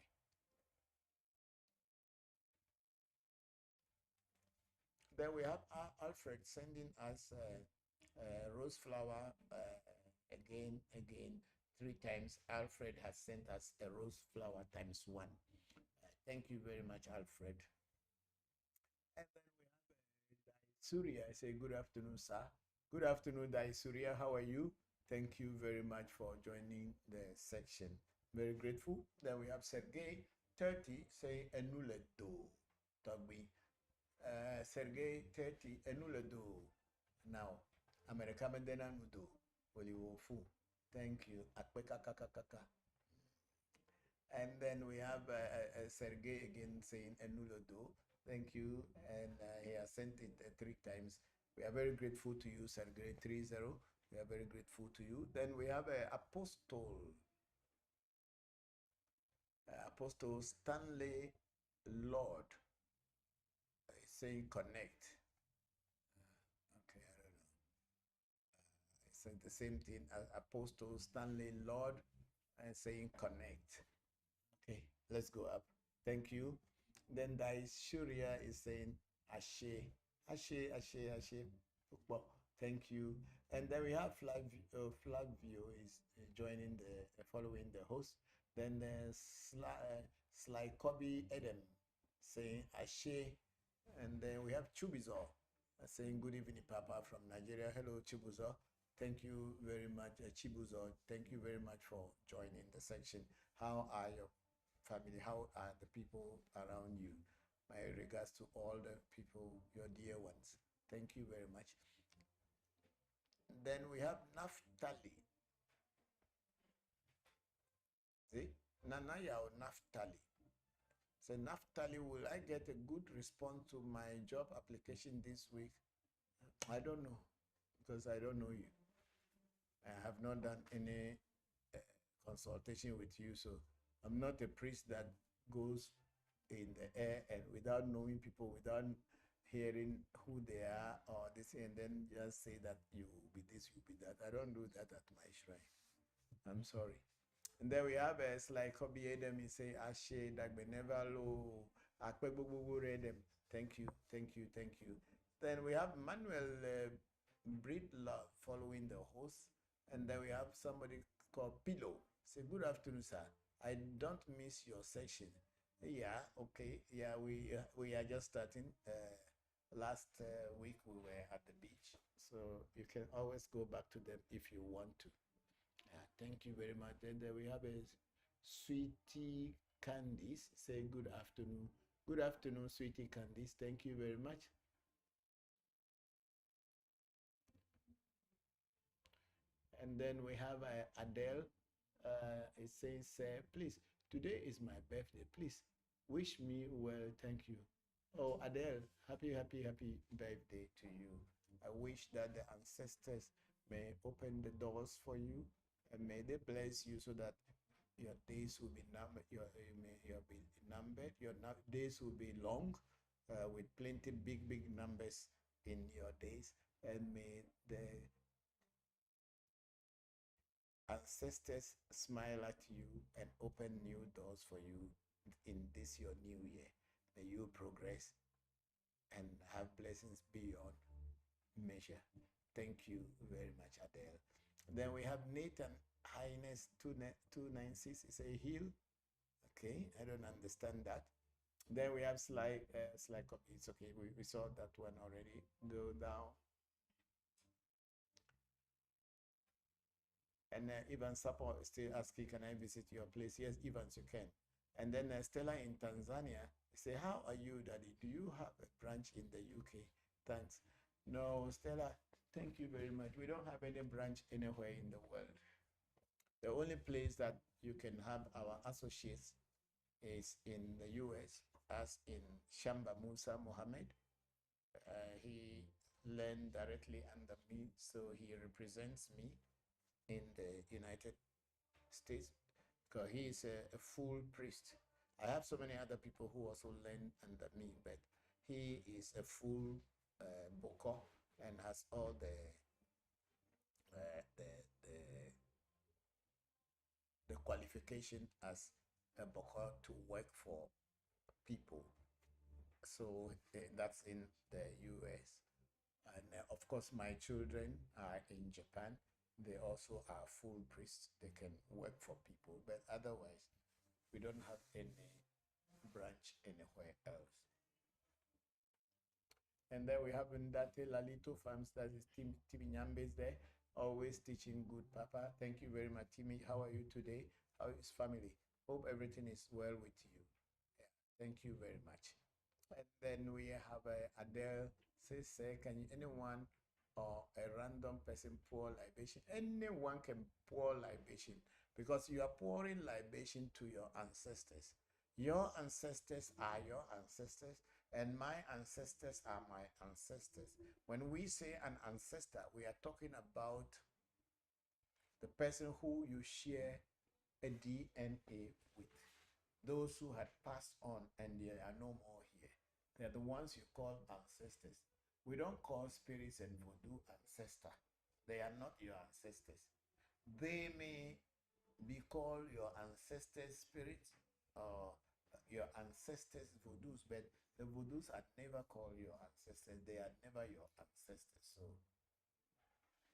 Then we have Alfred sending us rose flower again, 3 times. Alfred has sent us a rose flower ×1. Thank you very much, Alfred. And then we have Surya. I say good afternoon, sir. Good afternoon, Surya. How are you? Thank you very much for joining the section. Very grateful. Then we have Sergey 30 say Enuledo. Togbi. Sergey 30 Enuledo. Now, America Mendena Nudo. Oliwofu. Thank you. Akpeka kaka. And then we have Sergey again saying Enulodo. Thank you. And he has sent it 3 times. We are very grateful to you, Sergey 30. We are very grateful to you. Then we have Apostle. Apostle Stanley Lord saying connect. Okay, I don't know. saying the same thing as Apostle Stanley Lord and saying connect. Okay, let's go up. Thank you. Then Daishuria is saying Ashe, Ashe, Ashe, Ashe. Well, thank you. And then we have Flavio is joining following the host. Then there's Sly Kobe Edem saying Ashe. And then we have Chubizo saying good evening, Papa from Nigeria. Hello, Chibuzo. Thank you very much, Chibuzo. Thank you very much for joining the section. How are your family? How are the people around you? My regards to all the people, your dear ones. Thank you very much. Then we have Naftali. See? Nanaya or Naftali. So Naftali, will I get a good response to my job application this week? I don't know because I don't know you. I have not done any consultation with you, so I'm not a priest that goes in the air and without knowing people, without hearing who they are or this, and then just say that you will be this, you will be that. I don't do that at my shrine. I'm sorry. And then we have a like Kobe Edem, he say Ashe Dagbenevalo Akpegbogbogbo Redem. Thank you, thank you, thank you. Then we have Manuel Breedlove following the host. And then we have somebody called Pillow. Say good afternoon, sir. I don't miss your section. Yeah, okay. Yeah, we are just starting. Last week we were at the beach, so you can always go back to them if you want to. Yeah, thank you very much. And then we have a Sweetie Candice. Say good afternoon. Good afternoon, Sweetie Candice. Thank you very much. And then we have Adele. It says, please, today is my birthday. Please wish me well. Thank you. Oh, Adele, happy, happy, happy birthday to you. I wish that the ancestors may open the doors for you and may they bless you so that your days will be numbered, your days will be long with plenty big numbers in your days, and may the ancestors smile at you and open new doors for you in this your new year. May you progress and have blessings beyond measure. Thank you very much, Adele. Then we have Nathan Highness 296. It's a hill. Okay, I don't understand that. Then we have it's okay. We saw that one already. Go down. And Ivan Sapo is still asking, can I visit your place? Yes, Evans, you can. And then Stella in Tanzania say, how are you, Daddy? Do you have a branch in the UK? Thanks. No, Stella, thank you very much. We don't have any branch anywhere in the world. The only place that you can have our associates is in the US, as in Shamba Musa Mohammed. He learned directly under me, so he represents me in the United States because he is a full priest. I have so many other people who also learn under me, but he is a full Bokor and has all uh, the the the qualification as a Bokor to work for people. So that's in the US. And of course, my children are in Japan. They also are full priests. They can work for people. But otherwise, we don't have any branch anywhere else. And then we have Ndate Lalito Farms, that is Timmy Nyambe's there, always teaching good, Papa. Thank you very much, Timmy. How are you today? How is family? Hope everything is well with you. Yeah, thank you very much. And then we have Adele says, can you, anyone or a random person pour libation? Anyone can pour libation because you are pouring libation to your ancestors. Your ancestors are your ancestors, and my ancestors are my ancestors. When we say an ancestor, we are talking about the person who you share a DNA with. Those who had passed on and they are no more here. They're the ones you call ancestors. We don't call spirits and voodoo ancestor. They are not your ancestors. They may be called your ancestors' spirits or your ancestors' voodoos, but the voodoos are never called your ancestors. They are never your ancestors. So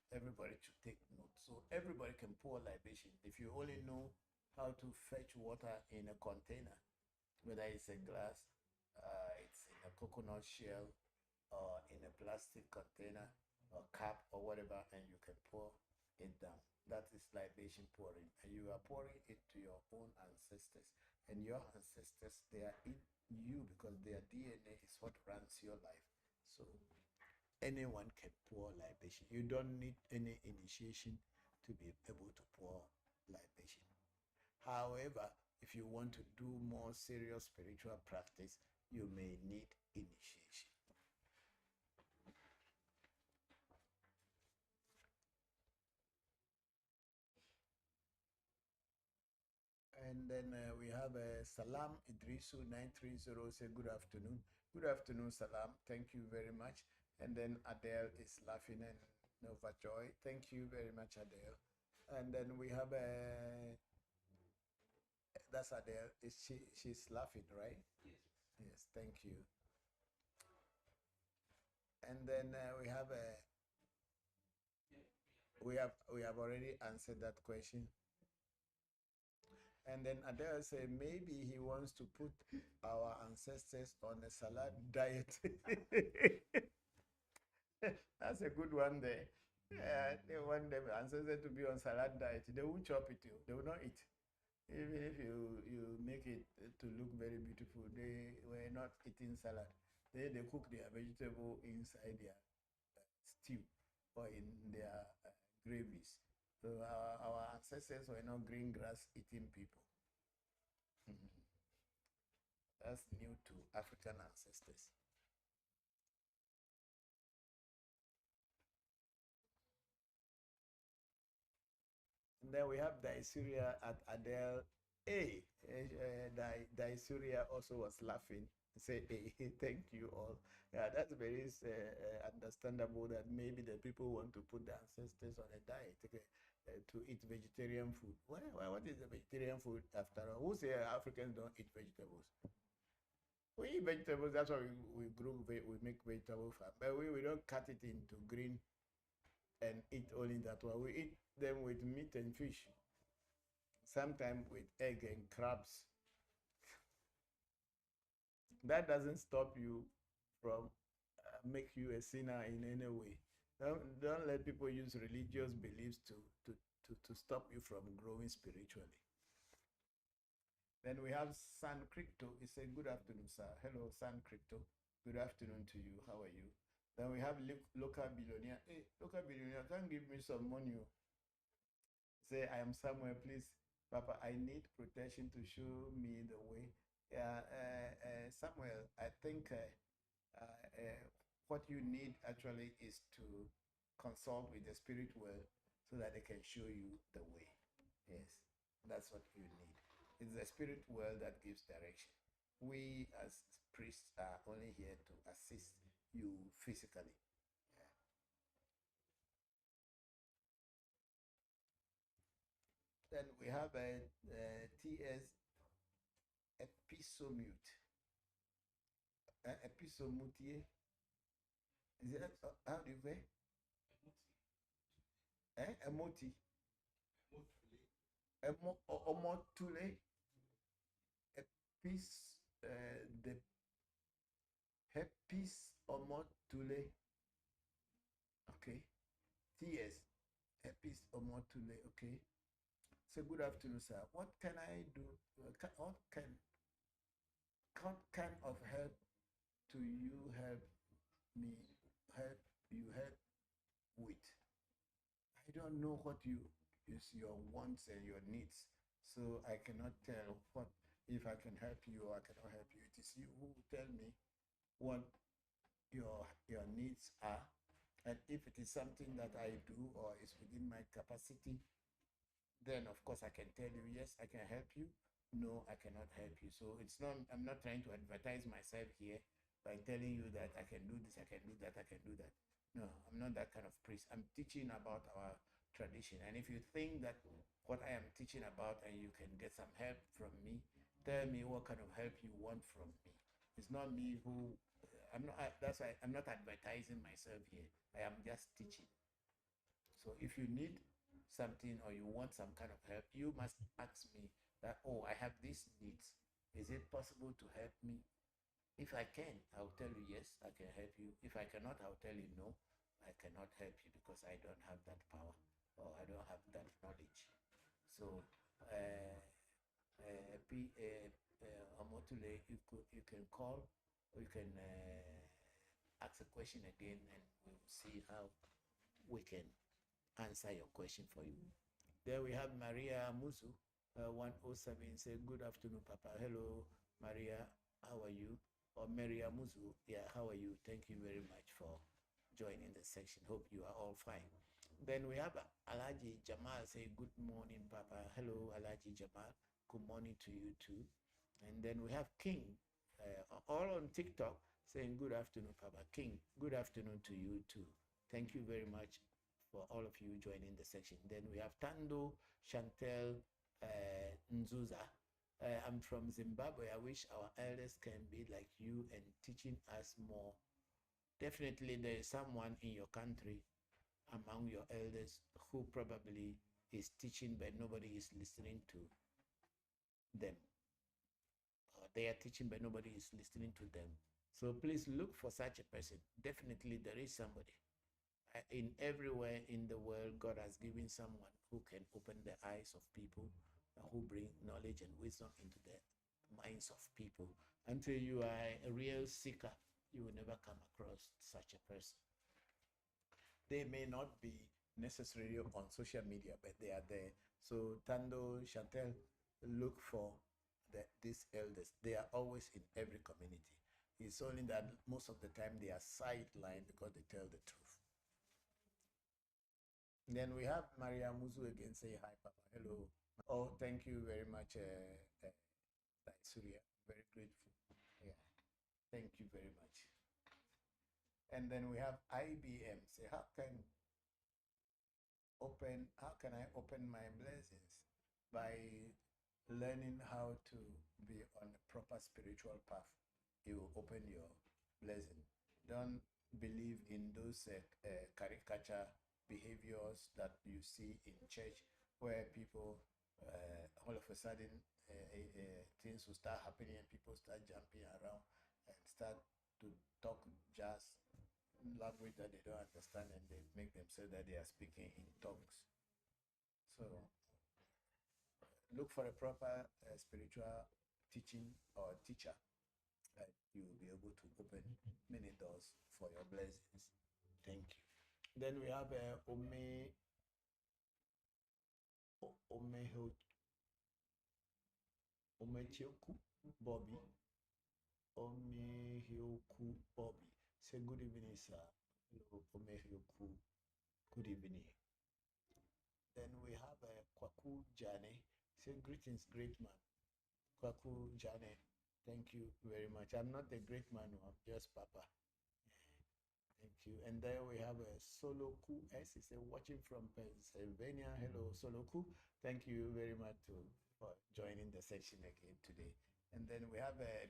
everybody should take note. So everybody can pour libation. If you only know how to fetch water in a container, whether it's a glass, it's in a coconut shell, or in a plastic container or cup or whatever, and you can pour it down. That is libation pouring. And you are pouring it to your own ancestors. And your ancestors, they are in you because their DNA is what runs your life. So anyone can pour libation. You don't need any initiation to be able to pour libation. However, if you want to do more serious spiritual practice, you may need initiation. And then we have Salam Idrisu 930 say good afternoon. Good afternoon, Salam. Thank you very much. And then Adele is laughing and Nova Joy. Thank you very much, Adele. And then we have that's Adele. She's laughing, right? Yes. Yes, thank you. And then we have we have already answered that question. And then Adele said maybe he wants to put our ancestors on a salad diet. That's a good one there. They want the ancestors to be on salad diet. They won't chop it. They will not eat. Even if you make it to look very beautiful, they were not eating salad. They cook their vegetable inside their stew or in their gravies. So our ancestors were not green grass eating people. That's new to African ancestors. And then we have Daisuria at Adele. Hey, Daisuria also was laughing. Say, hey, thank you all. Yeah, that's very understandable that maybe the people want to put the ancestors on a diet, okay, to eat vegetarian food. What is the vegetarian food after all? Who say Africans don't eat vegetables? We eat vegetables, that's why we grow, we make vegetable farm. But we don't cut it into green and eat only that one. We eat them with meat and fish, sometimes with egg and crabs. That doesn't stop you from make you a sinner in any way. Don't let people use religious beliefs to stop you from growing spiritually. Then we have San Crypto. He said, good afternoon, sir. Hello, San Crypto. Good afternoon to you. How are you? Then we have local billionaire. Hey, local billionaire, can give me some money. Say, I am somewhere, please. Papa, I need protection to show me the way. Yeah, Samuel, I think what you need actually is to consult with the spirit world so that they can show you the way. Yes, that's what you need. It's the spirit world that gives direction. We as priests are only here to assist you physically. Yeah. Then we have a TS episomute. Episomutier. Is it how do you say? Emoti. Omotule. Epis the Hepis omotule. Okay. TS. Hepis omotule. Okay. So good afternoon, sir. What can I do? What kind of help do you me help help with? I don't know what you is your wants and your needs, so I cannot tell what if I can help you or I cannot help you. It is you who tell me what your needs are, and if it is something that I do or is within my capacity, then of course I can tell you yes, I can help you. No, I cannot help you. So it's not. I'm not trying to advertise myself here by telling you that I can do this, I can do that, I can do that. No, I'm not that kind of priest. I'm teaching about our tradition. And if you think that what I am teaching about and you can get some help from me, tell me what kind of help you want from me. It's not me who, I'm not, that's why I'm not advertising myself here. I am just teaching. So if you need something or you want some kind of help, you must ask me that, oh, I have these needs. Is it possible to help me? If I can, I'll tell you yes, I can help you. If I cannot, I'll tell you no, I cannot help you because I don't have that power or I don't have that knowledge. So, Omotule, you can call or you can ask a question again and we'll see how we can answer your question for you. There we have Maria Musu, 107, say, good afternoon, Papa. Hello, Maria, how are you? Or Maria Musu, yeah, how are you? Thank you very much for joining the section. Hope you are all fine. Then we have Alaji Jamal, say, good morning, Papa. Hello, Alaji Jamal. Good morning to you too. And then we have King, all on TikTok, saying, good afternoon, Papa. King, good afternoon to you too. Thank you very much for all of you joining the section. Then we have Tando, Chantel, Nzuza. I'm from Zimbabwe. I wish our elders can be like you and teaching us more. Definitely, there is someone in your country among your elders who probably is teaching, but nobody is listening to them. They are teaching, but nobody is listening to them. So please look for such a person. Definitely, there is somebody. In everywhere in the world, God has given someone who can open the eyes of people, who bring knowledge and wisdom into the minds of people. Until you are a real seeker, you will never come across such a person. They may not be necessarily on social media, but they are there. So Tando, Chantel, look for these elders. They are always in every community. It's only that most of the time they are sidelined because they tell the truth. Then we have Maria Muzu again say hi, Papa. Hello. Oh, thank you very much, Surya. Very grateful. Yeah, thank you very much. And then we have IBM say, how can I open my blessings? By learning how to be on a proper spiritual path. You will open your blessing. Don't believe in those caricature behaviors that you see in church where people all of a sudden things will start happening and people start jumping around and start to talk just language that they don't understand and they make themselves that they are speaking in tongues. So look for a proper spiritual teaching or teacher and you will be able to open many doors for your blessings. Thank you. Then we have Omechioku Bobby. Omehioku Bobby. Say good evening, sir. Hello, Omehioku. Good evening. Then we have Kwaku Jane. Say greetings, great man. Kwaku Jane. Thank you very much. I'm not a great man, I'm just Papa. Thank you. And then we have a Soloku S. Is watching from Pennsylvania. Hello, Soloku. Thank you very much for joining the section again today. And then we have a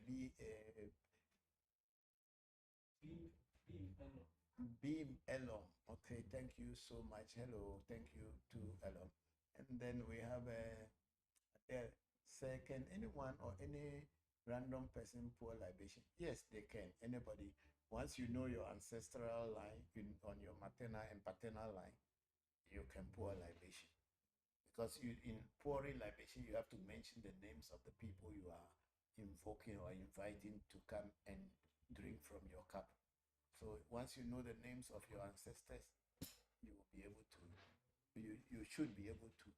Beam Elom. Okay, thank you so much. Hello, thank you to Elom. And then we have a say, can anyone or any random person pour libation? Yes, they can. Anybody. Once you know your ancestral line on your maternal and paternal line, you can pour libation. Because in pouring libation, you have to mention the names of the people you are invoking or inviting to come and drink from your cup. So once you know the names of your ancestors, you will be able to, you should be able to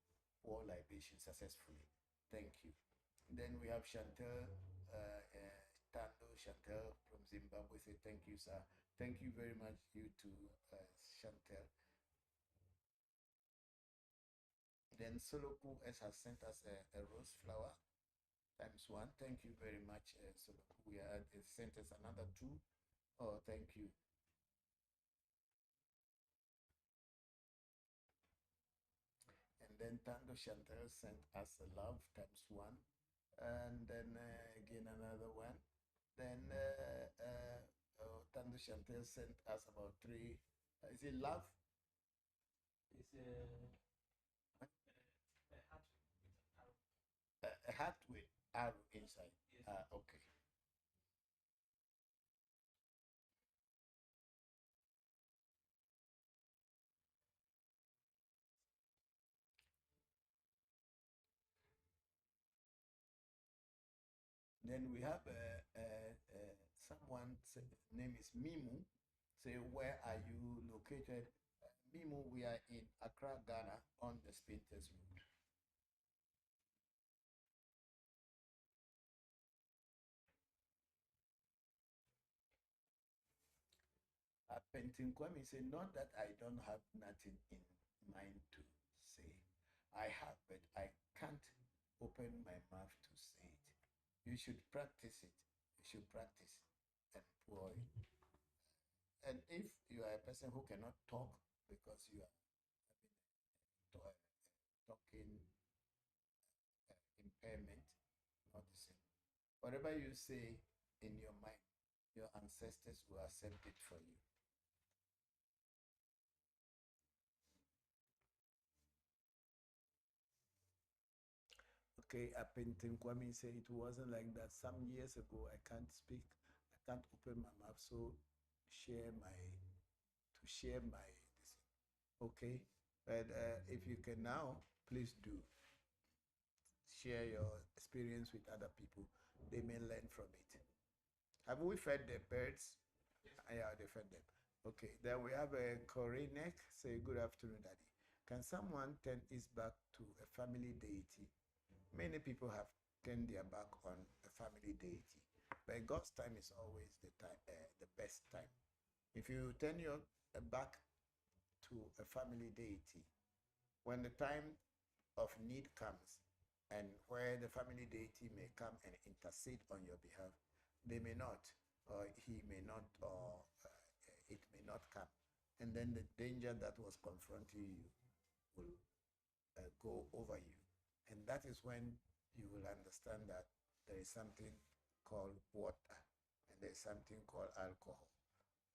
pour libation successfully. Thank you. Then we have Chantel, Tando Chantel from Zimbabwe. Say thank you, sir. Thank you very much, you too, Chantel. Then Soloku S has sent us a rose flower times one. Thank you very much, Soloku. We had sent us another two. Oh, thank you. then Tando Chantel sent us a love times one. And then again another one. Then Tando Chantel sent us about three. Is it love? It's a hat with an arrow. A hat with arrow inside. Yes. Okay. Then we have someone's name is Mimu. Say, where are you located? Mimu, we are in Accra, Ghana, on the Spinters Road. Pentin Kwame said, not that I don't have nothing in mind to say. I have, but I can't open my mouth to say it. You should practice it. You should practice. And boy, and if you are a person who cannot talk because you are having a talking impairment, not the same. Whatever you say in your mind, your ancestors will accept it for you. Okay, Apentin Kwame said it wasn't like that. Some years ago, I can't speak, I can't open my mouth, so share my share my this. Okay, but if you can now, please do share your experience with other people. They may learn from it. Have we fed the birds? Yes. Yeah, they fed them. Okay, then we have a Korenek. Say good afternoon, Daddy. Can someone turn his back to a family deity? Many people have turned their back on a family deity, but God's time is always the time, the best time. If you turn your back to a family deity, when the time of need comes, and where the family deity may come and intercede on your behalf, they may not, or he may not, or it may not come. And then the danger that was confronting you will go over you. And that is when you will understand that there is something called water and there's something called alcohol.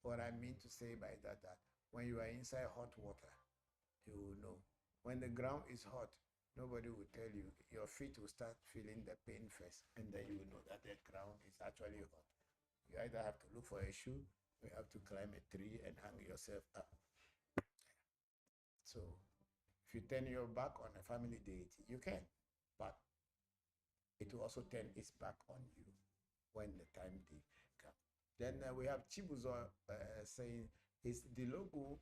What I mean to say by that, that when you are inside hot water, you will know. When the ground is hot, nobody will tell you. Your feet will start feeling the pain first, and then you will know that the ground is actually hot. You either have to look for a shoe, or you have to climb a tree and hang yourself up. So if you turn your back on a family deity, you can, but it will also turn its back on you when the time they come. Then we have Chibuzo saying, is the logo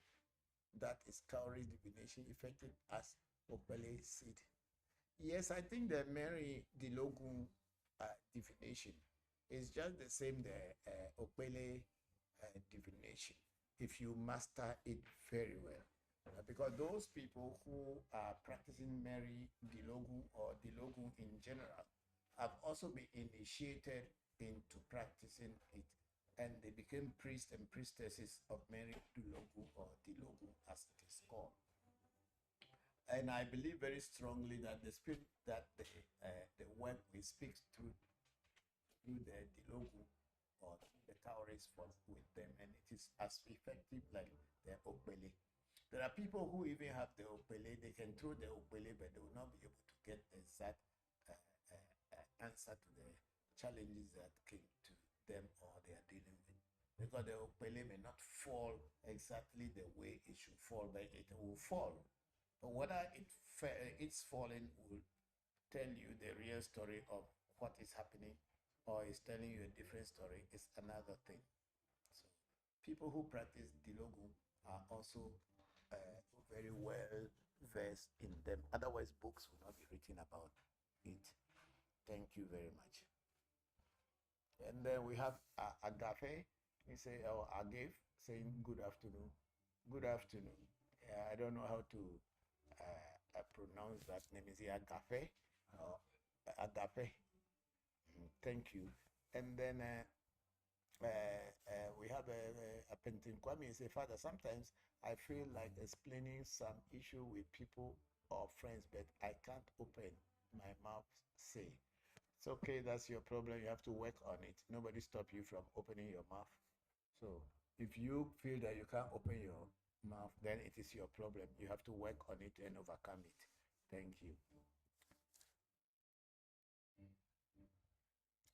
that is cowrie divination effective as Opele seed? Yes, I think the Mary Dilogun divination is just the same the Opele divination if you master it very well. Because those people who are practicing Mary Dilogun or Dilogun in general have also been initiated into practicing it, and they became priests and priestesses of Mary Dilogun or Dilogun as it is called. And I believe very strongly that the spirit that the word we speak through the logo or the cowries for with them, and it is as effective like the opele. There are people who even have the opele, they can throw the opele, but they will not be able to get exact answer to the challenges that came to them or they are dealing with. Because the opele may not fall exactly the way it should fall, but it will fall. But whether it's falling will tell you the real story of what is happening or is telling you a different story is another thing. So people who practice Dilogu are also very well versed in them. Otherwise, books will not be written about it. Thank you very much. And then we have Agafe. We say, or Agave, saying good afternoon. Good afternoon. I don't know how to pronounce that name. Is it Agafe or Agape? Thank you. And then we have a Pentin Kwame say, Father, sometimes I feel like explaining some issue with people or friends, but I can't open my mouth say. It's okay, that's your problem. You have to work on it. Nobody stop you from opening your mouth. So if you feel that you can't open your mouth, then it is your problem. You have to work on it and overcome it. Thank you.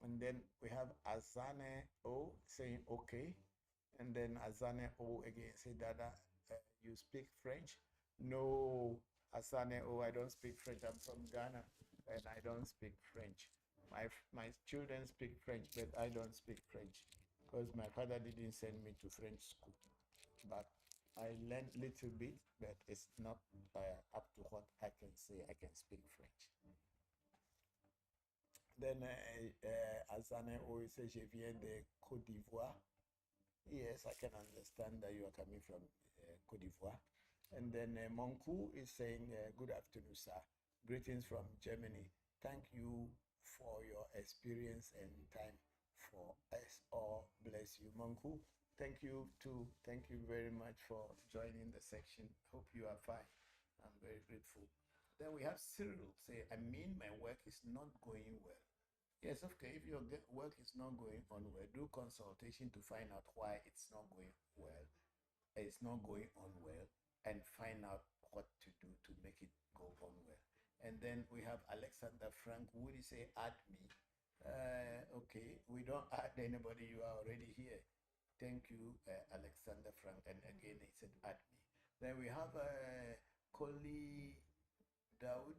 And then we have Azane O saying okay. And then Azane O again say, Dada, you speak French? No, Azane O, I don't speak French. I'm from Ghana and I don't speak French. My children speak French, but I don't speak French because my father didn't send me to French school. But I learned little bit, but it's not up to what I can say. I can speak French. Then Azane always says, je viens de Côte d'Ivoire. Yes, I can understand that you are coming from Côte d'Ivoire. And then Monku is saying, good afternoon, sir. Greetings from Germany. Thank you for your experience and time for us all. Bless you, Monku. Thank you too. Thank you very much for joining the section. Hope you are fine. I'm very grateful. Then we have Cyril say, I mean, my work is not going well. Yes, okay. If your work is not going on well, do consultation to find out why it's not going well. It's not going on well, and find out what to do to make it go on well. And then we have Alexander Frank. Would you say add me? Okay, we don't add anybody. You are already here. Thank you, Alexander Frank. And again, he said add me. Then we have Coley Dawood.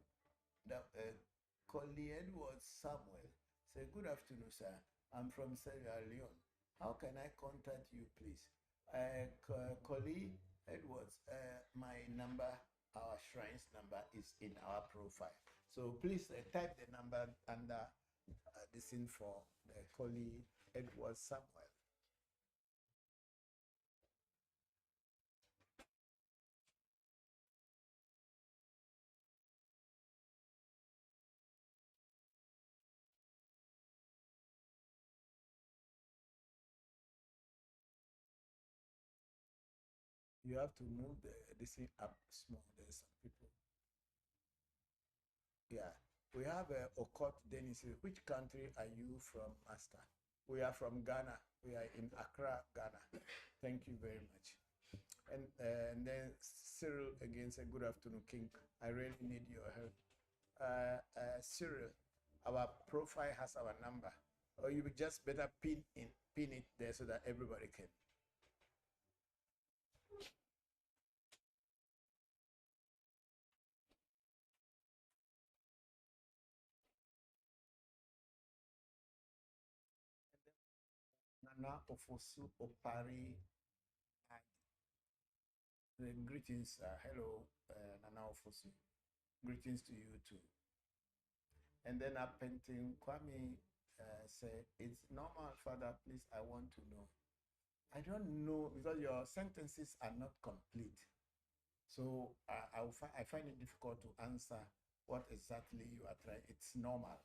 Coley Edwards Samuel. Say, good afternoon, sir. I'm from Sierra Leone. How can I contact you, please? Coley Edwards, my number, our shrine's number is in our profile. So please type the number under this in for Coley Edwards Samuel. You have to move this thing up small. There's some people. Yeah. We have Okot Dennis. Which country are you from, Master? We are from Ghana. We are in Accra, Ghana. Thank you very much. And then Cyril again said, good afternoon, King. I really need your help. Cyril, our profile has our number. Or you just better pin it there so that everybody can. Nana Ofosu Opari. Greetings. Hello, Nana Ofosu. Greetings to you too. And then a painting Kwame said, it's normal, Father, please, I want to know. I don't know because your sentences are not complete. So I find it difficult to answer what exactly you are trying. It's normal.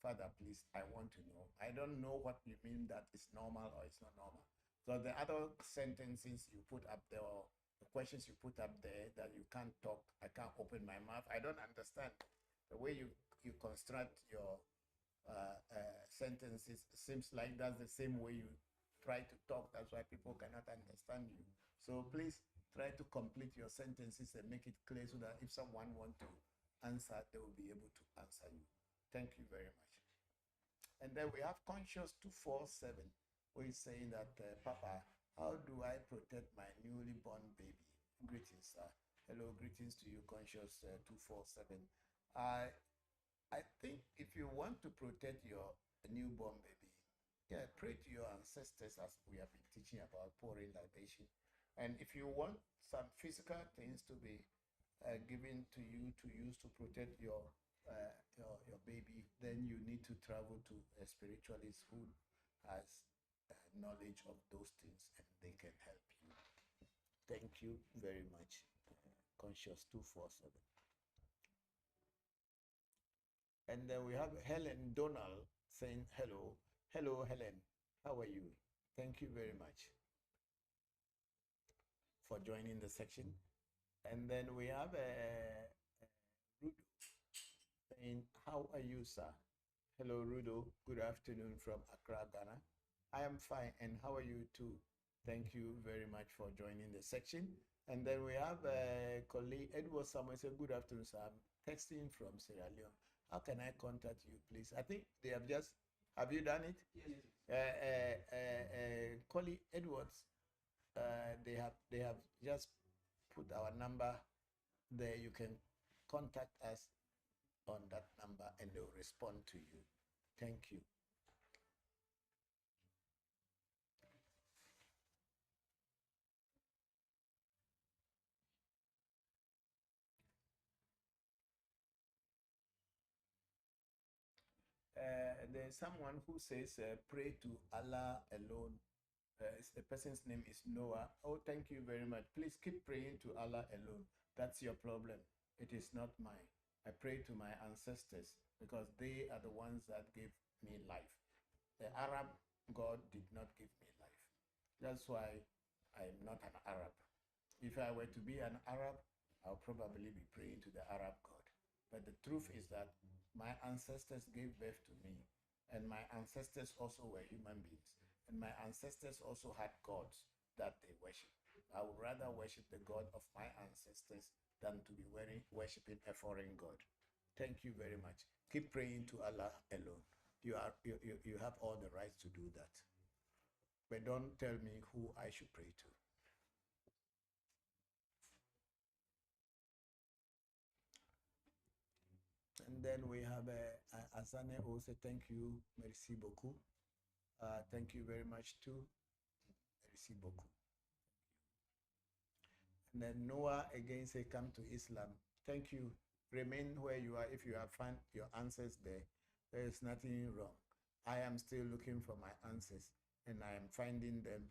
Father, please, I want to know. I don't know what you mean that it's normal or it's not normal. So the other sentences you put up there, or the questions you put up there that you can't talk, I can't open my mouth. I don't understand the way you construct your sentences. Seems like that's the same way you try to talk. That's why people cannot understand you. So please try to complete your sentences and make it clear so that if someone wants to answer, they will be able to answer you. Thank you very much. And then we have Conscious 247, who is saying that, Papa, how do I protect my newly born baby? Greetings, sir. Hello, greetings to you, Conscious 247. I think if you want to protect your newborn baby, yeah, pray to your ancestors as we have been teaching about pouring libation. And if you want some physical things to be given to you to use to protect your baby, then you need to travel to a spiritualist who has knowledge of those things and they can help you. Thank you very much, Conscious 247. And then we have Helen Donald saying hello. Hello, Helen. How are you? Thank you very much for joining the section. And then we have And how are you, sir? Hello, Rudo. Good afternoon from Accra, Ghana. I am fine, and how are you too? Thank you very much for joining the section. And then we have a colleague, Edward Samuel. Say, good afternoon, sir. I'm texting from Sierra Leone. How can I contact you, please? I think they have just, have you done it? Colleague Edwards, they have just put our number there. You can contact us on that number and they'll respond to you. Thank you. There's someone who says, pray to Allah alone. The person's name is Noah. Oh, thank you very much. Please keep praying to Allah alone. That's your problem. It is not mine. I pray to my ancestors because they are the ones that gave me life. The Arab God did not give me life. That's why I'm not an Arab. If I were to be an Arab, I'll probably be praying to the Arab God. But the truth is that my ancestors gave birth to me, and my ancestors also were human beings, and my ancestors also had gods that they worship. I would rather worship the God of my ancestors than to be worshiping a foreign God. Thank you very much. Keep praying to Allah alone. You have all the rights to do that. But don't tell me who I should pray to. And then we have Asane also. Thank you. Merci beaucoup. Thank you very much too. Merci beaucoup. And then Noah again say, come to Islam. Thank you. Remain where you are. If you have found your answers there, there is nothing wrong. I am still looking for my answers, and I am finding them.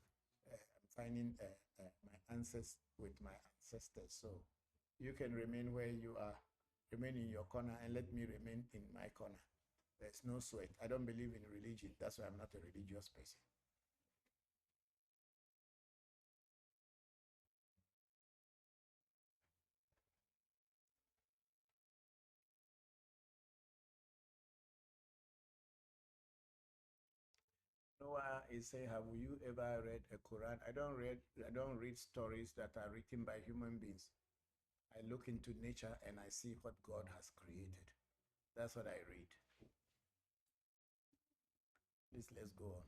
I'm finding my answers with my ancestors. So you can remain where you are, remain in your corner, and let me remain in my corner. There's no sweat. I don't believe in religion. That's why I'm not a religious person. Noah is saying, have you ever read a Quran? I don't read stories that are written by human beings. I look into nature and I see what God has created. That's what I read. Please, let's go on.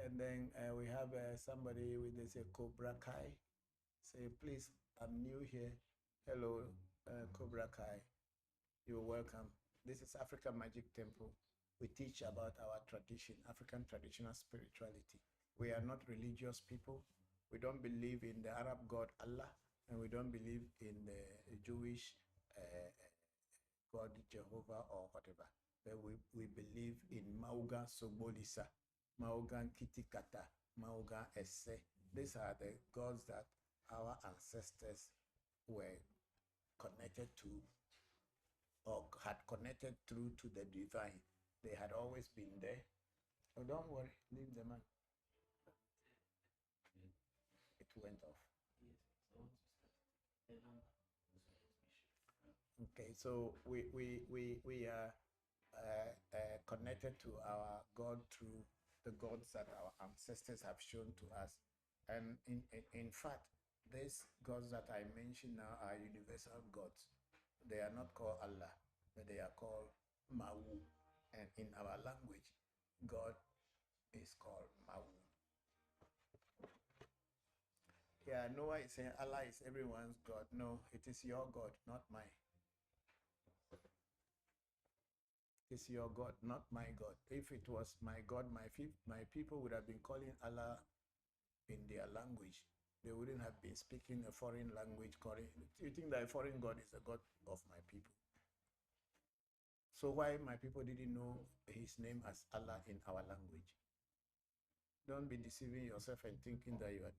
And then we have somebody with this Cobra Kai. Say, please, I'm new here. Hello, Cobra Kai. You're welcome. This is African Magic Temple. We teach about our tradition, African traditional spirituality. We are not religious people. We don't believe in the Arab God Allah, and we don't believe in the Jewish God Jehovah or whatever. But we believe in Mauga Sobolisa, Mauga Kitikata, Mauga Esse. These are the gods that our ancestors were connected to or had connected through to the divine. They had always been there. Oh, don't worry, leave the man. It went off. Okay, so we are connected to our God through the gods that our ancestors have shown to us. And in fact, these gods that I mentioned now are universal gods. They are not called Allah, but they are called Mawu. And in our language, God is called Mawu. Yeah, Noah is saying Allah is everyone's God. No, it is your God, not mine. It's your God, not my God. If it was my God, my people would have been calling Allah in their language. They wouldn't have been speaking a foreign language. You think that a foreign God is the God of my people? So why my people didn't know his name as Allah in our language? Don't be deceiving yourself and thinking that you are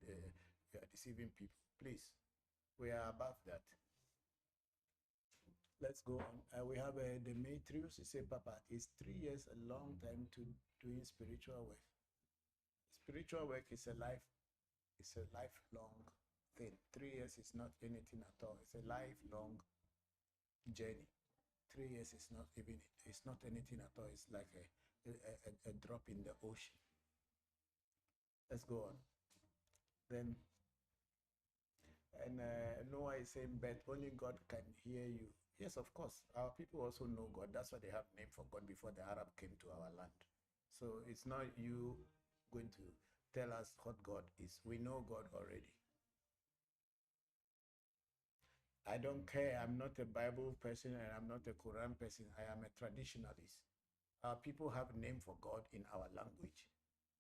deceiving people. Please, we are above that. Let's go on. We have Demetrius. He said, Papa, is 3 years a long time to doing spiritual work? Spiritual work is a lifelong thing. 3 years is not anything at all. It's a lifelong journey. 3 years is not even, it's not anything at all. It's like a drop in the ocean. Let's go on. Then, and Noah is saying, but only God can hear you. Yes, of course. Our people also know God. That's why they have name for God before the Arab came to our land. So it's not you going to tell us what God is. We know God already. I don't care. I'm not a Bible person and I'm not a Quran person. I am a traditionalist. Our people have a name for God in our language.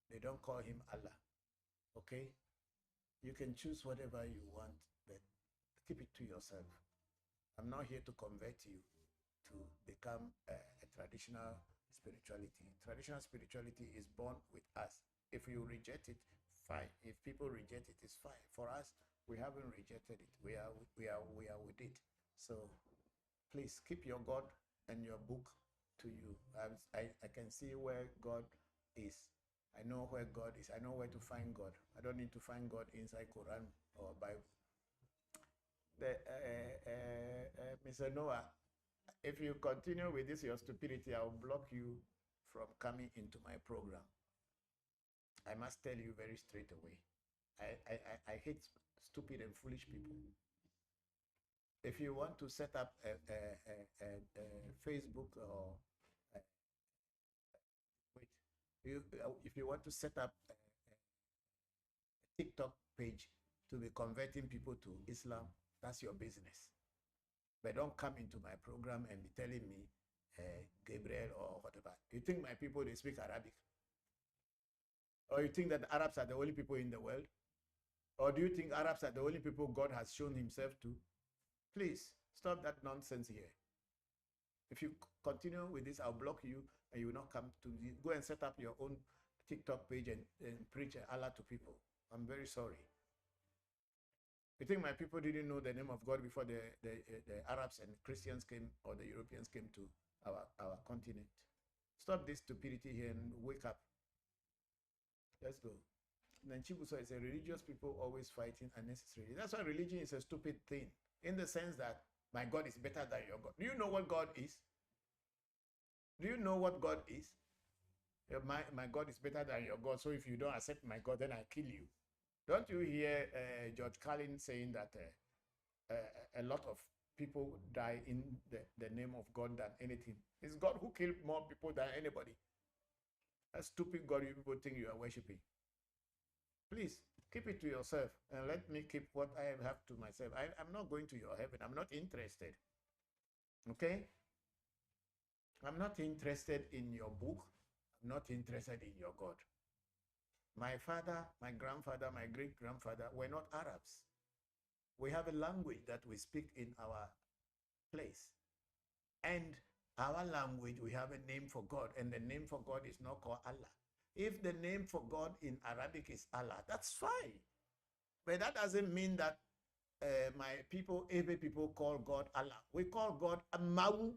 They don't call him Allah. Okay? You can choose whatever you want, but keep it to yourself. I'm not here to convert you to become a traditional spirituality. Traditional spirituality is born with us. If you reject it, fine. If people reject it, it's fine. For us, we haven't rejected it. We are with it. So please keep your God and your book to you. I can see where God is. I know where God is. I know where to find God. I don't need to find God inside Quran or Bible. Mr. Noah, if you continue with this, your stupidity, I'll block you from coming into my program. I must tell you very straight away. I hate stupid and foolish people. If you want to set up a Facebook or wait, if you want to set up a TikTok page to be converting people to Islam, that's your business. But don't come into my program and be telling me Gabriel or whatever. You think my people, they speak Arabic? Or you think that the Arabs are the only people in the world? Or do you think Arabs are the only people God has shown himself to? Please, stop that nonsense here. If you continue with this, I'll block you and you will not come to go and set up your own TikTok page and preach Allah to people. I'm very sorry. You think my people didn't know the name of God before the Arabs and Christians came or the Europeans came to our continent? Stop this stupidity here and wake up. Let's go. Nanchibuso is a religious people always fighting unnecessarily. That's why religion is a stupid thing, in the sense that my God is better than your God. Do you know what God is? Do you know what God is? My God is better than your God. So if you don't accept my God, then I kill you. Don't you hear George Carlin saying that a lot of people die in the name of God than anything? It's God who killed more people than anybody. A stupid God you people think you are worshiping. Please keep it to yourself and let me keep what I have to myself. I'm not going to your heaven. I'm not interested. Okay? I'm not interested in your book. I'm not interested in your God. My father, my grandfather, my great grandfather were not Arabs. We have a language that we speak in our place. And our language, we have a name for God, and the name for God is not called Allah. If the name for God in Arabic is Allah, that's fine. But that doesn't mean that my people, every people call God Allah. We call God Amawu.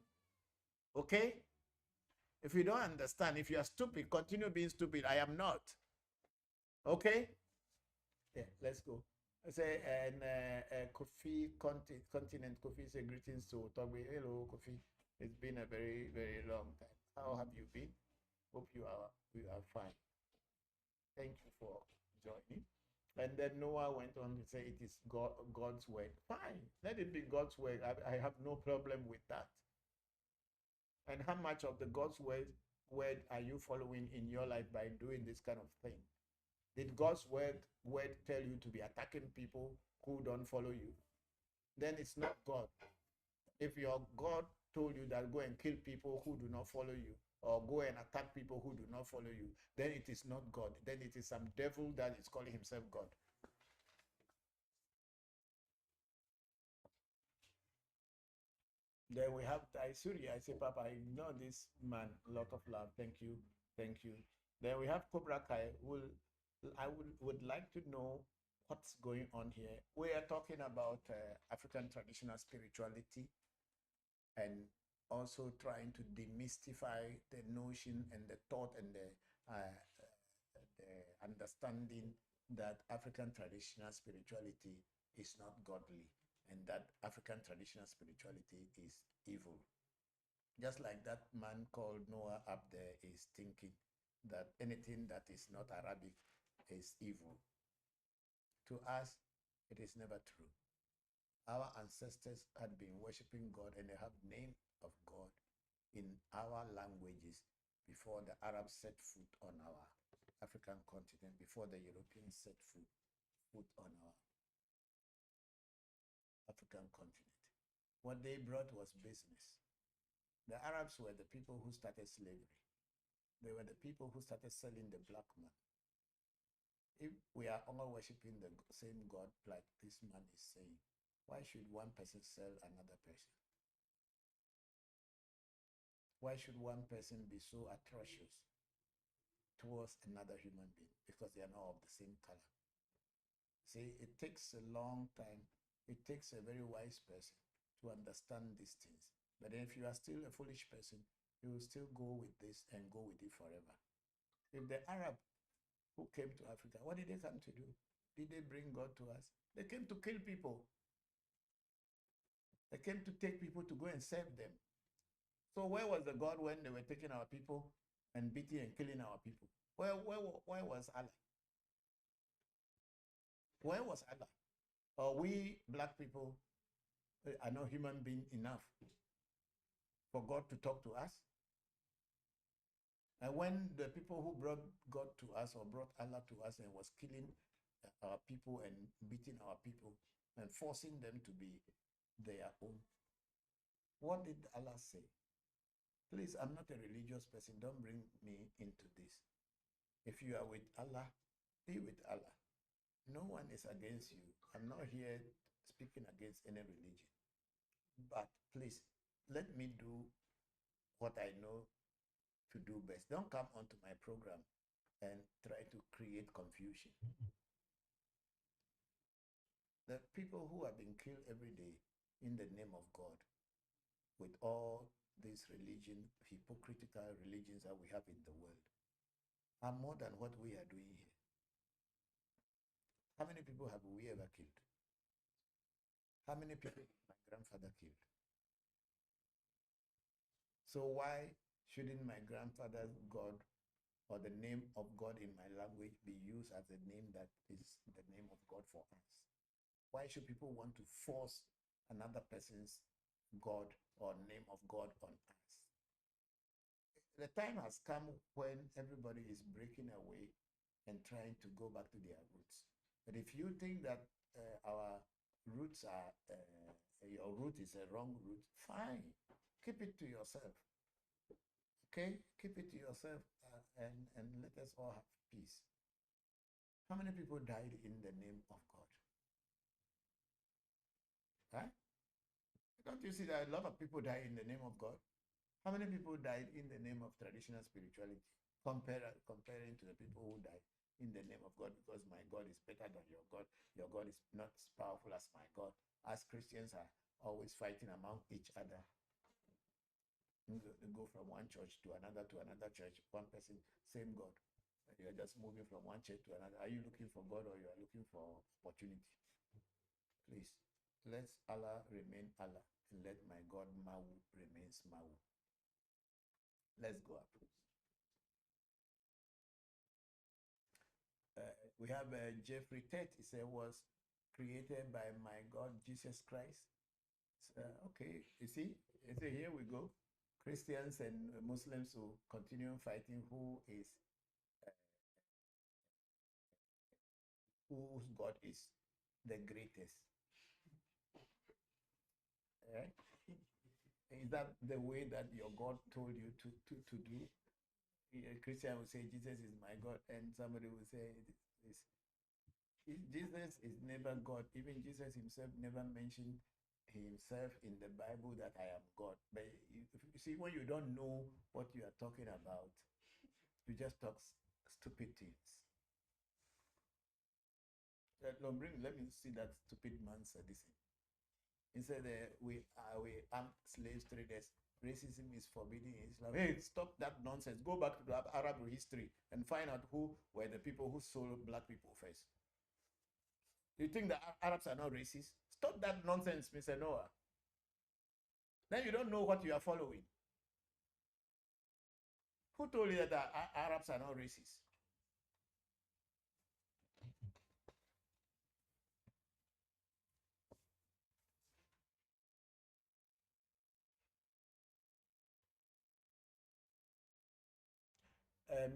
Okay? If you don't understand, if you are stupid, continue being stupid. I am not. Okay? Yeah, let's go. I say, and Kofi Continent, Kofi say greetings to Togbe. Hello, Kofi. It's been a very, very long time. How have you been? Hope you are fine. Thank you for joining. And then Noah went on to say it is God's word. Fine, let it be God's word. I have no problem with that. And how much of the God's word are you following in your life by doing this kind of thing? Did God's word tell you to be attacking people who don't follow you? Then it's not God. If your God told you that go and kill people who do not follow you, or go and attack people who do not follow you, then it is not God. Then it is some devil that is calling himself God. Then we have Taisuri. I say, Papa, I know this man. A lot of love. Thank you. Thank you. Then we have Cobra Kai. I would like to know what's going on here. We are talking about African traditional spirituality and also trying to demystify the notion and the thought and the understanding that African traditional spirituality is not godly. and that African traditional spirituality is evil. Just like that man called Noah up there is thinking that anything that is not Arabic is evil. To us, it is never true. Our ancestors had been worshiping God and they have name of God in our languages before the Arabs set foot on our African continent, before the Europeans set foot on our African continent. What they brought was business. The Arabs were the people who started slavery. They were the people who started selling the black man. If we are all worshiping the same God, like this man is saying, why should one person sell another person? Why should one person be so atrocious towards another human being? Because they are not of the same color. See, it takes a long time. It takes a very wise person to understand these things. But if you are still a foolish person, you will still go with this and go with it forever. If the Arab who came to Africa, what did they come to do? Did they bring God to us? They came to kill people. They came to take people to go and serve them. So where was the God when they were taking our people and beating and killing our people? Where was Allah? Where was Allah? Or we black people are not human being enough for God to talk to us? And when the people who brought God to us or brought Allah to us and was killing our people and beating our people and forcing them to be their own, what did Allah say? Please, I'm not a religious person. Don't bring me into this. If you are with Allah, be with Allah. No one is against you. I'm not here speaking against any religion. But please, let me do what I know to do best. Don't come onto my program and try to create confusion. The people who are being killed every day in the name of God, with all these hypocritical religions that we have in the world, are more than what we are doing here. How many people have we ever killed? How many people my grandfather killed? So why shouldn't my grandfather's God or the name of God in my language be used as the name that is the name of God for us? Why should people want to force another person's God or name of God on us? The time has come when everybody is breaking away and trying to go back to their roots. But if you think that our roots are, your root is a wrong root, fine, keep it to yourself. Okay, keep it to yourself and let us all have peace. How many people died in the name of God? Huh? Don't you see that a lot of people die in the name of God? How many people died in the name of traditional spirituality? Comparing to the people who died in the name of God because my God is better than your God. Your God is not as powerful as my God. As Christians are always fighting among each other. You go from one church to another church, one person, same God. You're just moving from one church to another. Are you looking for God or you are looking for opportunity? Please, let Allah remain Allah and let my God Mawu remains Mawu. Let's go up. We have Jeffrey Tate. He said, was created by my God, Jesus Christ. Okay, you see, here we go. Christians and Muslims will continue fighting whose God is the greatest. Right? Is that the way that your God told you to do? A Christian will say, Jesus is my God, and somebody will say, Jesus is never God. Even Jesus himself never mentioned himself in the Bible that I am God. But you see, when you don't know what you are talking about, you just talk stupid things. Let me see that stupid man said this. He said, we armed slaves traders. Racism is forbidden in Islam. Hey, stop that nonsense. Go back to the Arab history and find out who were the people who sold black people first. You think the Arabs are not racist? Stop that nonsense, Mr. Noah. Then you don't know what you are following. Who told you that the Arabs are not racist?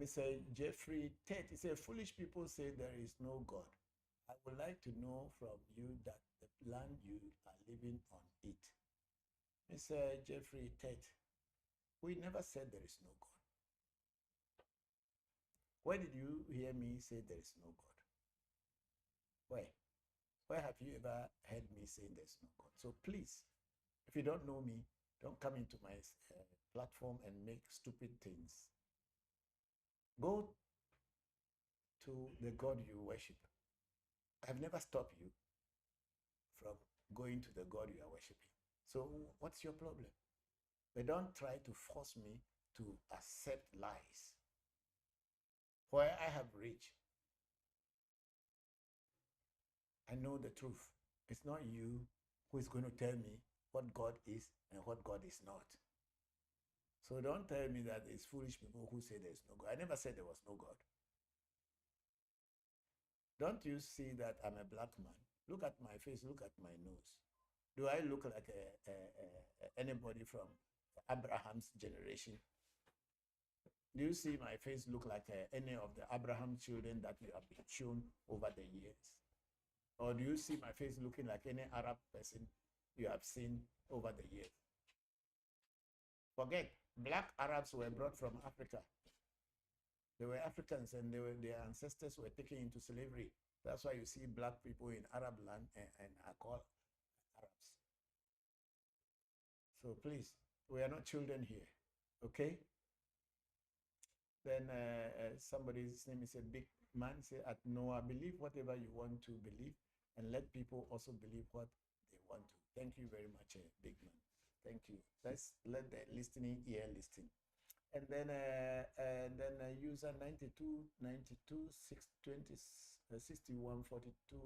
Mr. Jeffrey Tate, he said, foolish people say there is no God. I would like to know from you that the land you are living on it. Mr. Jeffrey Tate, we never said there is no God. Where did you hear me say there is no God? Where? Where have you ever heard me saying there's no God? So please, if you don't know me, don't come into my platform and make stupid things. Go to the God you worship. I've never stopped you from going to the God you are worshiping. So what's your problem? But don't try to force me to accept lies. Where I have reached, I know the truth. It's not you who is going to tell me what God is and what God is not. So don't tell me that it's foolish people who say there's no God. I never said there was no God. Don't you see that I'm a black man? Look at my face, look at my nose. Do I look like anybody from Abraham's generation? Do you see my face look like any of the Abraham children that you have been shown over the years? Or do you see my face looking like any Arab person you have seen over the years? Forget, black Arabs were brought from Africa. They were Africans and their ancestors were taken into slavery. That's why you see black people in Arab land and are called Arabs. So please, we are not children here, okay? Then somebody's name is a big man, say, at Noah, believe whatever you want to believe and let people also believe what they want to. Thank you very much, big man. Thank you. Let's let the listening ear listen. And then user 92 92 620 61 42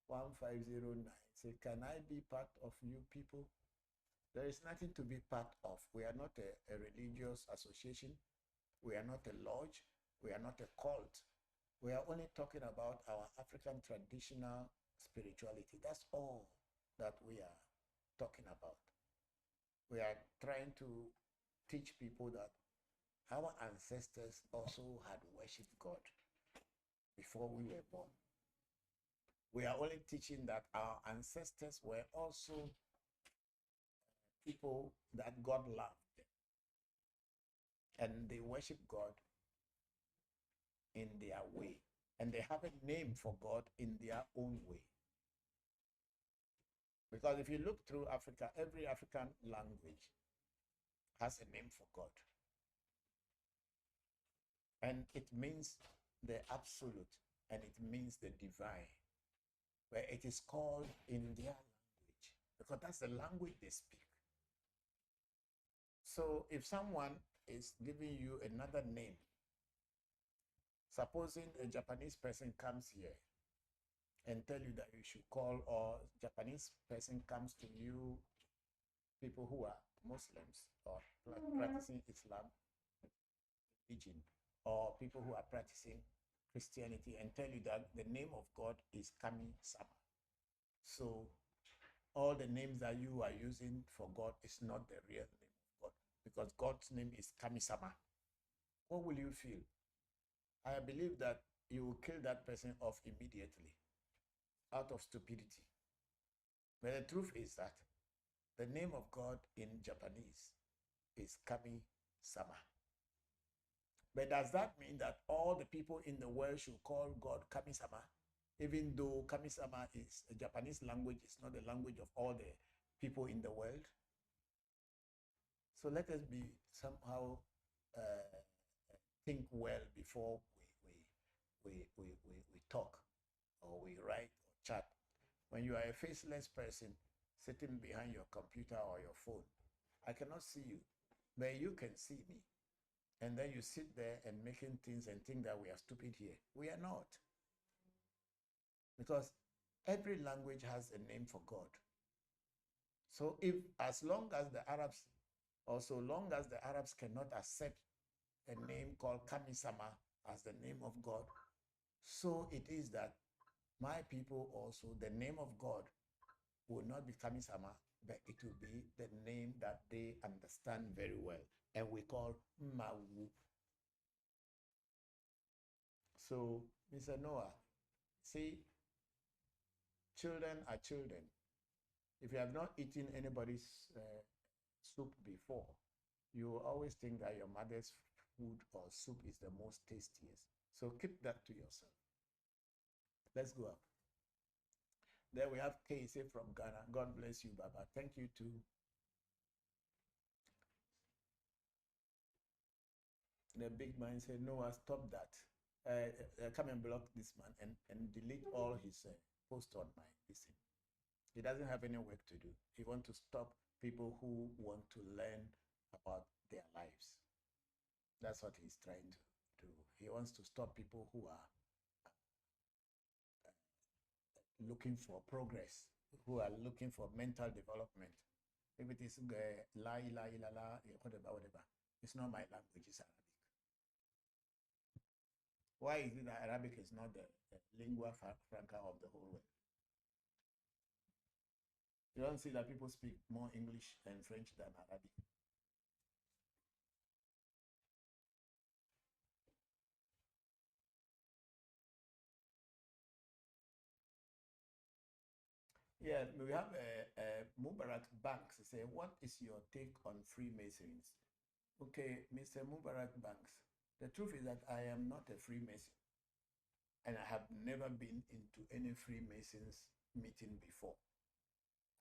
1509 say, can I be part of you people? There is nothing to be part of. We are not a religious association. We are not a lodge. We are not a cult. We are only talking about our African traditional spirituality. That's all that we are talking about. We are trying to teach people that our ancestors also had worshipped God before we were born. We are only teaching that our ancestors were also people that God loved. And they worship God in their way. And they have a name for God in their own way. Because if you look through Africa, every African language has a name for God. And it means the absolute and it means the divine, where it is called in their language, because that's the language they speak. So if someone is giving you another name, supposing a Japanese person comes here and tell you that you should call, or Japanese person comes to you, people who are Muslims or practicing Islam, religion, or people who are practicing Christianity and tell you that the name of God is Kami-sama. So all the names that you are using for God is not the real name of God, because God's name is Kami-sama. What will you feel? I believe that you will kill that person off immediately out of stupidity. But the truth is that the name of God in Japanese is Kami-sama. But does that mean that all the people in the world should call God Kami-sama? Even though Kami-sama is a Japanese language, it's not the language of all the people in the world. So let us be somehow think well before we talk or we write or chat. When you are a faceless person sitting behind your computer or your phone, I cannot see you, but you can see me. And then you sit there and making things and think that we are stupid here. We are not. Because Every language has a name for God. So if, as long as the Arabs, or so long as the Arabs cannot accept a name called Kamisama as the name of God, so it is that my people also, the name of God will not be Kamisama, but it will be the name that they understand very well, and we call Mawu. So, Mr. Noah, see, children are children. If you have not eaten anybody's soup before, you will always think that your mother's food or soup is the most tastiest. So keep that to yourself. Let's go up. Then we have Casey from Ghana. God bless you, Baba. Thank you too. The big man said, Noah, stop that. Come and block this man and delete all his posts on my listen. He doesn't have any work to do. He wants to stop people who want to learn about their lives. That's what he's trying to do. He wants to stop people who are looking for progress, who are looking for mental development. If it is la, whatever, it's not my language, it's Arabic. Why is it that Arabic is not the lingua franca of the whole world? You don't see that people speak more English and French than Arabic. Yeah, we have Mubarak Banks say, what is your take on Freemasons? Okay, Mr. Mubarak Banks, the truth is that I am not a Freemason, and I have never been into any Freemasons meeting before.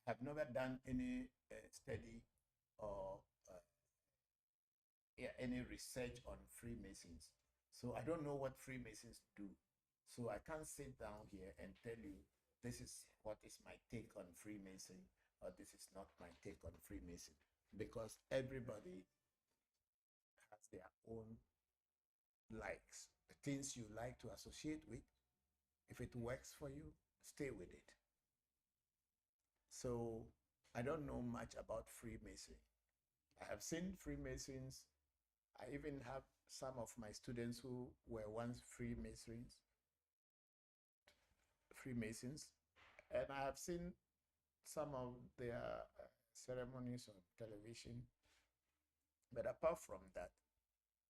I have never done any study or yeah, any research on Freemasons. So I don't know what Freemasons do. So I can't sit down here and tell you this is what is my take on Freemason or this is not my take on Freemason, because everybody has their own likes, the things you like to associate with. If it works for you, stay with it. So I don't know much about Freemason. I have seen Freemasons. I even have some of my students who were once Freemasons, and I have seen some of their ceremonies on television. But apart from that,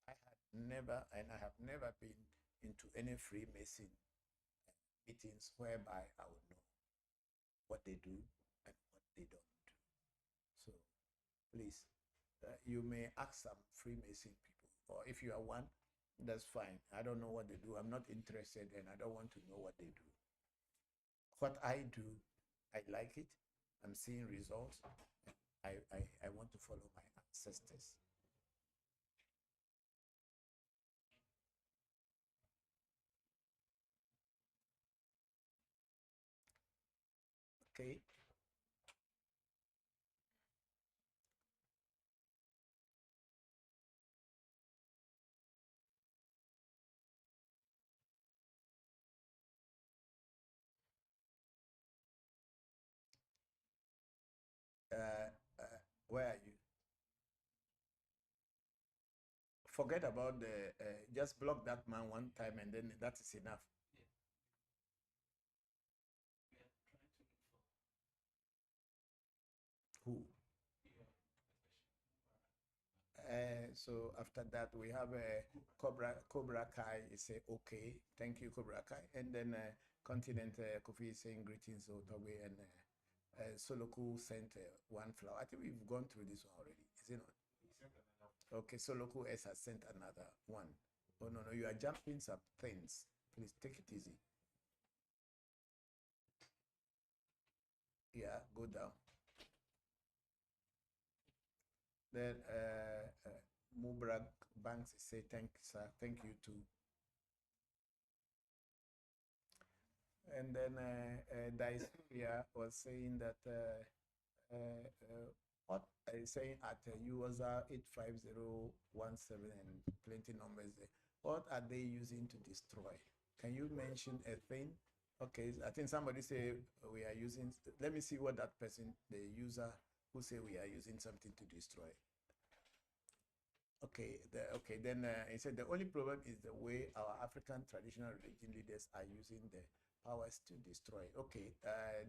I have never been into any Freemason meetings whereby I would know what they do and what they don't do. So please, you may ask some Freemason people, or if you are one, that's fine. I don't know what they do. I'm not interested, and I don't want to know what they do. What I do, I like it. I'm seeing results. I want to follow my ancestors. Okay. Uh, uh, where are you? Forget about the, just block that man one time and then that is enough. Yeah, we are trying to look for Who? your profession. So after that, we have a Cobra Kai is say okay, thank you Cobra Kai, and then Continent Kofi is saying greetings Otogwe, and Soloku sent one flower. I think we've gone through this one already, is it not? Okay, Soloku S has sent another one. Oh no, you are jumping some things. Please take it easy. Yeah, go down. Then Mubarak Banks say thank sir, thank you too. And then Diceria was saying that what is saying at user 85017 and plenty numbers there. What are they using to destroy? Can you mention a thing? Okay, I think somebody say we are using. Let me see what that person, the user who say we are using something to destroy. Okay, okay. Then he said the only problem is the way our African traditional religion leaders are using the powers to destroy. Okay,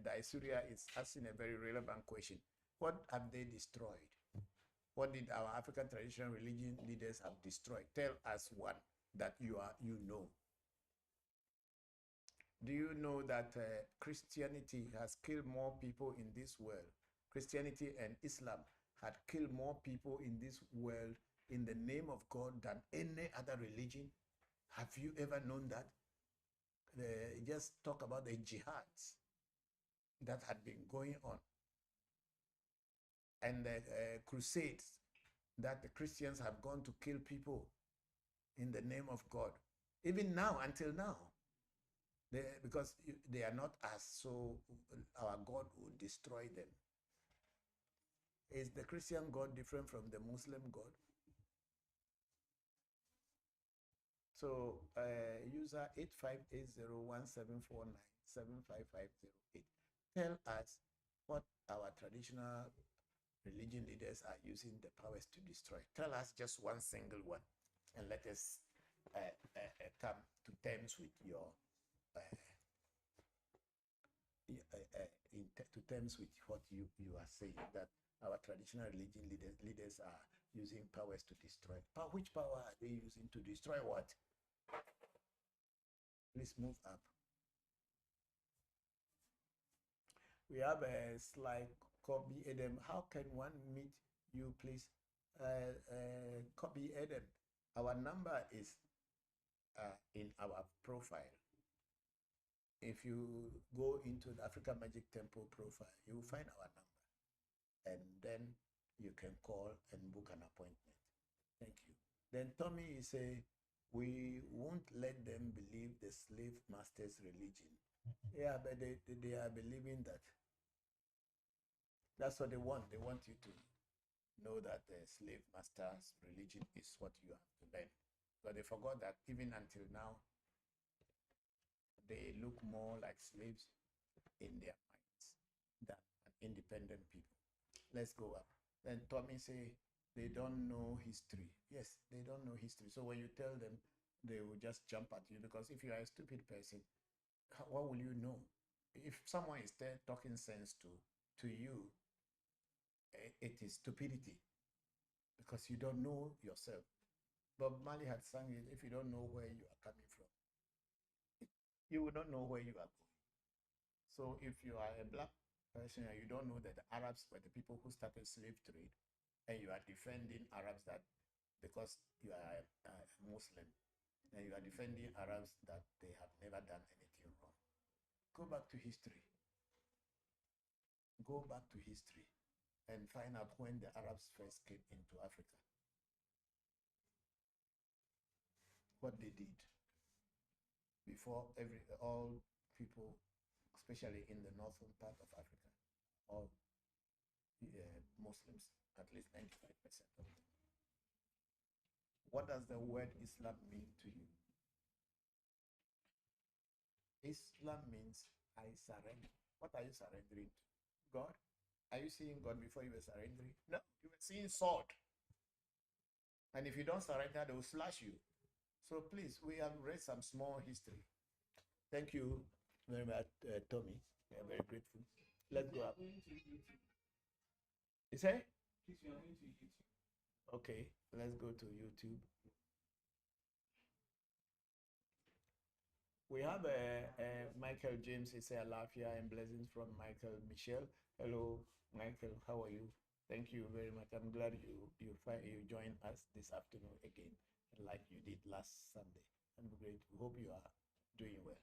Daisuria is asking a very relevant question. What have they destroyed? What did our African traditional religion leaders have destroyed? Tell us one that you know. Do you know that Christianity has killed more people in this world? Christianity and Islam had killed more people in this world in the name of God than any other religion. Have you ever known that? Just talk about the jihads that had been going on and the crusades that the Christians have gone to kill people in the name of God. Even now, until now, because they are not us, so our God will destroy them. Is the Christian God different from the Muslim God? So user 85801749755508. Tell us what our traditional religion leaders are using the powers to destroy. Tell us just one single one, and let us come to terms with your to terms with what you are saying, that our traditional religion leaders are using powers to destroy. Which power are they using to destroy what? Please move up. We have a slide copy Adam. How can one meet you, please? Copy Adam. Our number is in our profile. If you go into the Africa Magic Temple profile, you will find our number, and then you can call and book an appointment. Thank you. Then Tommy is say, we won't let them believe the slave master's religion. Yeah, but they are believing that. That's what they want. They want you to know that the slave master's religion is what you have to learn. But they forgot that even until now, they look more like slaves in their minds than an independent people. Let's go up. Then Tommy say they don't know history. Yes, they don't know history. So when you tell them, they will just jump at you, because if you are a stupid person, what will you know? If someone is there talking sense to you, it is stupidity, because you don't know yourself. Bob Marley had sung it, if you don't know where you are coming from, you will not know where you are going. So if you are a black person and you don't know that the Arabs were the people who started slave trade, and you are defending Arabs that because you are a Muslim, and you are defending Arabs that they have never done anything wrong, go back to history. Go back to history and find out when the Arabs first came into Africa, what they did before all people, especially in the northern part of Africa, all Muslims, at least 95% of them. What does the word Islam mean to you? Islam means I surrender. What are you surrendering to? God? Are you seeing God before you were surrendering? No, you were seeing sword. And if you don't surrender, they will slash you. So please, we have read some small history. Thank you very much, Tommy. We are very grateful. Let's go up. You say? Okay, let's go to YouTube. We have Michael James. He said, Alafia and blessings from Michael Michelle. Hello, Michael. How are you? Thank you very much. I'm glad you joined us this afternoon again, like you did last Sunday. I'm great. We hope you are doing well.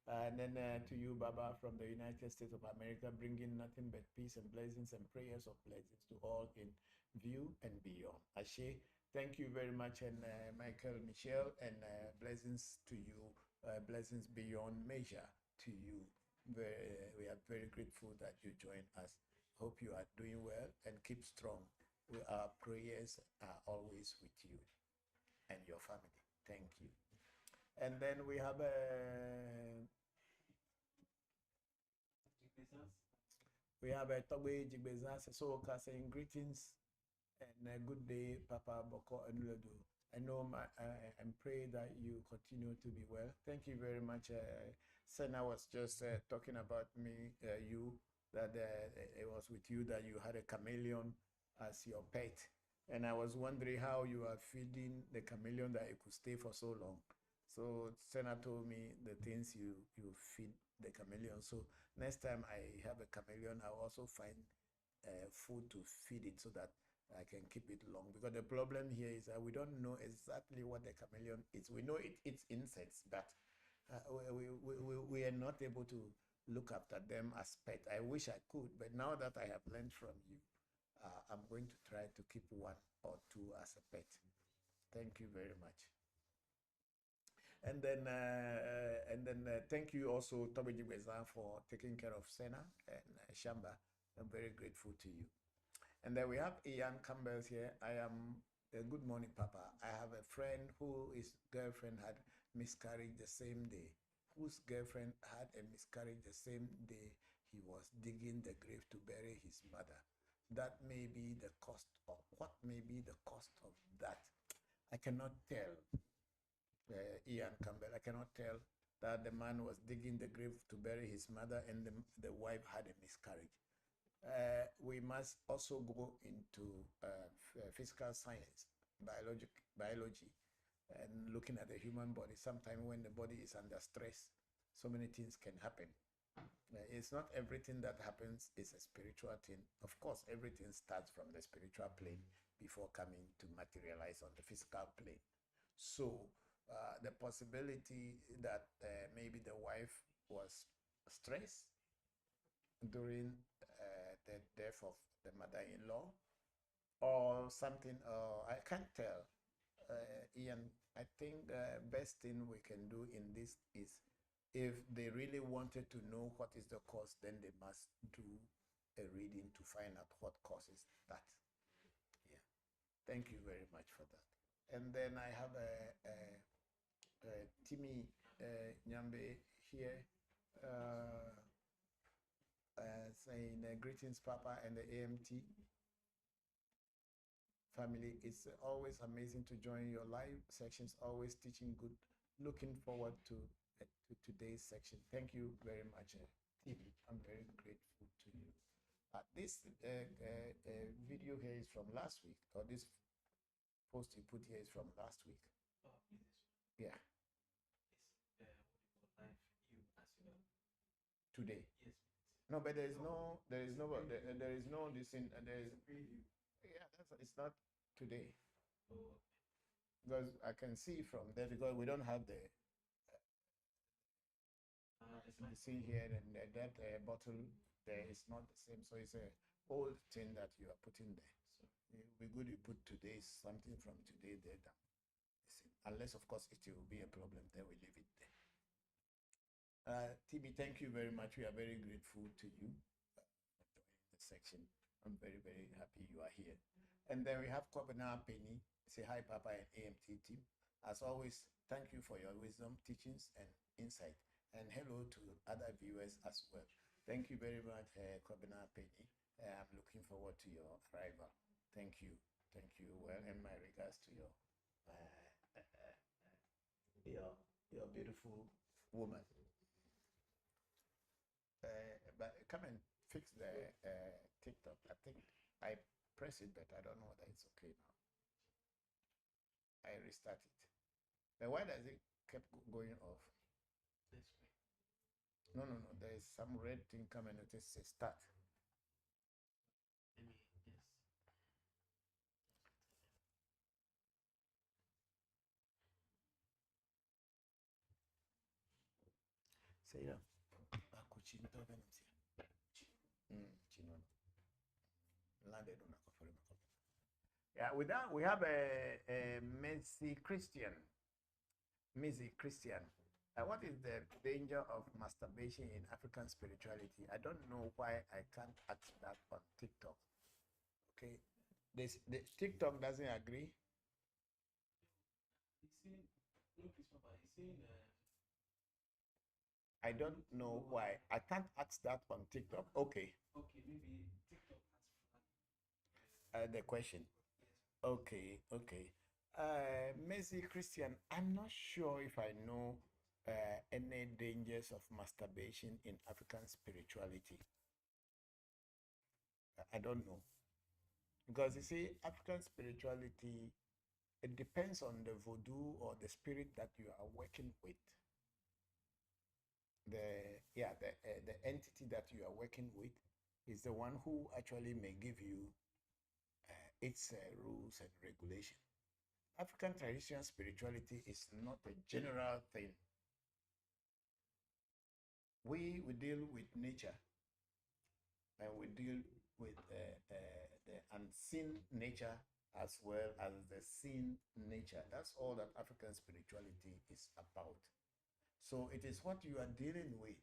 And then to you, Baba, from the United States of America, bringing nothing but peace and blessings and prayers of blessings to all in view and beyond. Ashe, thank you very much, and Michael, Michelle, and blessings to you, blessings beyond measure to you. We are very grateful that you joined us. Hope you are doing well and keep strong. Our prayers are always with you and your family. Thank you. And then we have We have a Togbe Jigbeza Sesoka saying greetings and a good day, Papa Bokor and Ludo. I know and pray that you continue to be well. Thank you very much. Senna was just talking about me, you, that it was with you that you had a chameleon as your pet. And I was wondering how you are feeding the chameleon that it could stay for so long. So Senna told me the things you feed the chameleon. So next time I have a chameleon, I'll also find food to feed it so that I can keep it long. Because the problem here is that we don't know exactly what the chameleon is. We know it eats insects, but we are not able to look after them as pets. I wish I could, but now that I have learned from you, I'm going to try to keep one or two as a pet. Thank you very much. And then thank you also, Toby Jibeza, for taking care of Sena and Shamba. I'm very grateful to you. And then we have Ian Campbell here. I am good morning, Papa. I have a friend whose girlfriend had miscarried the same day. Whose girlfriend had a miscarriage the same day he was digging the grave to bury his mother. That may be the cost of what may be the cost of that. I cannot tell. Ian Campbell. I cannot tell that the man was digging the grave to bury his mother and the wife had a miscarriage. We must also go into physical science, biology, and looking at the human body. Sometimes when the body is under stress, so many things can happen. It's not everything that happens is a spiritual thing. Of course, everything starts from the spiritual plane before coming to materialize on the physical plane. So the possibility that maybe the wife was stressed during the death of the mother-in-law or something, I can't tell. Ian, I think best thing we can do in this is if they really wanted to know what is the cause, then they must do a reading to find out what causes that. Yeah. Thank you very much for that. And then I have Timmy Nyambe here saying greetings, Papa, and the AMT family. It's always amazing to join your live sections, always teaching good. Looking forward to today's section. Thank you very much, Timmy. I'm very grateful to you. This video here is from last week, or this post you put here is from last week. Oh, yes. Yeah. It's what do you call life? You as you know. Today. Yes. No, but there is no this in there is. Yeah, it's not today. Oh. Because I can see from there because we don't have the you see here and that bottle there is not the same, so it's a old thing that you are putting there. So it will be good you put today's something from today there down. Unless of course it will be a problem, then we leave it there. TB, thank you very much. We are very grateful to you for joining the section. I'm very, very happy you are here. And then we have Kobana Penny. Say hi, Papa and AMT team. As always, thank you for your wisdom, teachings, and insight. And hello to other viewers as well. Thank you very much, Kobana Penny. I'm looking forward to your arrival. Thank you. Thank you. Well, and my regards to your beautiful woman. But come and fix the TikTok. I think I press it, but I don't know whether it's okay now. I restart it. Then why does it keep going off? This way. No. There is some red thing coming. It says start. Let me yes. Say that. Yeah, with that, we have a Missy Christian. Missy Christian. What is the danger of masturbation in African spirituality? I don't know why I can't ask that on TikTok. Okay. The TikTok doesn't agree. You see, no, please, Papa. You see, I don't know why. I can't ask that on TikTok. Okay. Okay, maybe TikTok has The question. Okay, okay. Messi Christian, I'm not sure if I know any dangers of masturbation in African spirituality. I don't know. Because you see, African spirituality, it depends on the voodoo or the spirit that you are working with. The entity that you are working with is the one who actually may give you its rules and regulation. African traditional spirituality is not a general thing. We deal with nature, and we deal with the unseen nature as well as the seen nature. That's all that African spirituality is about. So it is what you are dealing with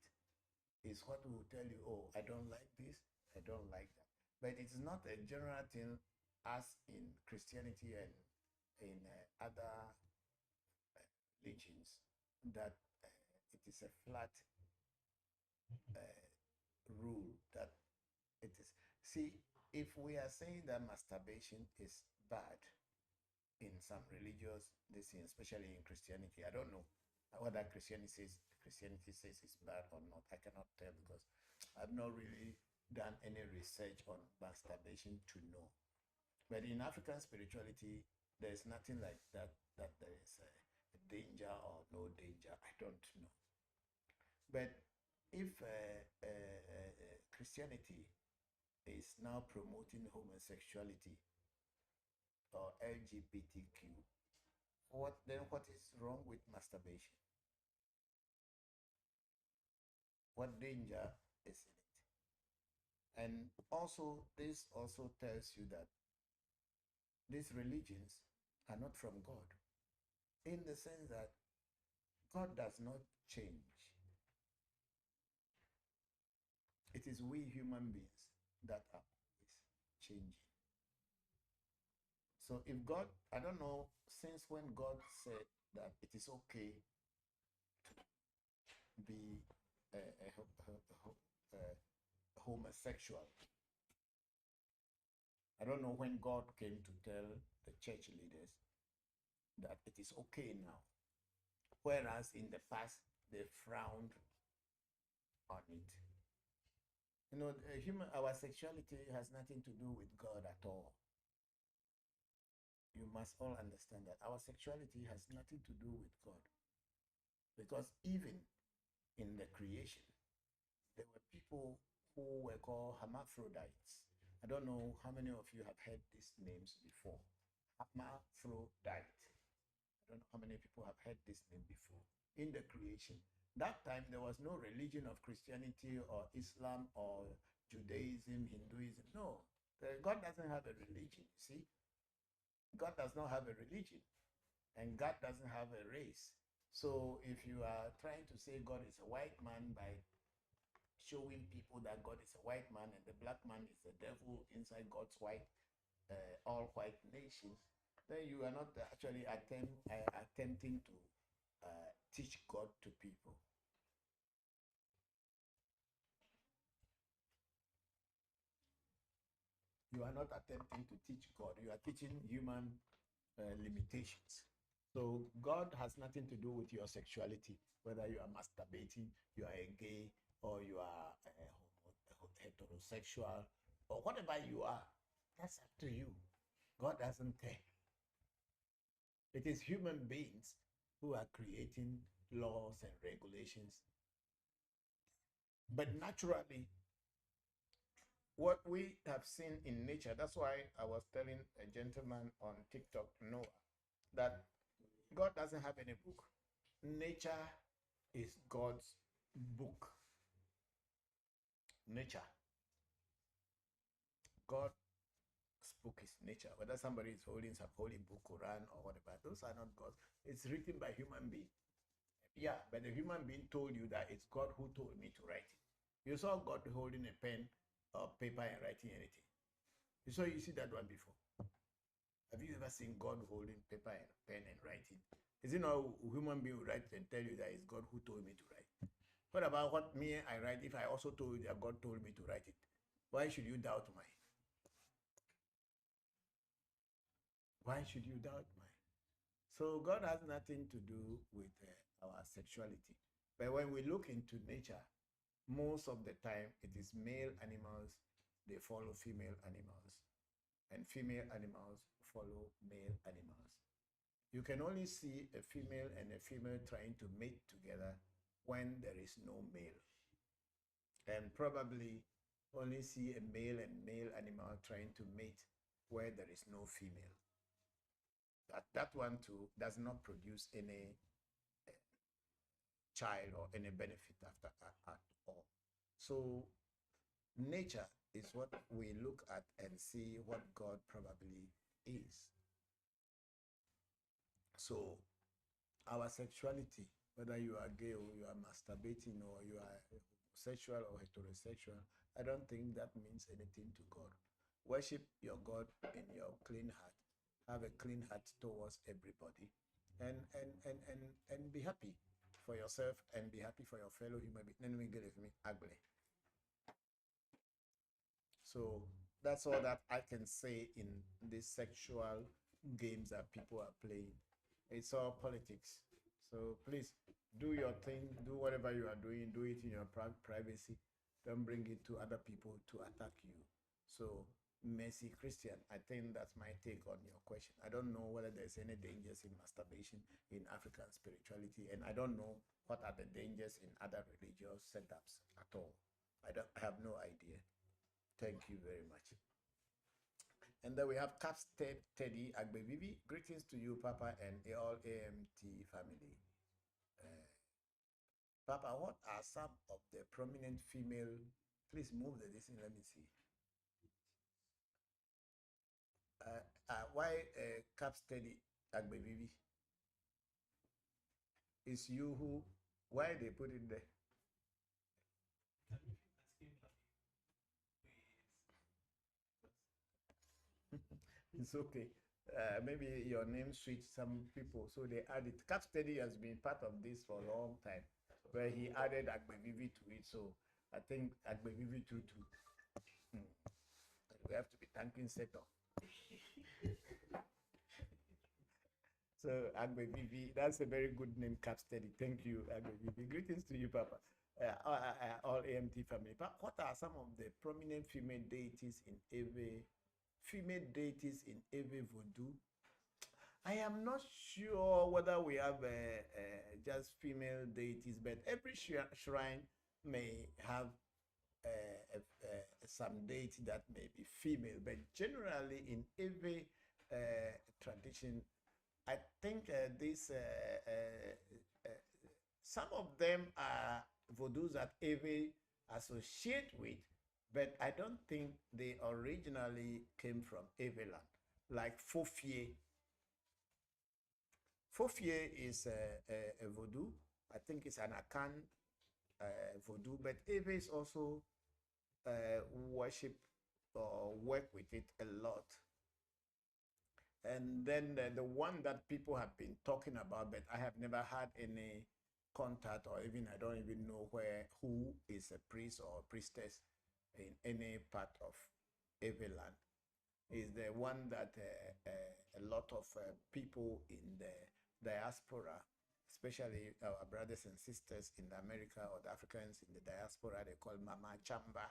is what will tell you, oh, I don't like this, I don't like that. But it's not a general thing as in Christianity and in other religions that it is a flat rule that it is. See, if we are saying that masturbation is bad in some religious, this especially in Christianity, I don't know whether Christianity says it's bad or not. I cannot tell because I've not really done any research on masturbation to know. But in African spirituality, there's nothing like that. That there is a danger or no danger. I don't know. But if Christianity is now promoting homosexuality or LGBTQ, what is wrong with masturbation? What danger is in it? And also, this also tells you that these religions are not from God, in the sense that God does not change. It is we human beings that are always changing. So if God, I don't know, since when God said that it is okay to be a homosexual, I don't know when God came to tell the church leaders that it is okay now. Whereas in the past, they frowned on it. You know, our sexuality has nothing to do with God at all. You must all understand that our sexuality has nothing to do with God. Because even in the creation, there were people who were called hermaphrodites. I don't know how many of you have heard these names before. Hermaphrodite. I don't know how many people have heard this name before. In the creation, that time there was no religion of Christianity or Islam or Judaism, Hinduism. No, God doesn't have a religion. See, God does not have a religion, and God doesn't have a race. So if you are trying to say God is a white man by showing people that God is a white man and the black man is the devil inside God's all white nation, then you are not actually attempting to teach God to people. You are not attempting to teach God. You are teaching human limitations. So God has nothing to do with your sexuality, whether you are masturbating, you are a gay, or you are a heterosexual, or whatever you are. That's up to you. God doesn't care. It is human beings who are creating laws and regulations. But naturally, what we have seen in nature, that's why I was telling a gentleman on TikTok, Noah, that God doesn't have any book. Nature is God's book. Nature. God's book is nature. Whether somebody is holding some holy book, Quran, or whatever, those are not God's. It's written by human being. Yeah, but the human being told you that it's God who told me to write it. You saw God holding a pen or paper and writing anything. You see that one before. Have you ever seen God holding paper and pen and writing? Is it not a human being who writes and tell you that it's God who told me to write? What about what me I write if I also told you that God told me to write it? Why should you doubt mine? Why should you doubt mine? So God has nothing to do with our sexuality. But when we look into nature, most of the time it is male animals, they follow female animals, and female animals follow male animals. You can only see a female and a female trying to mate together when there is no male. And probably only see a male and male animal trying to mate where there is no female. That one too does not produce any child or any benefit after at all. So nature is what we look at and see what God probably is. So our sexuality, whether you are gay or you are masturbating or you are sexual or heterosexual, I don't think that means anything to God. Worship your God in your clean heart. Have a clean heart towards everybody, and be happy for yourself and be happy for your fellow human being. Let me get it for me, ugly. So that's all that I can say in these sexual games that people are playing. It's all politics. So please do your thing, do whatever you are doing, do it in your privacy. Don't bring it to other people to attack you. So, Mercy Christian, I think that's my take on your question. I don't know whether there's any dangers in masturbation in African spirituality, and I don't know what are the dangers in other religious setups at all. I have no idea. Thank you very much. And then we have Caps Teddy Agbevivi. Greetings to you, Papa, and all AMT family. Papa, what are some of the prominent female? Please move the this in, let me see. Why Caps Teddy Agbevivi? It's you who, why they put it there? It's okay. Maybe your name switched some people, so they added. Cap Steady has been part of this for a long time, where he added Agbevivi to it. So I think Agbevivi too. We have to be thanking Seto. So Agbevivi, that's a very good name, Cap Steady. Thank you, Agbevivi. Greetings to you, Papa. All AMT family. But what are some of the prominent female deities in Ewe Voodoo? I am not sure whether we have just female deities, but every shrine may have some deity that may be female. But generally, in every tradition, I think some of them are voodoos that Ewe associate with, but I don't think they originally came from Eveland, like Fofie. Fofie is a voodoo. I think it's an Akan voodoo, but Eve is also worship or work with it a lot. And then the one that people have been talking about, but I have never had any contact, or even I don't even know who is a priest or a priestess in any part of Everland, is the one that a lot of people in the diaspora, especially our brothers and sisters in America or the Africans in the diaspora, they call Mama Chamba.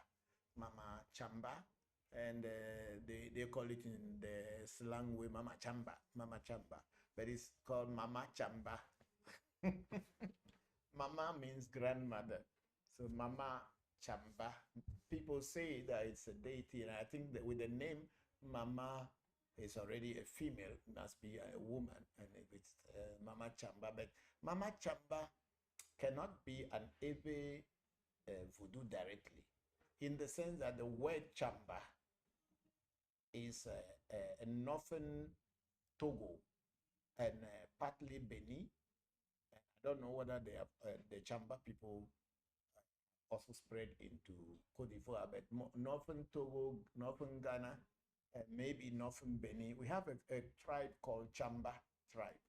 Mama Chamba. And they call it in the slang way Mama Chamba. Mama Chamba. But it's called Mama Chamba. Mama means grandmother. So Mama Chamba. People say that it's a deity, and I think that with the name Mama is already a female, it must be a woman, and if it's Mama Chamba. But Mama Chamba cannot be an Eve voodoo directly, in the sense that the word Chamba is a northern Togo and partly Benin. I don't know whether they have, the Chamba people also spread into Cote d'Ivoire, but northern Togo, northern Ghana, maybe northern Benin. We have a tribe called Chamba tribe.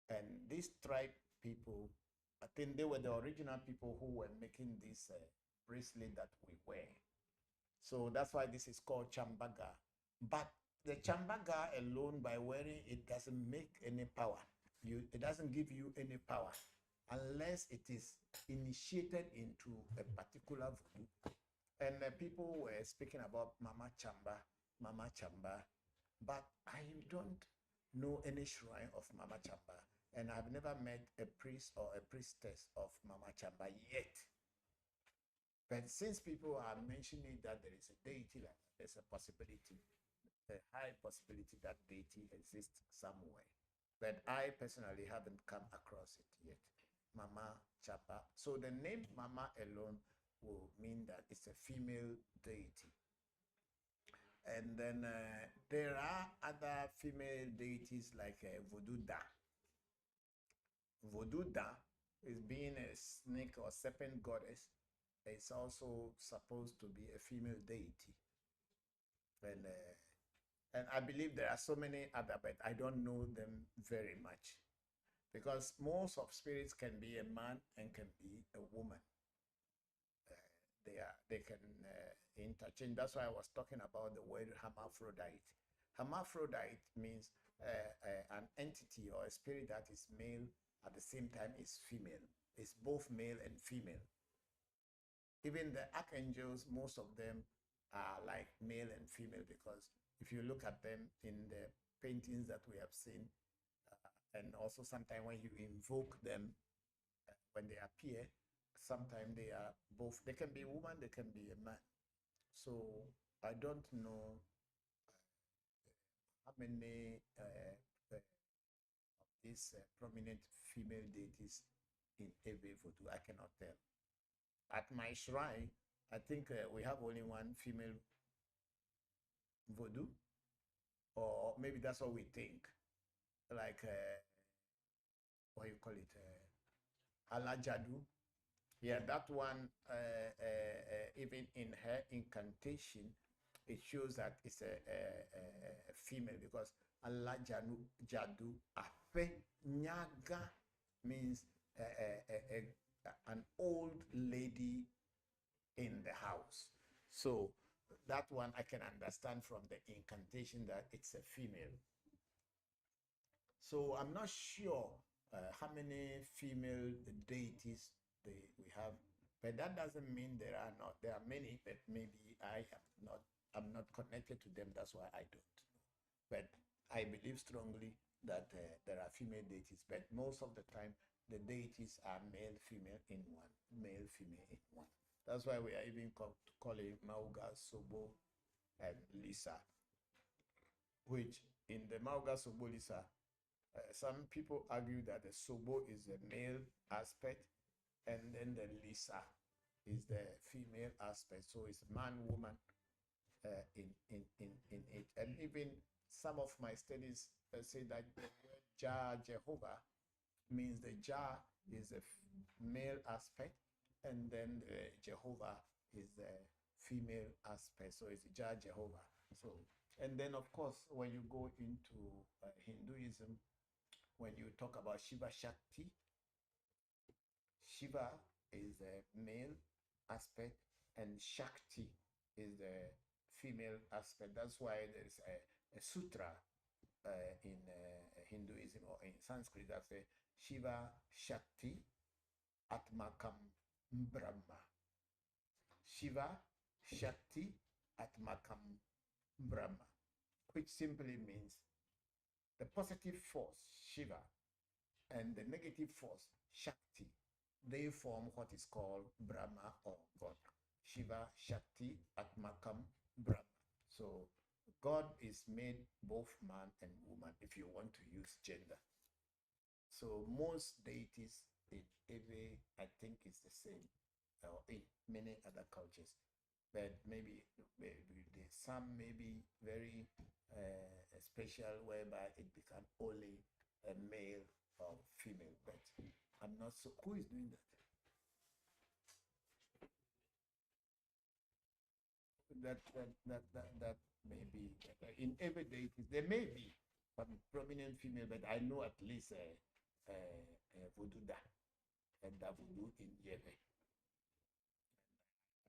And these tribe people, I think they were the original people who were making this bracelet that we wear. So that's why this is called chambaga. But the chambaga alone, by wearing it, doesn't make any power. It doesn't give you any power unless it is initiated into a particular voodoo. And people were speaking about Mama Chamba, but I don't know any shrine of Mama Chamba, and I've never met a priest or a priestess of Mama Chamba yet. But since people are mentioning that there is a deity, like there's a possibility, a high possibility that deity exists somewhere. But I personally haven't come across it yet. Mama Chapa. So the name Mama alone will mean that it's a female deity. And then there are other female deities like Voodoo Da. Voodoo Da is being a snake or serpent goddess. It's also supposed to be a female deity. And I believe there are so many other, but I don't know them very much because most of spirits can be a man and can be a woman. They can interchange. That's why I was talking about the word hermaphrodite. Hermaphrodite means an entity or a spirit that is male at the same time is female. It's both male and female. Even the archangels, most of them are like male and female because if you look at them in the paintings that we have seen, and also sometimes when you invoke them, when they appear, sometimes they are both, they can be a woman, they can be a man. So I don't know how many of these prominent female deities in Ebe Voodoo. I cannot tell. At my shrine, I think we have only one female Voodoo, or maybe that's what we think. Like, what you call it? Alajadu. Yeah, that one, even in her incantation, it shows that it's a female because Allah Jadu Afe Nyaga means an old lady in the house. So that one I can understand from the incantation that it's a female. So I'm not sure how many female deities we have, but that doesn't mean there are not. There are many, but maybe I'm not connected to them. That's why I don't know. But I believe strongly that there are female deities, but most of the time the deities are male, female in one, male, female in one. That's why we are even calling Mauga, Sobo, and Lisa, which in the Mauga, Sobo, Lisa, some people argue that the Sobo is the male aspect and then the Lisa is the female aspect. So it's man, woman in it. And even some of my studies say that the word Jah, Jehovah, means the Jah is the male aspect and then the Jehovah is the female aspect. So it's Jah, Jehovah. So, and then of course, when you go into Hinduism, when you talk about Shiva Shakti, Shiva is the male aspect and Shakti is the female aspect. That's why there's a sutra in Hinduism or in Sanskrit that says Shiva Shakti Atmakam Brahma. Shiva Shakti Atmakam Brahma, which simply means the positive force, Shiva, and the negative force, Shakti, they form what is called Brahma or God. Shiva, Shakti, Atmakam, Brahma. So God is made both man and woman if you want to use gender. So most deities in every, I think it's the same, or in many other cultures. But maybe some may be very special whereby it becomes only a male or female. But I'm not so. Who is doing that? That may be in every deity. There may be some prominent female, but I know at least Voodoo Da. Davudu in Yebe.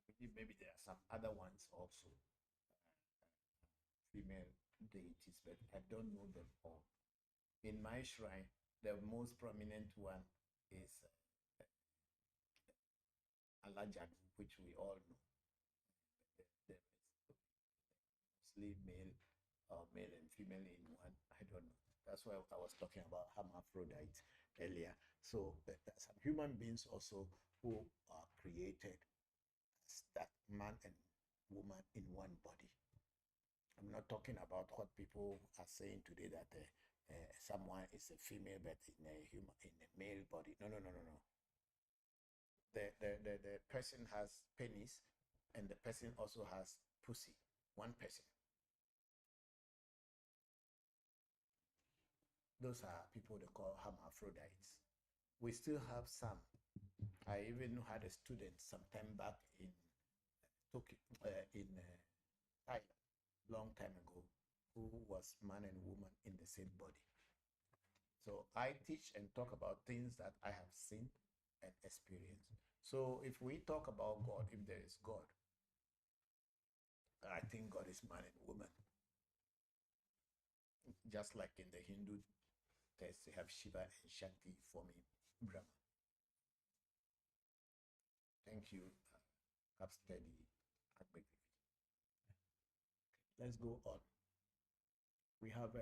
I believe maybe there are some other ones also, female deities, but I don't know them all. In my shrine, the most prominent one is Alajagu, which we all know. There is mostly male or male and female in one. I don't know. That's why I was talking about hermaphrodite earlier. So some human beings also who are created as that man and woman in one body. I'm not talking about what people are saying today that someone is a female but in a human in a male body. No, no, no, no, no. The person has penis and the person also has pussy. One person. Those are people they call hermaphrodites. We still have some. I even had a student some time back in Tokyo, Thailand, long time ago, who was man and woman in the same body. So I teach and talk about things that I have seen and experienced. So if we talk about God, if there is God, I think God is man and woman. Just like in the Hindu text, they have Shiva and Shakti forming Brahma. Thank you, Capsteady. Let's go on. We have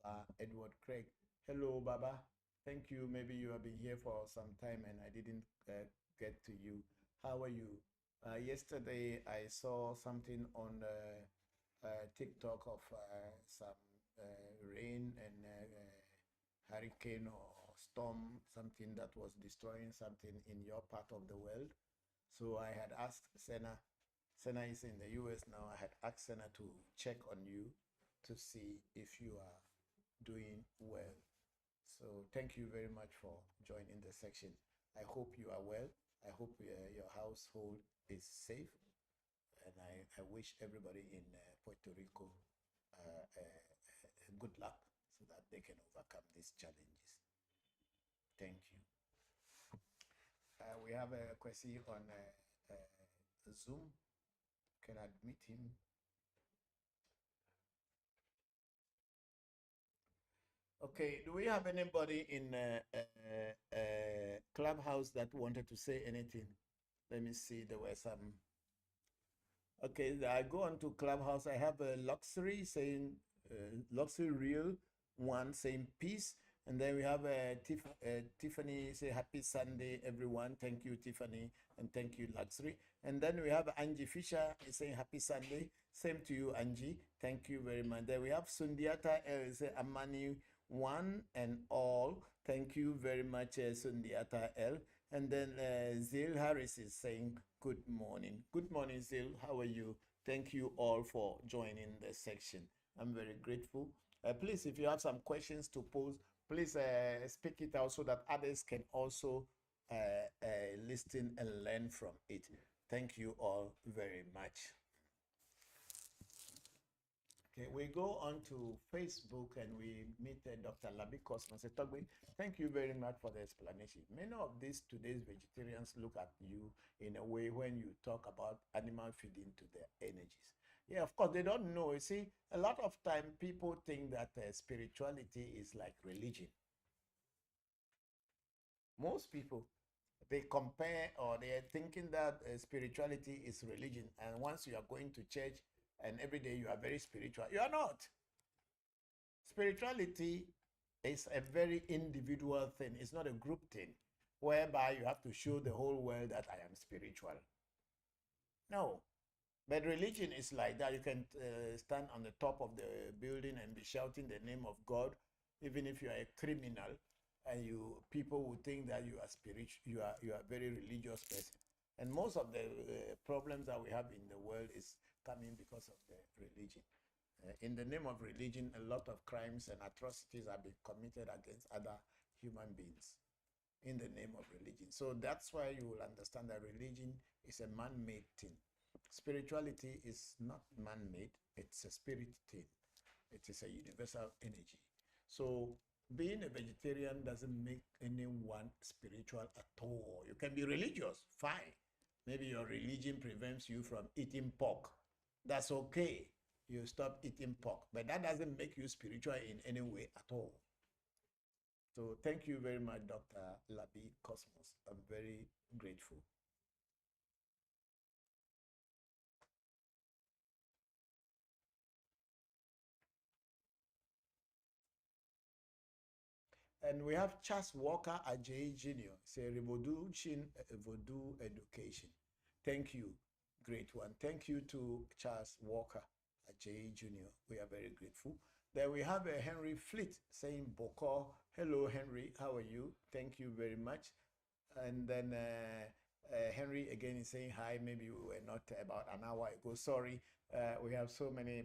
Baba Edward Craig. Hello, Baba. Thank you. Maybe you have been here for some time and I didn't get to you. How are you? Yesterday, I saw something on TikTok of some rain and hurricane or storm, something that was destroying something in your part of the world. So I had asked Senna. Senna is in the US now. I had asked Senna to check on you to see if you are doing well. So thank you very much for joining the section. I hope you are well. I hope your household is safe. And I wish everybody in Puerto Rico good luck so that they can overcome these challenges. Thank you. We have a question on Zoom. Can I admit him? Okay, do we have anybody in Clubhouse that wanted to say anything? Let me see, there were some. Okay, I go on to Clubhouse. I have a Luxury saying, Luxury Real one saying peace. And then we have Tiffany say happy Sunday, everyone. Thank you, Tiffany. And thank you, Luxury. And then we have Angie Fisher saying happy Sunday. Same to you, Angie. Thank you very much. Then we have Sundiata L say Amani one and all. Thank you very much, Sundiata L. And then Zil Harris is saying good morning. Good morning, Zil. How are you? Thank you all for joining the section. I'm very grateful. Please, if you have some questions to pose, please speak it out so that others can also listen and learn from it. Thank you all very much. Okay, we go on to Facebook and we meet Dr. Labi Cosmas. Thank you very much for the explanation. Many of these today's vegetarians look at you in a way when you talk about animal feeding to their energies. Yeah, of course, they don't know. You see, a lot of time people think that spirituality is like religion. Most people, they compare or they're thinking that spirituality is religion. And once you are going to church and every day you are very spiritual, you are not. Spirituality is a very individual thing. It's not a group thing whereby you have to show the whole world that I am spiritual. No. But religion is like that. You can stand on the top of the building and be shouting the name of God, even if you are a criminal, and people will think that you are spiritual. You are a very religious person. And most of the problems that we have in the world is coming because of the religion. In the name of religion, a lot of crimes and atrocities are being committed against other human beings in the name of religion. So that's why you will understand that religion is a man-made thing. Spirituality is not man-made, it's a spirit thing. It is a universal energy. So being a vegetarian doesn't make anyone spiritual at all. You can be religious, fine. Maybe your religion prevents you from eating pork. That's okay. You stop eating pork, but that doesn't make you spiritual in any way at all. So thank you very much, Dr. Labi Cosmos. I'm very grateful. And we have Charles Walker Ajayi Jr. Say revolution, Voodoo education. Thank you, great one. Thank you to Charles Walker Ajayi Jr. We are very grateful. Then we have Henry Fleet saying Bokor. Hello, Henry. How are you? Thank you very much. And then Henry again is saying hi. Maybe we were not about an hour ago. Sorry, we have so many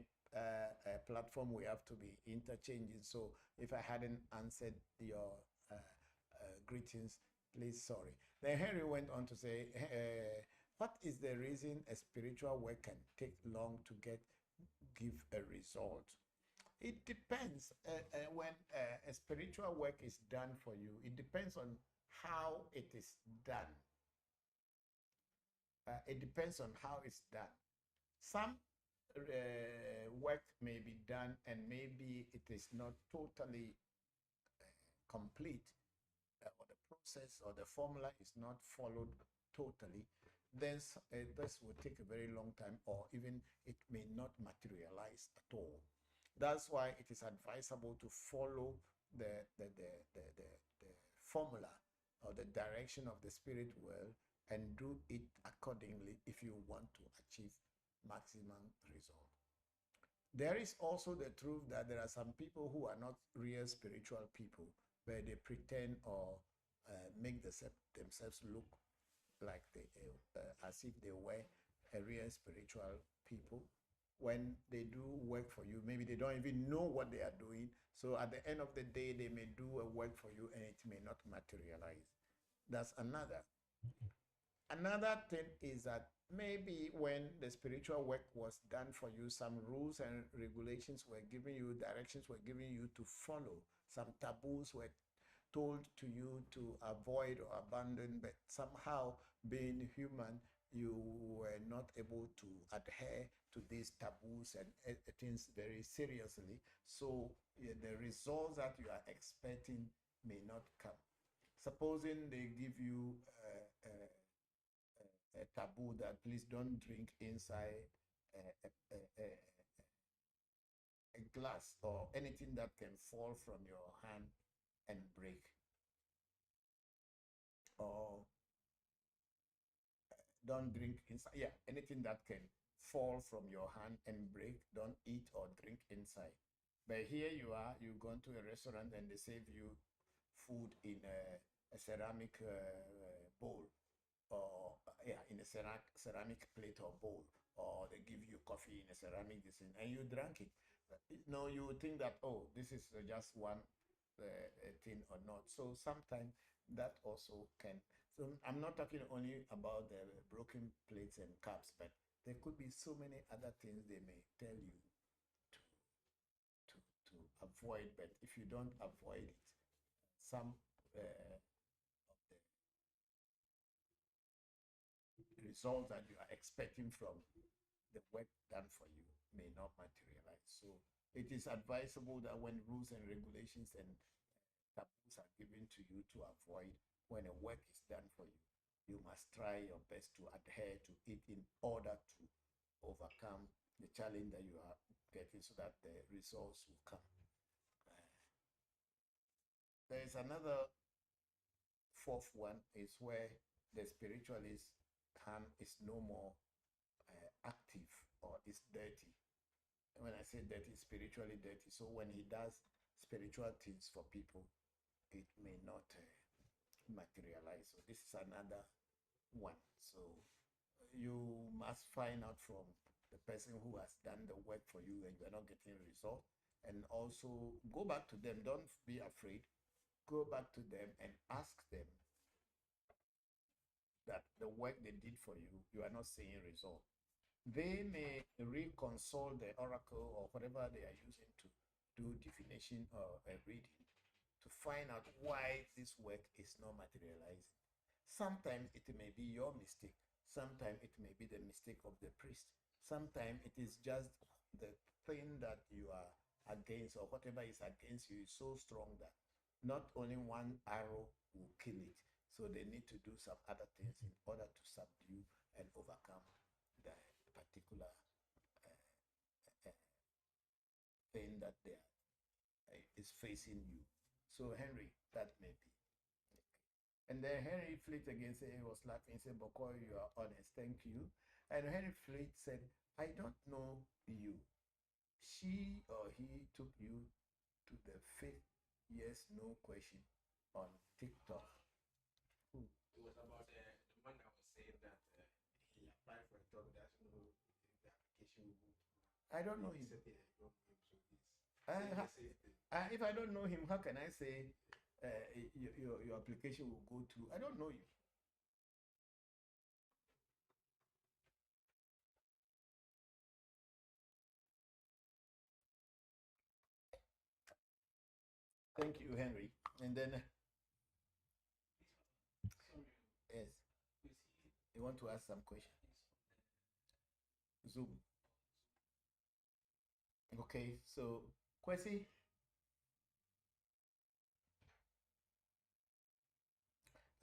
platform we have to be interchanging. So if I hadn't answered your greetings, please sorry. Then Henry went on to say, what is the reason a spiritual work can take long to give a result? It depends. When a spiritual work is done for you, it depends on how it is done. It depends on how it's done. Some work may be done and maybe it is not totally complete, or the process or the formula is not followed totally, then this will take a very long time, or even it may not materialize at all. That's why it is advisable to follow the formula or the direction of the spirit world and do it accordingly if you want to achieve maximum result. There is also the truth that there are some people who are not real spiritual people, but they pretend or make themselves look like they, as if they were a real spiritual people. When they do work for you, maybe they don't even know what they are doing. So at the end of the day, they may do a work for you and it may not materialize. That's another. Another thing is that maybe when the spiritual work was done for you, some rules and regulations were given you, directions were given you to follow, some taboos were told to you to avoid or abandon, but somehow being human, you were not able to adhere to these taboos and things very seriously. So the results that you are expecting may not come. Supposing they give you a taboo that please don't drink inside a, a, a, a glass or anything that can fall from your hand and break, or don't drink inside. Yeah, anything that can fall from your hand and break, don't eat or drink inside. But here you are, you've gone to a restaurant and they serve you food in a ceramic bowl, or yeah, in a ceramic plate or bowl, or they give you coffee in a ceramic this and you drank it. No, you would think that, oh, this is just one thing or not. So sometimes that also can. So I'm not talking only about the broken plates and cups, but there could be so many other things they may tell you to to avoid. But if you don't avoid it, some of the results that you are expecting from the work done for you may not materialize. So it is advisable that when rules and regulations and taboos are given to you to avoid, when a work is done for you, you must try your best to adhere to it in order to overcome the challenge that you are getting so that the results will come. There is another fourth one is where the spiritualist hand is no more active or is dirty. When I say dirty, spiritually dirty. So when he does spiritual things for people, it may not materialize. So this is another one. So you must find out from the person who has done the work for you and you're not getting a result. And also go back to them. Don't be afraid. Go back to them and ask them that the work they did for you, you are not seeing result. They may reconsult the oracle or whatever they are using to do divination or a reading find out why this work is not materializing. Sometimes it may be your mistake. Sometimes it may be the mistake of the priest. Sometimes it is just the thing that you are against, or whatever is against you is so strong that not only one arrow will kill it. So they need to do some other things in order to subdue and overcome the particular thing that they are, is facing you. So Henry, that may be. And then Henry Fleet again said, he was laughing, said, Bokor, you are honest, thank you. And Henry Fleet said, I don't know you. She or he took you to the fifth yes, no question on TikTok. It was about the man that was saying that he applied for a job that no the application will go through. I don't know He him. said, yeah, I don't know him, so he's saying the same thing. If I don't know him, how can I say your application will go through? I don't know you. Thank you, Henry. And then, yes, you want to ask some question? Zoom. Okay, so Kwesi.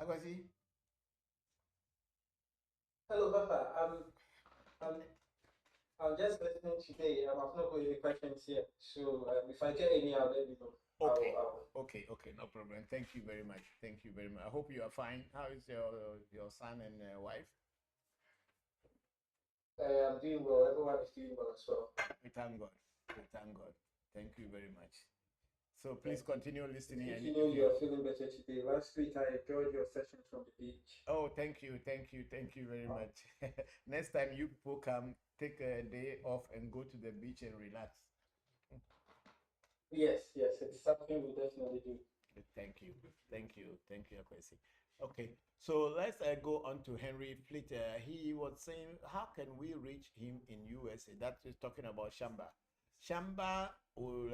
Akwesi. Hello, Papa. I'm, I'm just listening today. I've not got any questions yet. So if I get any, I'll let you know. Okay. I'll... Okay. No problem. Thank you very much. Thank you very much. I hope you are fine. How is your son and wife? I'm doing well. Everyone is doing well as well. We thank God. We thank God. Thank you very much. So please continue listening. Good to know you're feeling better today. Last week I enjoyed your session from the beach. Oh, thank you very much. Next time you people come, take a day off and go to the beach and relax. Yes, it's something we'll definitely do. Thank you, Akwesi. Okay, so let's go on to Henry Fleet. He was saying, how can we reach him in USA? That is talking about Shamba. Shamba will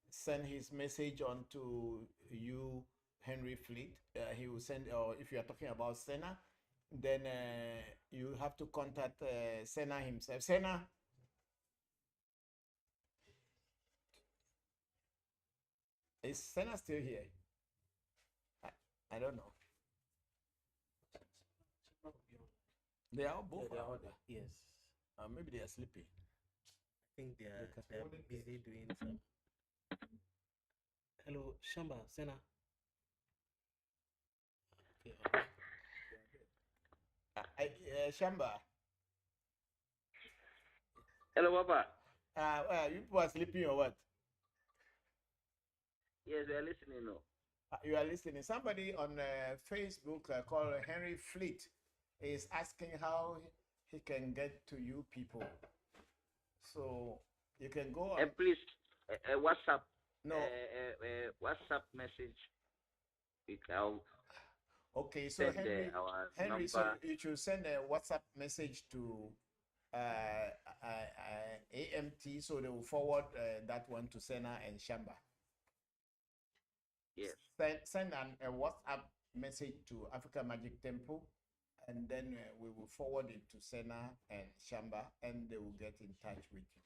send his message on to you, Henry Fleet. He will send, or if you are talking about Senna, then you have to contact Senna himself. Senna. Is Senna still here? I don't know. They are both. They are all there. Yes. Maybe they are sleeping. I think they're busy doing some. Hello, Shamba, Senna. Okay. Shamba. Hello, Papa. You people are sleeping or what? Yes, we are listening now. You are listening. Somebody on Facebook called Henry Fleet is asking how he can get to you people. So you can go on. Please, WhatsApp. No. WhatsApp message. Okay, so Henry, so number. you should send a WhatsApp message to AMT, so they will forward that one to Senna and Shamba. Yes. Send a WhatsApp message to Africa Magic Temple, and then we will forward it to Senna and Shamba, and they will get in touch with you.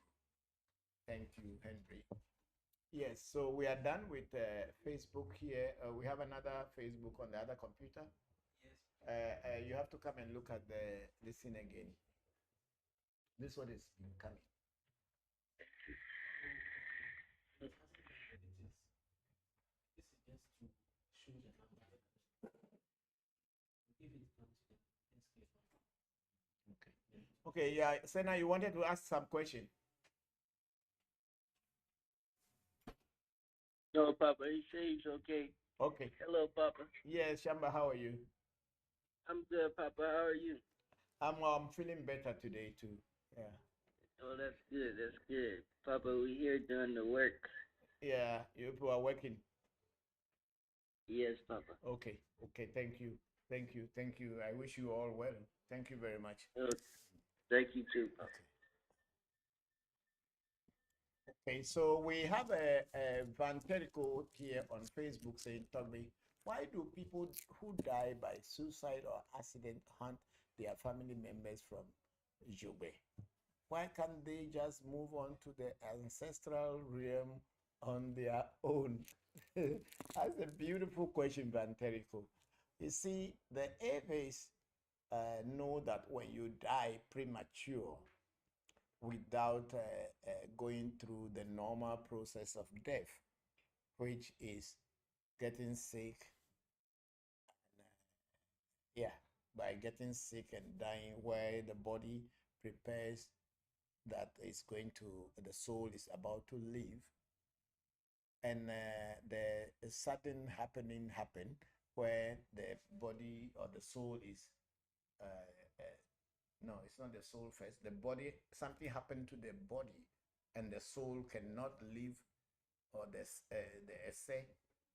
Thank you, Henry. Yes, so we are done with Facebook here. We have another Facebook on the other computer. Yes. You have to come and look at this thing again. This one is been coming. This is just to show the number. If it comes to them, let's click on. Okay. Yeah. Okay, yeah. Senna, you wanted to ask some question. No, Papa, he says he's okay. Okay. Hello, Papa. Yes, Shamba, how are you? I'm good, Papa. How are you? I'm feeling better today too. Yeah. Oh, that's good. That's good. Papa, we're here doing the work. Yeah, you people are working. Yes, Papa. Okay. Thank you. I wish you all well. Thank you very much. Oh, thank you too, Papa. Okay. Okay, so we have a Van Terico here on Facebook saying, Togby, why do people who die by suicide or accident hunt their family members from Jobe? Why can't they just move on to the ancestral realm on their own? That's a beautiful question, Van Terico. You see, the Aves know that when you die premature, without going through the normal process of death, which is getting sick, yeah, by getting sick and dying, where the body prepares that it's going to, the soul is about to leave, and the sudden happening happen where the body or the soul is uh, uh, no, it's not the soul first. The body, something happened to the body, and the soul cannot live, or the essay,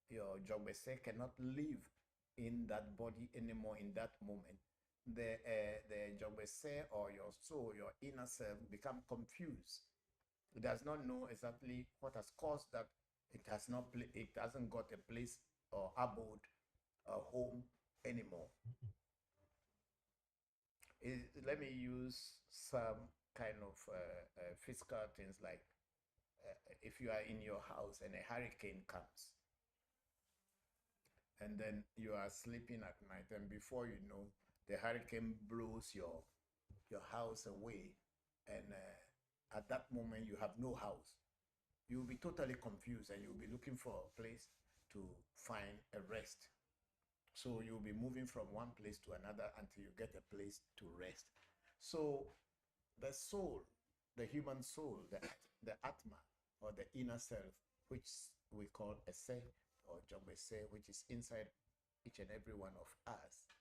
your job essay cannot live in that body anymore in that moment. The job essay or your soul, your inner self, become confused. It does not know exactly what has caused that. It hasn't got a place or abode, a home anymore. Let me use some kind of physical things like if you are in your house and a hurricane comes, and then you are sleeping at night, and before you know, the hurricane blows your house away, and at that moment you have no house. You'll be totally confused, and you'll be looking for a place to find a rest. So you'll be moving from one place to another until you get a place to rest. So the soul, the human soul, the atma, or the inner self, which we call a se or jambese, which is inside each and every one of us,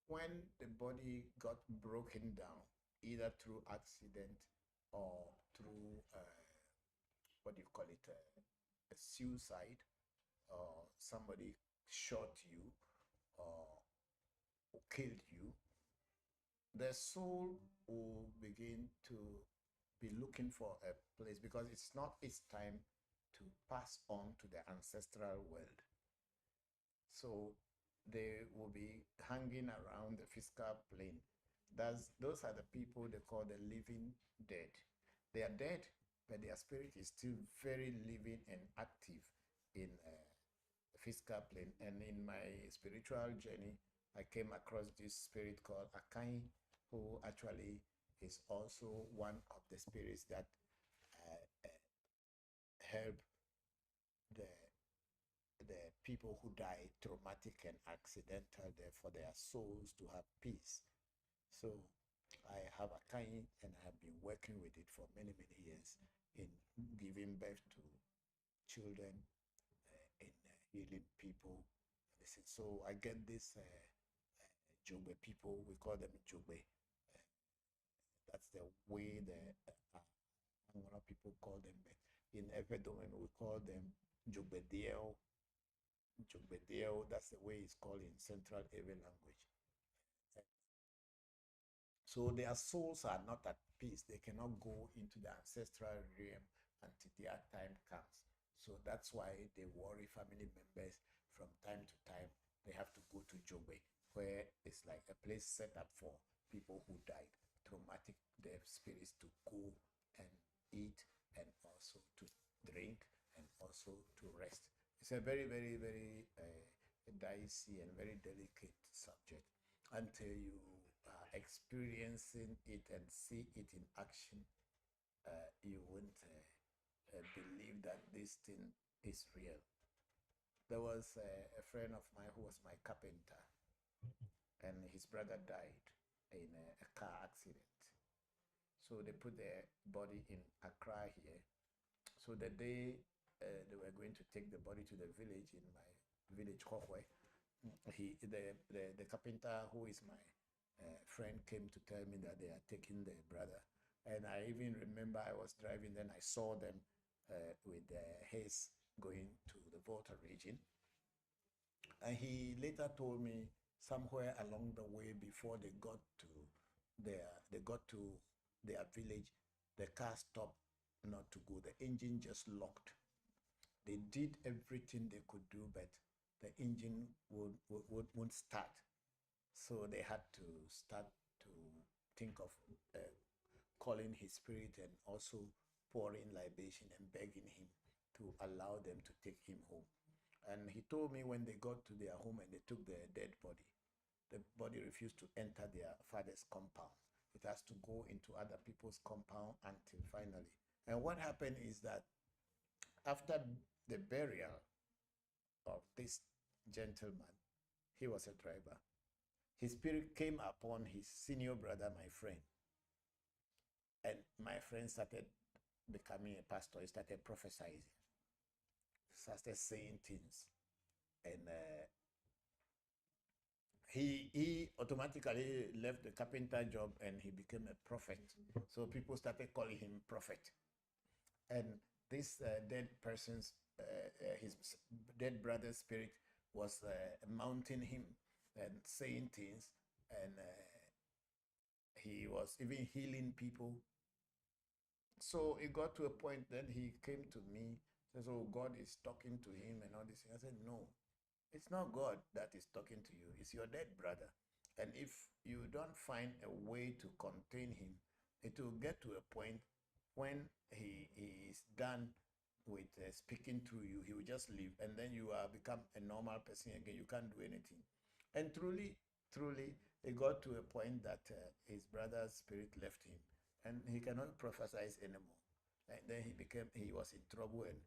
when the body got broken down, either through accident or through what do you call it, a suicide, or somebody shot you or killed you, the soul will begin to be looking for a place because it's not its time to pass on to the ancestral world. So they will be hanging around the physical plane. Those are the people they call the living dead. They are dead, but their spirit is still very living and active in the physical plane. And in my spiritual journey, I came across this spirit called Akai, who actually is also one of the spirits that help the the people who die traumatic and accidental death for their souls to have peace. So I have a kind, and I have been working with it for many, many years in giving birth to children, in healing people. So I get this Jobe people, we call them Jobe. That's the way the Angola people call them. In every domain, we call them Jobediel. Jobediel, that's the way it's called in Central Area language. So their souls are not at peace. They cannot go into the ancestral realm until their time comes. So that's why they worry family members from time to time. They have to go to Jobe, where it's like a place set up for people who died, traumatic death spirits to go and eat, and also to drink, and also to rest. It's a very, very, very dicey and very delicate subject until you are experiencing it and see it in action. You won't believe that this thing is real. There was a friend of mine who was my carpenter, and his brother died in a car accident. So they put the body in Accra here. So the day they were going to take the body to the village, in my village, Kokwe, the carpenter who is my friend came to tell me that they are taking the brother. And I even remember I was driving, then I saw them with their haze going to the Volta region. And he later told me somewhere along the way before they got to their village, the car stopped not to go. The engine just locked. They did everything they could do, but the engine won't start. So they had to start to think of calling his spirit and also pouring libation and begging him to allow them to take him home. And he told me when they got to their home and they took the dead body, the body refused to enter their father's compound. It has to go into other people's compound until finally. And what happened is that after the burial of this gentleman, he was a driver, his spirit came upon his senior brother, my friend. And my friend started becoming a pastor. He started prophesying, started saying things. And he automatically left the carpenter job and he became a prophet. So people started calling him prophet. And this dead person's, his dead brother's spirit was mounting him and saying things. And he was even healing people. So it got to a point that he came to me, says, "Oh, God is talking to him and all this thing." I said, "No, it's not God that is talking to you. It's your dead brother. And if you don't find a way to contain him, it will get to a point when he is done with speaking through you, he will just leave. And then you become a normal person again. You can't do anything." And truly, truly, it got to a point that his brother's spirit left him and he cannot prophesy anymore. And then he was in trouble and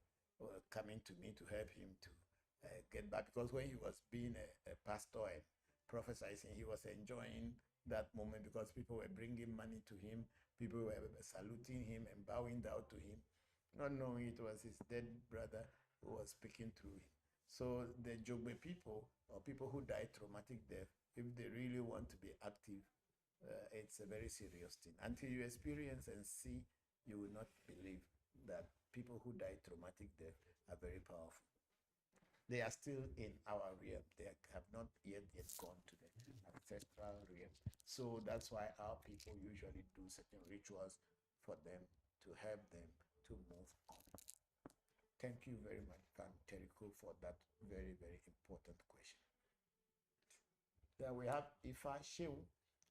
coming to me to help him to get back, because when he was being a pastor and prophesying, he was enjoying that moment because people were bringing money to him, people were saluting him and bowing down to him, not knowing it was his dead brother who was speaking through him. So the Jogbe people, or people who die traumatic death, if they really want to be active, it's a very serious thing. Until you experience and see, you will not believe that people who die traumatic death are very powerful. They are still in our realm. They have not yet gone to the ancestral realm. So that's why our people usually do certain rituals for them to help them to move on. Thank you very much, Kan Teriko, for that very, very important question. Then we have Ifa Shew.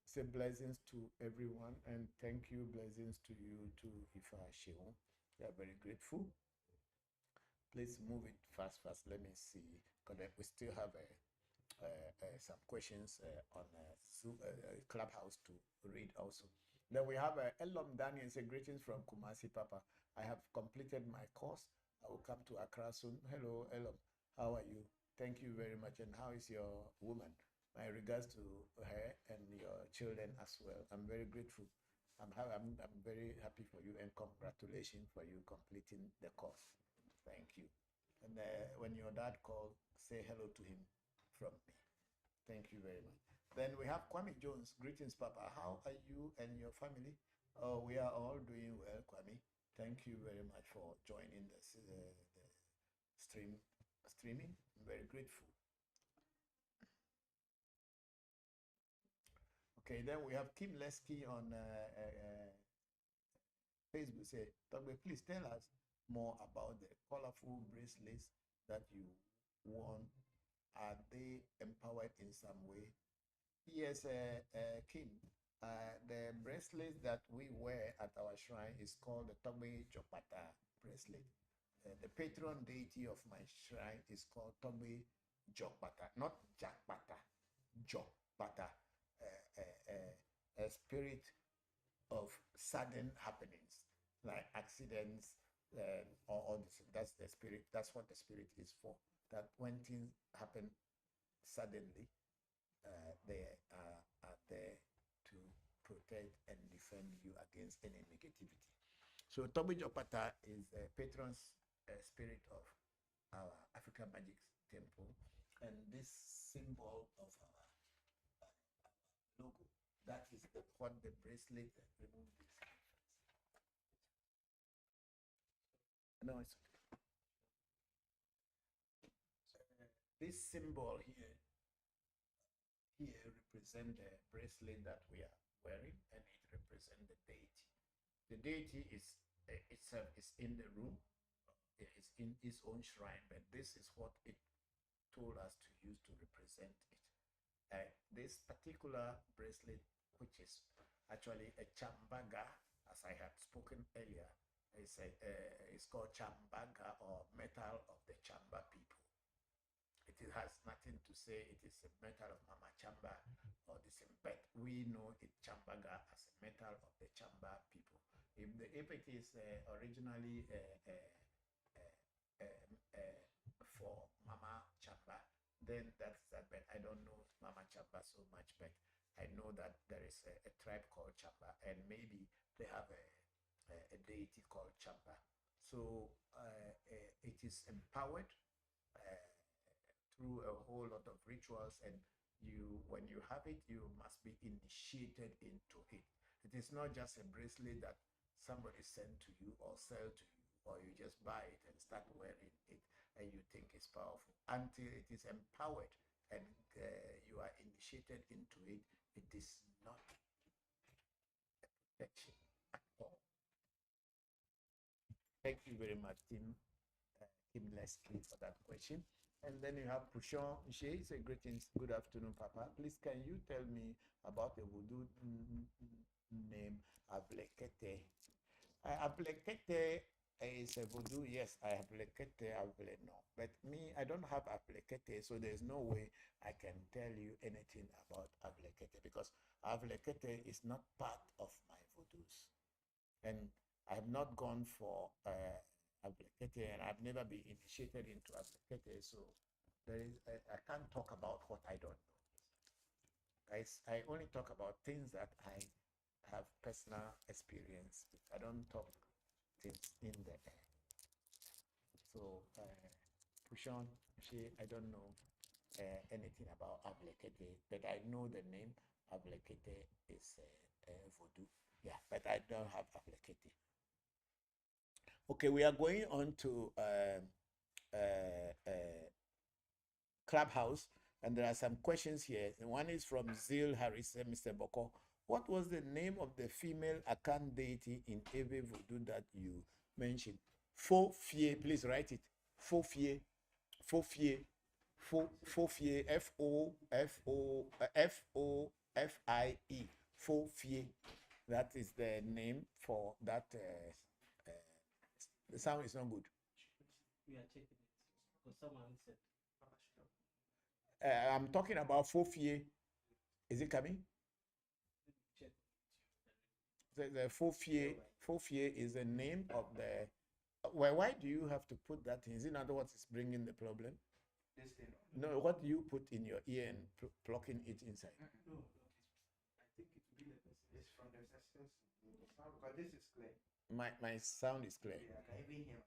Say blessings to everyone, and thank you, blessings to you too, Ifa Shew. We are very grateful. Please move it fast. Let me see, because we still have some questions on Zoom, Clubhouse to read also. Then we have Elom Daniel. Say greetings from Kumasi, Papa. I have completed my course. I will come to Accra soon. Hello, Elom. How are you? Thank you very much. And how is your woman? My regards to her and your children as well. I'm very grateful. I'm very happy for you, and congratulations for you completing the course. Thank you. And when your dad called, say hello to him from me. Thank you very much. Then we have Kwame Jones. Greetings, Papa. How are you and your family? Oh, we are all doing well, Kwame. Thank you very much for joining the streaming. I'm very grateful. Okay, then we have Kim Lesky on Facebook. Say, Togbe, please tell us more about the colorful bracelets that you won. Are they empowered in some way? Yes, Kim. The bracelet that we wear at our shrine is called the Togbe Jopata bracelet. The patron deity of my shrine is called Togbe Jopata, not Jakpata, Jopata, a spirit of sudden happenings like accidents or all this. That's the spirit. That's what the spirit is for. That when things happen suddenly, they are there to protect and defend you against any negativity. So Tobi Jopata is a patron's spirit of our African Magic Temple, and this symbol of our logo, that is what the bracelet remove this. No, it's okay. This symbol here represent the bracelet that we are wearing, and it represents the deity. The deity is itself is in the room. It's in its own shrine, but this is what it told us to use to represent it. This particular bracelet, which is actually a chambaga, as I had spoken earlier, it's called chambaga, or metal of the Chamba people. It has nothing to say it is a metal of Mama Chamba or the same, but we know it Chambaga as a metal of the Chamba people. If it is originally for Mama Chamba, then that's that. But I don't know Mama Chamba so much, but I know that there is a tribe called Chamba, and maybe they have a deity called Chamba. So it is empowered through a whole lot of rituals, and when you have it, you must be initiated into it. It is not just a bracelet that somebody sent to you or sell to you, or you just buy it and start wearing it and you think it's powerful. Until it is empowered and you are initiated into it, it is not a protection at all. Thank you very much, Tim. Kim Leslie, for that question. And then you have Pushon She. Say greetings, good afternoon, Papa. Please, can you tell me about the voodoo name Ablekete? Ablekete is a voodoo. Yes, I have Ablekete, no. But me, I don't have Ablekete, so there's no way I can tell you anything about Ablekete, because Ablekete is not part of my voodoos. And I have not gone for Ablekete, and I've never been initiated into Ablekete, so I can't talk about what I don't know. I only talk about things that I have personal experience with. I don't talk things in the air. So, Pushon, I don't know anything about Ablekete, but I know the name Ablekete is voodoo. Yeah, but I don't have Ablekete. Okay, we are going on to Clubhouse, and there are some questions here. One is from Zil Harris, Mr. Bokor. What was the name of the female Akan deity in Ewe Voodoo that you mentioned? Fofie, please write it. Fofie, Fofie, Fofie, Fofie, Fofie. That is the name for that. The sound is not good. We are checking it because someone said. I'm talking about Fofie. Is it coming? Check. The Fofie is the name of the. Well, why do you have to put that in? Is it not what is bringing the problem? This thing. No, what do you put in your ear and plucking it inside? No, I think it will be the person. It's from the essence because this is clear. My sound is clear. Yeah, I can even hear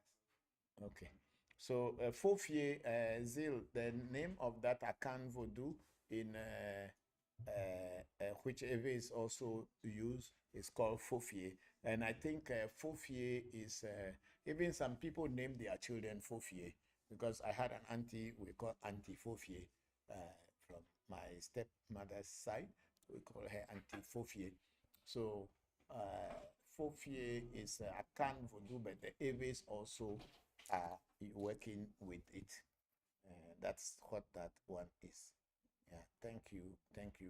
myself. Okay. So Fofie Zil, the name of that Akan voodoo in which Eve is also used is called Fofie. And I think Fofie is, even some people name their children Fofie, because I had an auntie we call Auntie Fofie from my stepmother's side. We call her Auntie Fofie. So Fofie is Akan voodoo, but the Eves also are working with it. That's what that one is. Yeah, thank you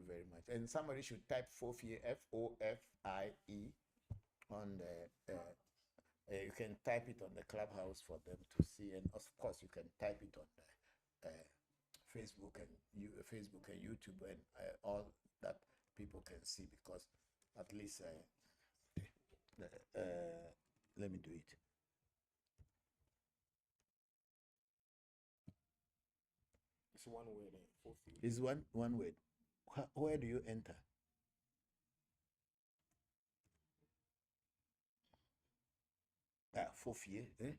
very much. And somebody should type Fofie, Fofie, on the. You can type it on the Clubhouse for them to see, and of course you can type it on the Facebook and YouTube, and all that people can see, because at least let me do it. It's one word. It's one word. Where do you enter? Fofie. Eh?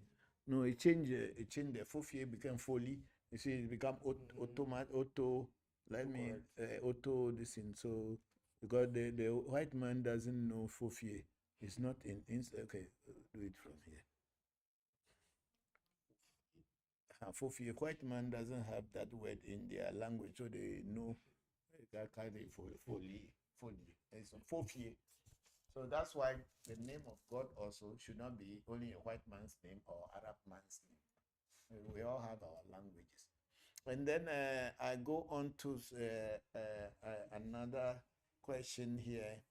No, it changed the Fofie became Foley. You see, it become auto. Let me auto this in. So because the white man doesn't know Fofie. It's not in okay, do it from here. Fofie, white man doesn't have that word in their language, so they know that kind of Foley. It's Fofie. So that's why the name of God also should not be only a white man's name or Arab man's name. We all have our languages. And then I go on to another question here.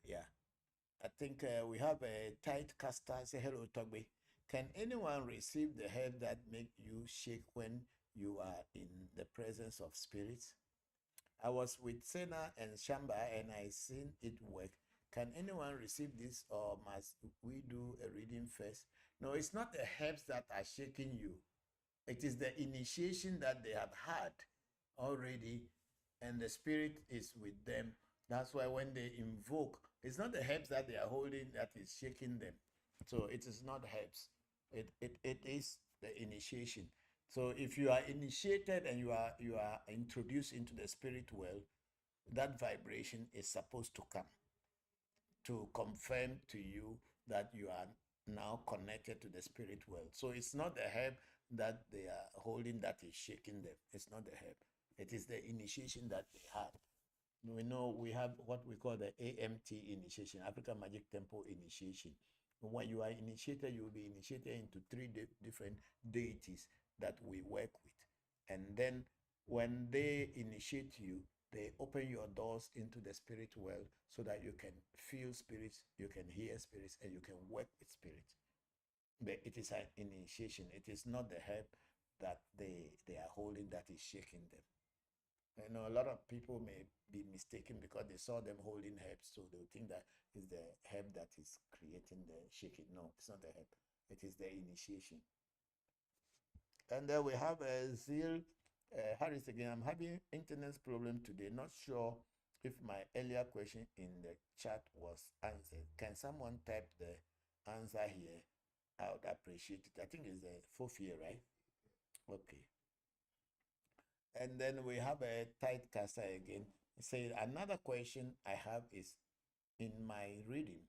Yeah, I think we have a tight caster. Say hello, Togbe. Can anyone receive the help that make you shake when you are in the presence of spirits? I was with Sena and Shamba and I seen it work. Can anyone receive this or must we do a reading first? No, it's not the herbs that are shaking you. It is the initiation that they have had already, and the spirit is with them. That's why when they invoke, it's not the herbs that they are holding that is shaking them. So it is not herbs. It is the initiation. So if you are initiated and you are introduced into the spirit world, that vibration is supposed to come to confirm to you that you are now connected to the spirit world. So it's not the herb that they are holding that is shaking them. It's not the herb. It is the initiation that they have. We know we have what we call the AMT initiation, African Magic Temple initiation. When you are initiated, you will be initiated into three different deities that we work with. And then when they initiate you, they open your doors into the spirit world so that you can feel spirits, you can hear spirits, and you can work with spirits. But it is an initiation. It is not the herb that they are holding that is shaking them. I know a lot of people may be mistaken because they saw them holding herbs, so they'll think that it's the herb that is creating the shaking. No, it's not the herb. It is the initiation. And then we have Zeal Harris again. I'm having internet problem today. Not sure if my earlier question in the chat was answered. Can someone type the answer here? I would appreciate it. I think it's the fourth year, right? Okay. And then we have a tight caster again. Say another question I have is in my reading,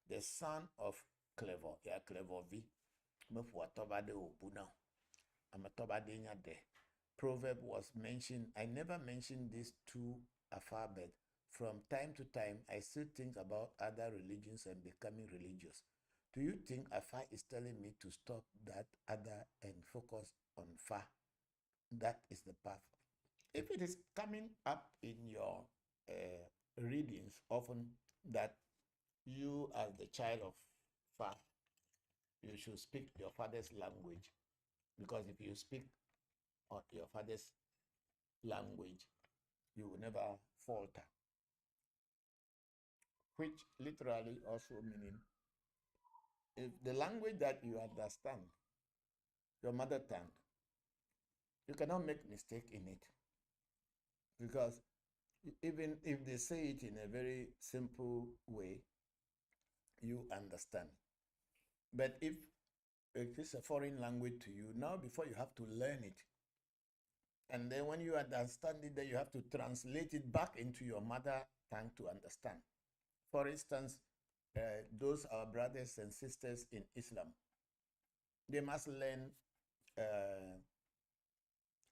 the son of Clever, yeah, Clever V. Proverb was mentioned. I never mentioned these two alphabet. From time to time, I still think about other religions and becoming religious. Do you think Afa is telling me to stop that other and focus on Fa? That is the path. If it is coming up in your readings often that you as the child of Fa, you should speak your father's language, because if you speak on your father's language, you will never falter, which literally also meaning if the language that you understand, your mother tongue, you cannot make mistake in it, because even if they say it in a very simple way, you understand. But if it is a foreign language to you, now before you have to learn it, and then when you understand it, then you have to translate it back into your mother tongue to understand. For instance, those our brothers and sisters in Islam, they must learn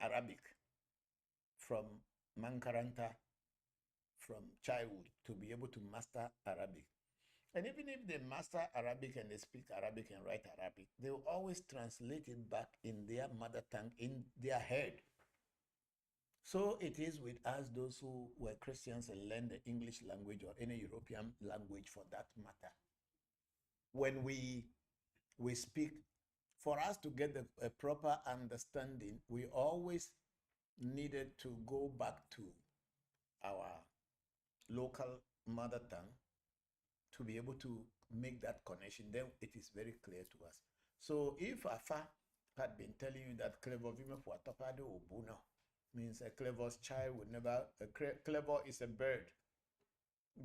Arabic from Mankaranta, from childhood, to be able to master Arabic. And even if they master Arabic and they speak Arabic and write Arabic, they will always translate it back in their mother tongue, in their head. So it is with us, those who were Christians and learned the English language or any European language for that matter. When we speak, for us to get a proper understanding, we always needed to go back to our local mother tongue to be able to make that connection. Then it is very clear to us. So if Afa had been telling you that Clever Vime Fuatapade Obuno means a Clever's child would never, Clever is a bird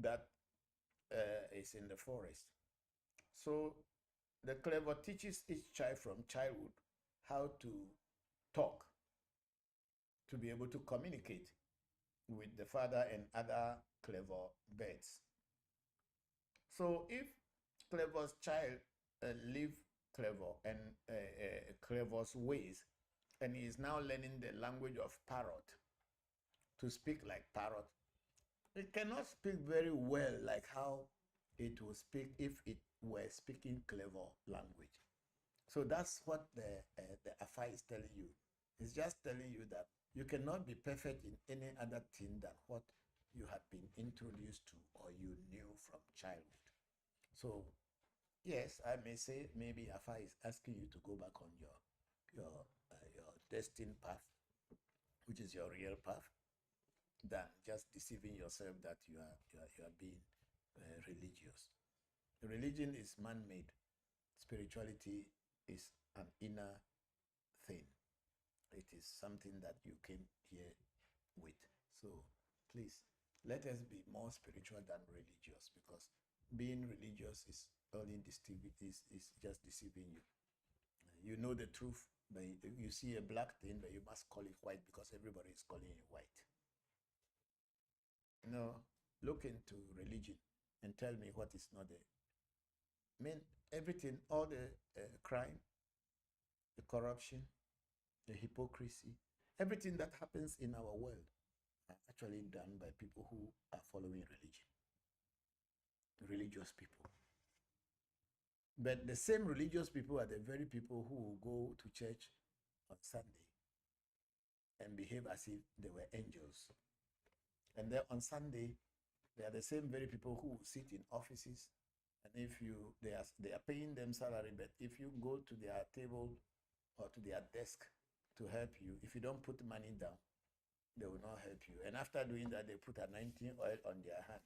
that is in the forest. So the Clever teaches each child from childhood how to talk, to be able to communicate with the father and other Clever birds. So if Clever's child leave Clever and Clever's ways, and he is now learning the language of parrot, to speak like parrot, It cannot speak very well like how it will speak if it were speaking clever language. So that's what the Afa is telling you. It's just telling you that you cannot be perfect in any other thing than what you had been introduced to or you knew from childhood. So yes, I may say maybe Afa is asking you to go back on your destined path, which is your real path, than just deceiving yourself that you are being religious. Religion is man-made. Spirituality is an inner thing. It is something that you came here with. So please let us be more spiritual than religious, because being religious is only deceiving, is just deceiving you. You know the truth, but you see a black thing, but you must call it white because everybody is calling it white. No, look into religion and tell me what is not there. I mean, everything, all the crime, the corruption, the hypocrisy, everything that happens in our world are actually done by people who are following religion, religious people. But the same religious people are the very people who will go to church on Sunday and behave as if they were angels. And then on Sunday, they are the same very people who sit in offices, and if they are paying them salary, but if you go to their table or to their desk to help you, if you don't put money down, they will not help you. And after doing that, they put anointing oil on their hand,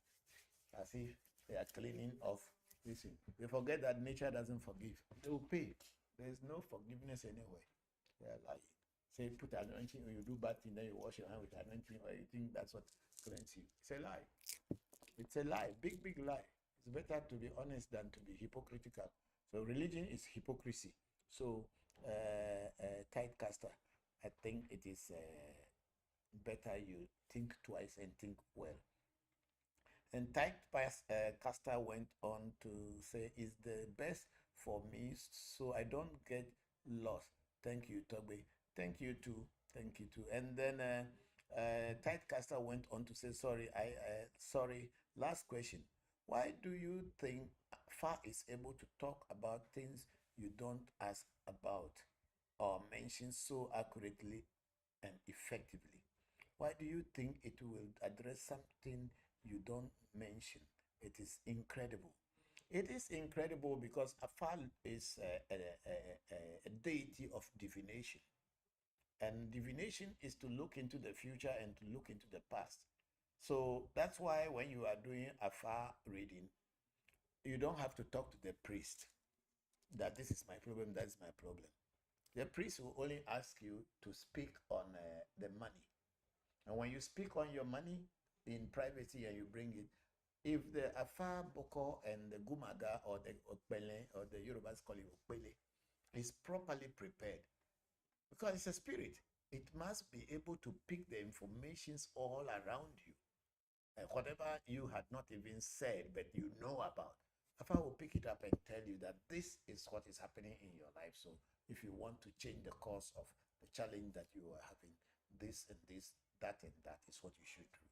as if they are cleaning off this thing. They forget that nature doesn't forgive. They will pay. There is no forgiveness anywhere. They are lying. Say, put anointing, when you do bad thing, then you wash your hand with anointing oil. You think that's what cleanses you. It's a lie. It's a lie, big, big lie. It's better to be honest than to be hypocritical. So religion is hypocrisy. So tight caster, I think it is better you think twice and think well. And Caster went on to say, is the best for me so I don't get lost. Thank you, Togbe. Thank you too. Thank you too. And then Caster went on to say, sorry, last question. Why do you think Fa is able to talk about things you don't ask about or mention so accurately and effectively? Why do you think it will address something you don't mention? It is incredible. It is incredible because Afal is a deity of divination. And divination is to look into the future and to look into the past. So that's why when you are doing Afar reading, you don't have to talk to the priest that this is my problem, that is my problem. The priest will only ask you to speak on the money. And when you speak on your money in privacy and you bring it, if the Afa Bokor and the Gumaga or the Okpele or the Yorubas call it Okpele is properly prepared, because it's a spirit, it must be able to pick the informations all around you. And whatever you had not even said, but you know about, Afa will pick it up and tell you that this is what is happening in your life. So if you want to change the course of the challenge that you are having, this and this, that and that is what you should do.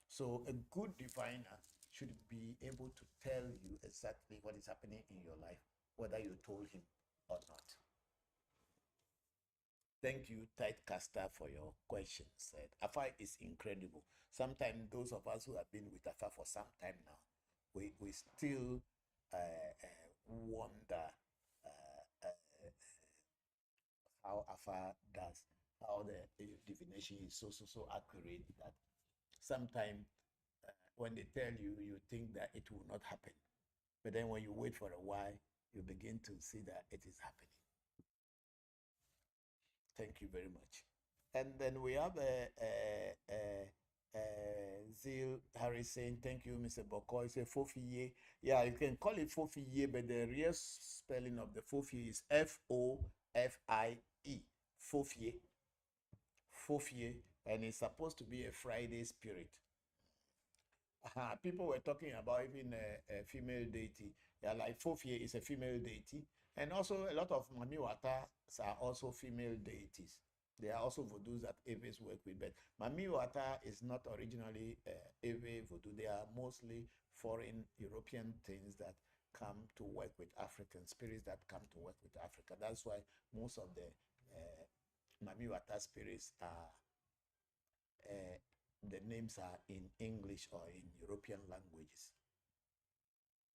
So a good diviner should be able to tell you exactly what is happening in your life, whether you told him or not. Thank you, Tightcaster, for your questions. Afa is incredible. Sometimes those of us who have been with Afa for some time now, we still wonder how Afa does, how the divination is so accurate that sometimes when they tell you, you think that it will not happen. But then when you wait for a while, you begin to see that it is happening. Thank you very much. And then we have Zeal Harris saying, thank you, Mr. Bokor. It's a Fofiye. Yeah, you can call it Fofiye, but the real spelling of the Fofiye is F-O-F-I-E. Fofiye. Fofiye. And it's supposed to be a Friday spirit. People were talking about even a female deity. Yeah, like Fofiye is a female deity. And also a lot of Mamiwatas are also female deities. There are also voodoos that Eves work with, but Mami Wata is not originally Ewe voodoo. They are mostly foreign European things that come to work with African spirits that come to work with Africa. That's why most of the Mami Wata spirits are the names are in English or in European languages.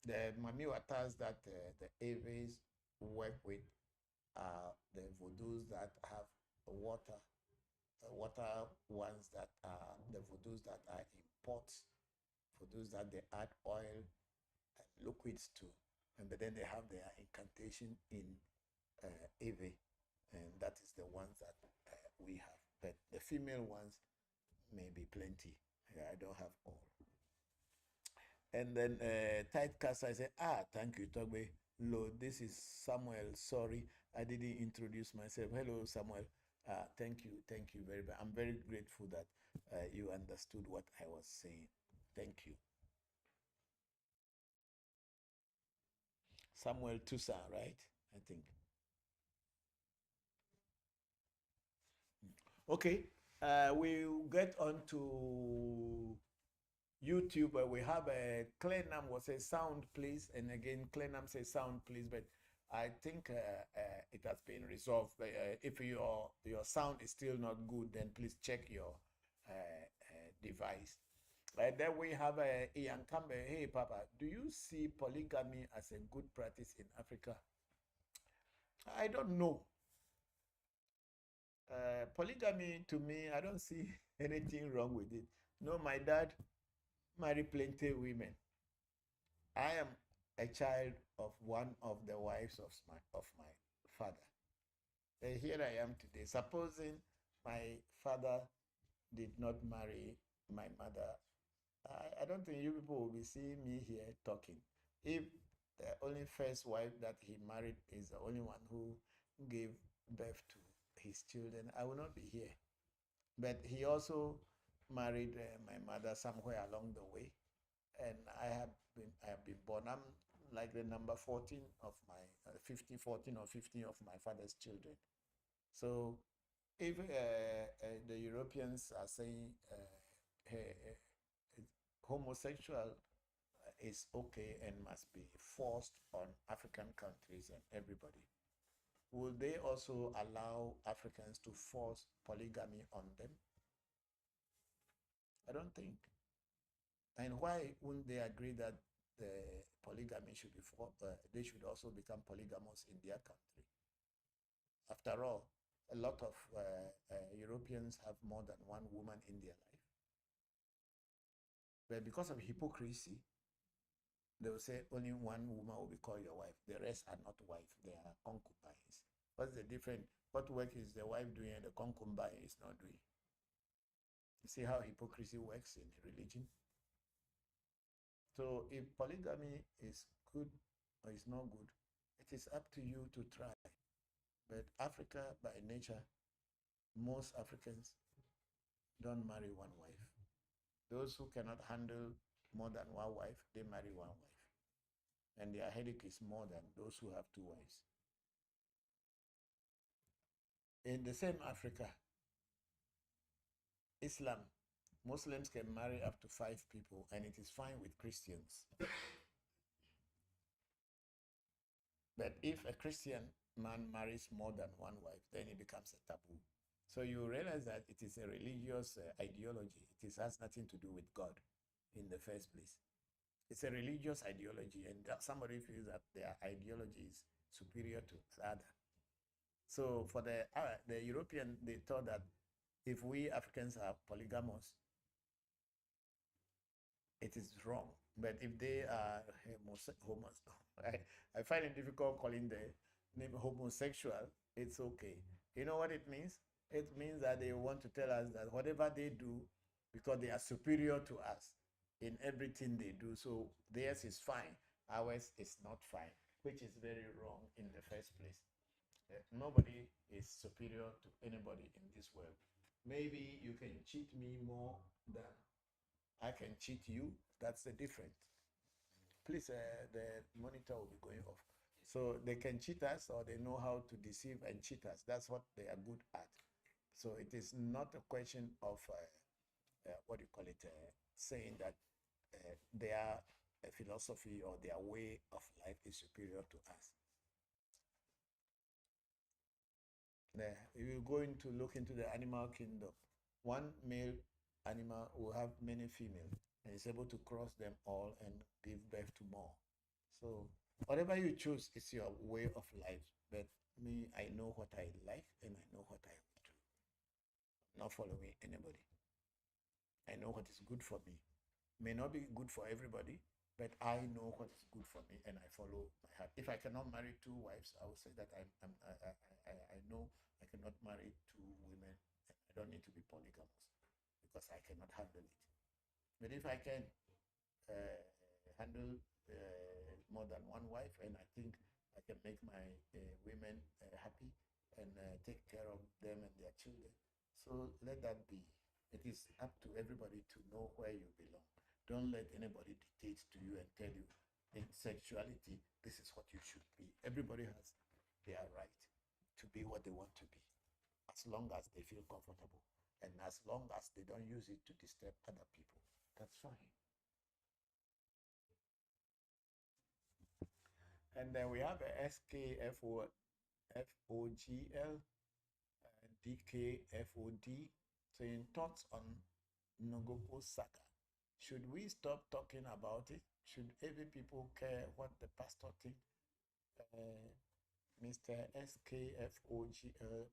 The Mami Watas that the Eves work with are the voodoos that have water ones that are the voodoos that are in pots, voodoos that they add oil and liquids to, and but then they have their incantation in Eve, and that is the ones that we have. But the female ones may be plenty. I don't have all. And then tight cast, I say, thank you, Togbe. Lord, this is Samuel. Sorry, I didn't introduce myself. Hello, Samuel. Thank you very much. I'm very grateful that you understood what I was saying. Thank you. Samuel Tusa, right? I think. Okay, we'll get on to YouTube, where we have a Clenam will say sound please, and again Clenam says sound please, but I think it has been resolved. If your sound is still not good, then please check your device. Then we have Ian Campbell. Hey Papa, do you see polygamy as a good practice in Africa? I don't know. Polygamy, to me, I don't see anything wrong with it. No, my dad married plenty of women. I am a child of one of the wives of my father. And here I am today. Supposing my father did not marry my mother, I don't think you people will be seeing me here talking. If the only first wife that he married is the only one who gave birth to his children, I will not be here. But he also married my mother somewhere along the way, and I have been born. I'm like the number 14 of my 14 or 15 of my father's children. So if the Europeans are saying homosexual is okay and must be forced on African countries and everybody, will they also allow Africans to force polygamy on them? I don't think. And why wouldn't they agree that the polygamy should be they should also become polygamous in their country? After all, a lot of Europeans have more than one woman in their life. But because of hypocrisy, they will say only one woman will be called your wife. The rest are not wife, they are concubines. What's the difference? What work is the wife doing and the concubine is not doing? You see how hypocrisy works in religion? So if polygamy is good or is not good, it is up to you to try. But Africa, by nature, most Africans don't marry one wife. Those who cannot handle more than one wife, they marry one wife. And their headache is more than those who have two wives. In the same Africa, Islam, Muslims can marry up to 5 people, and it is fine with Christians. But if a Christian man marries more than one wife, then it becomes a taboo. So you realize that it is a religious ideology. It has nothing to do with God in the first place. It's a religious ideology, and somebody feels that their ideology is superior to the other. So for the European, they thought that if we Africans are polygamous, it is wrong. But if they are I find it difficult calling the name homosexual, it's okay. You know what it means? It means that they want to tell us that whatever they do, because they are superior to us in everything they do, so theirs is fine, ours is not fine, which is very wrong in the first place. Nobody is superior to anybody in this world. Maybe you can cheat me more than I can cheat you. That's the difference. Please, the monitor will be going off. So they can cheat us, or they know how to deceive and cheat us. That's what they are good at. So it is not a question of what do you call it, saying that their philosophy or their way of life is superior to us. If you go into look into the animal kingdom, one male animal will have many females and is able to cross them all and give birth to more. So whatever you choose is your way of life. But me, I know what I like and I know what I want to. I'm not following anybody. I know what is good for me. May not be good for everybody, but I know what is good for me and I follow my heart. If I cannot marry two wives, I will say that I know I cannot marry two women and I don't need to be polygamous because I cannot handle it. But if I can handle more than one wife and I think I can make my women happy and take care of them and their children, so let that be. It is up to everybody to know where you belong. Don't let anybody dictate to you and tell you in sexuality, this is what you should be. Everybody has their right to be what they want to be, as long as they feel comfortable and as long as they don't use it to disturb other people. That's fine. And then we have a SKFOGL, DKFOD saying thoughts on Nogopo saga. Should we stop talking about it? Should every people care what the pastor thinks? Mr. SKFOGL,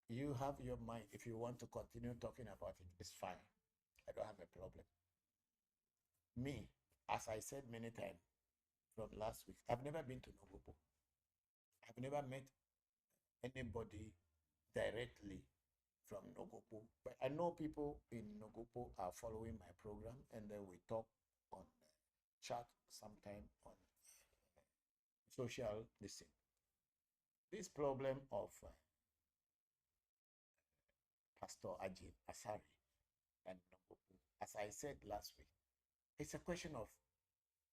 you have your mind. If you want to continue talking about it, it's fine. I don't have a problem. Me, as I said many times from last week, I've never been to Nogopo. I've never met anybody directly from Nogopo, but I know people in Nogopo are following my program, and then we talk on chat sometime on social listen. This problem of Pastor Ajin Asari and Nogopo, as I said last week, it's a question of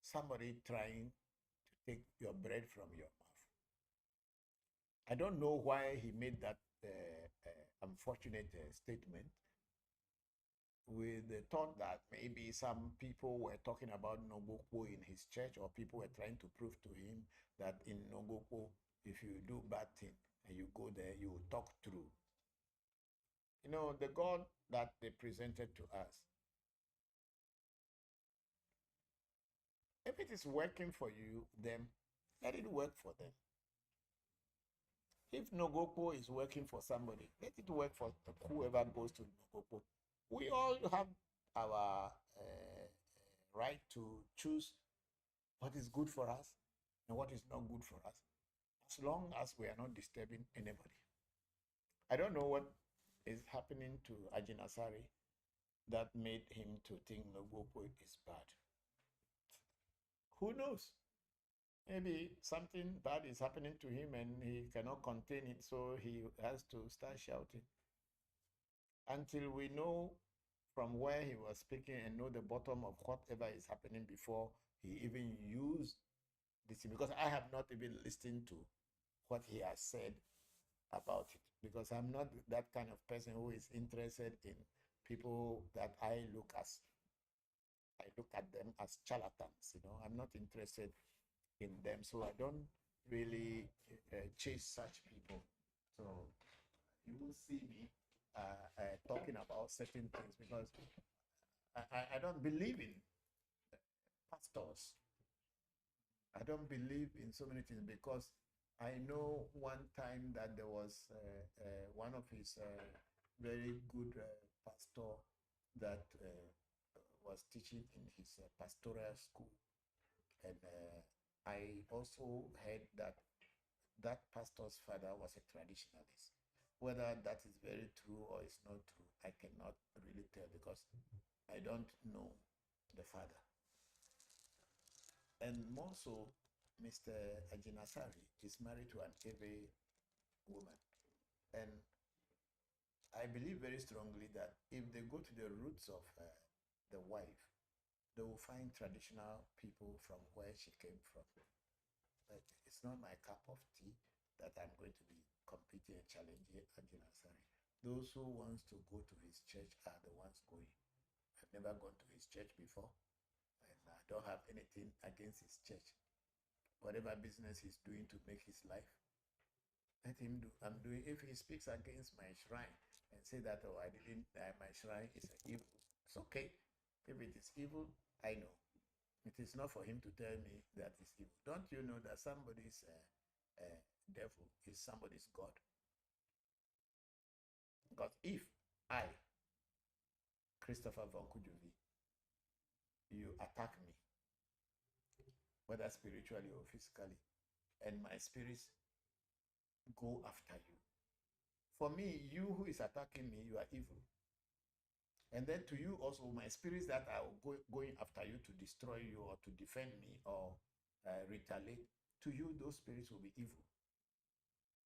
somebody trying to take your bread from your mouth. I don't know why he made that unfortunate statement with the thought that maybe some people were talking about Nogokwo in his church, or people were trying to prove to him that in Nogokwo, if you do bad thing and you go there, you will talk through. You know, the God that they presented to us, if it is working for you, then let it work for them. If Nogopo is working for somebody, let it work for whoever goes to Nogopo. We all have our right to choose what is good for us and what is not good for us, as long as we are not disturbing anybody. I don't know what is happening to Ajin Asari that made him to think Nogopo is bad. Who knows? Maybe something bad is happening to him and he cannot contain it, so he has to start shouting. Until we know from where he was speaking and know the bottom of whatever is happening before he even used this, because I have not even listened to what he has said about it, because I'm not that kind of person who is interested in people that I look at them as charlatans. You know, I'm not interested in them, so I don't really chase such people. So you will see me talking about certain things because I don't believe in pastors. I don't believe in so many things because I know one time that there was one of his very good pastor that was teaching in his pastoral school, and I also heard that that pastor's father was a traditionalist. Whether that is very true or it's not true, I cannot really tell because I don't know the father. And more so, Mr. Ajinasari is married to an Ebe woman. And I believe very strongly that if they go to the roots of the wife, they will find traditional people from where she came from. But it's not my cup of tea that I'm going to be competing and challenging Ajinasari. Those who wants to go to his church are the ones going. I've never gone to his church before, and I don't have anything against his church. Whatever business he's doing to make his life, let him do. I'm doing. If he speaks against my shrine and say that, oh, I didn't, my shrine is evil, it's okay. If it is evil, I know. It is not for him to tell me that it's evil. Don't you know that somebody's devil is somebody's God? Because if I, Christopher Voncujovi, you attack me, whether spiritually or physically, and my spirits go after you, for me, you who is attacking me, you are evil. And then to you also, my spirits that are going after you to destroy you or to defend me or retaliate, to you, those spirits will be evil.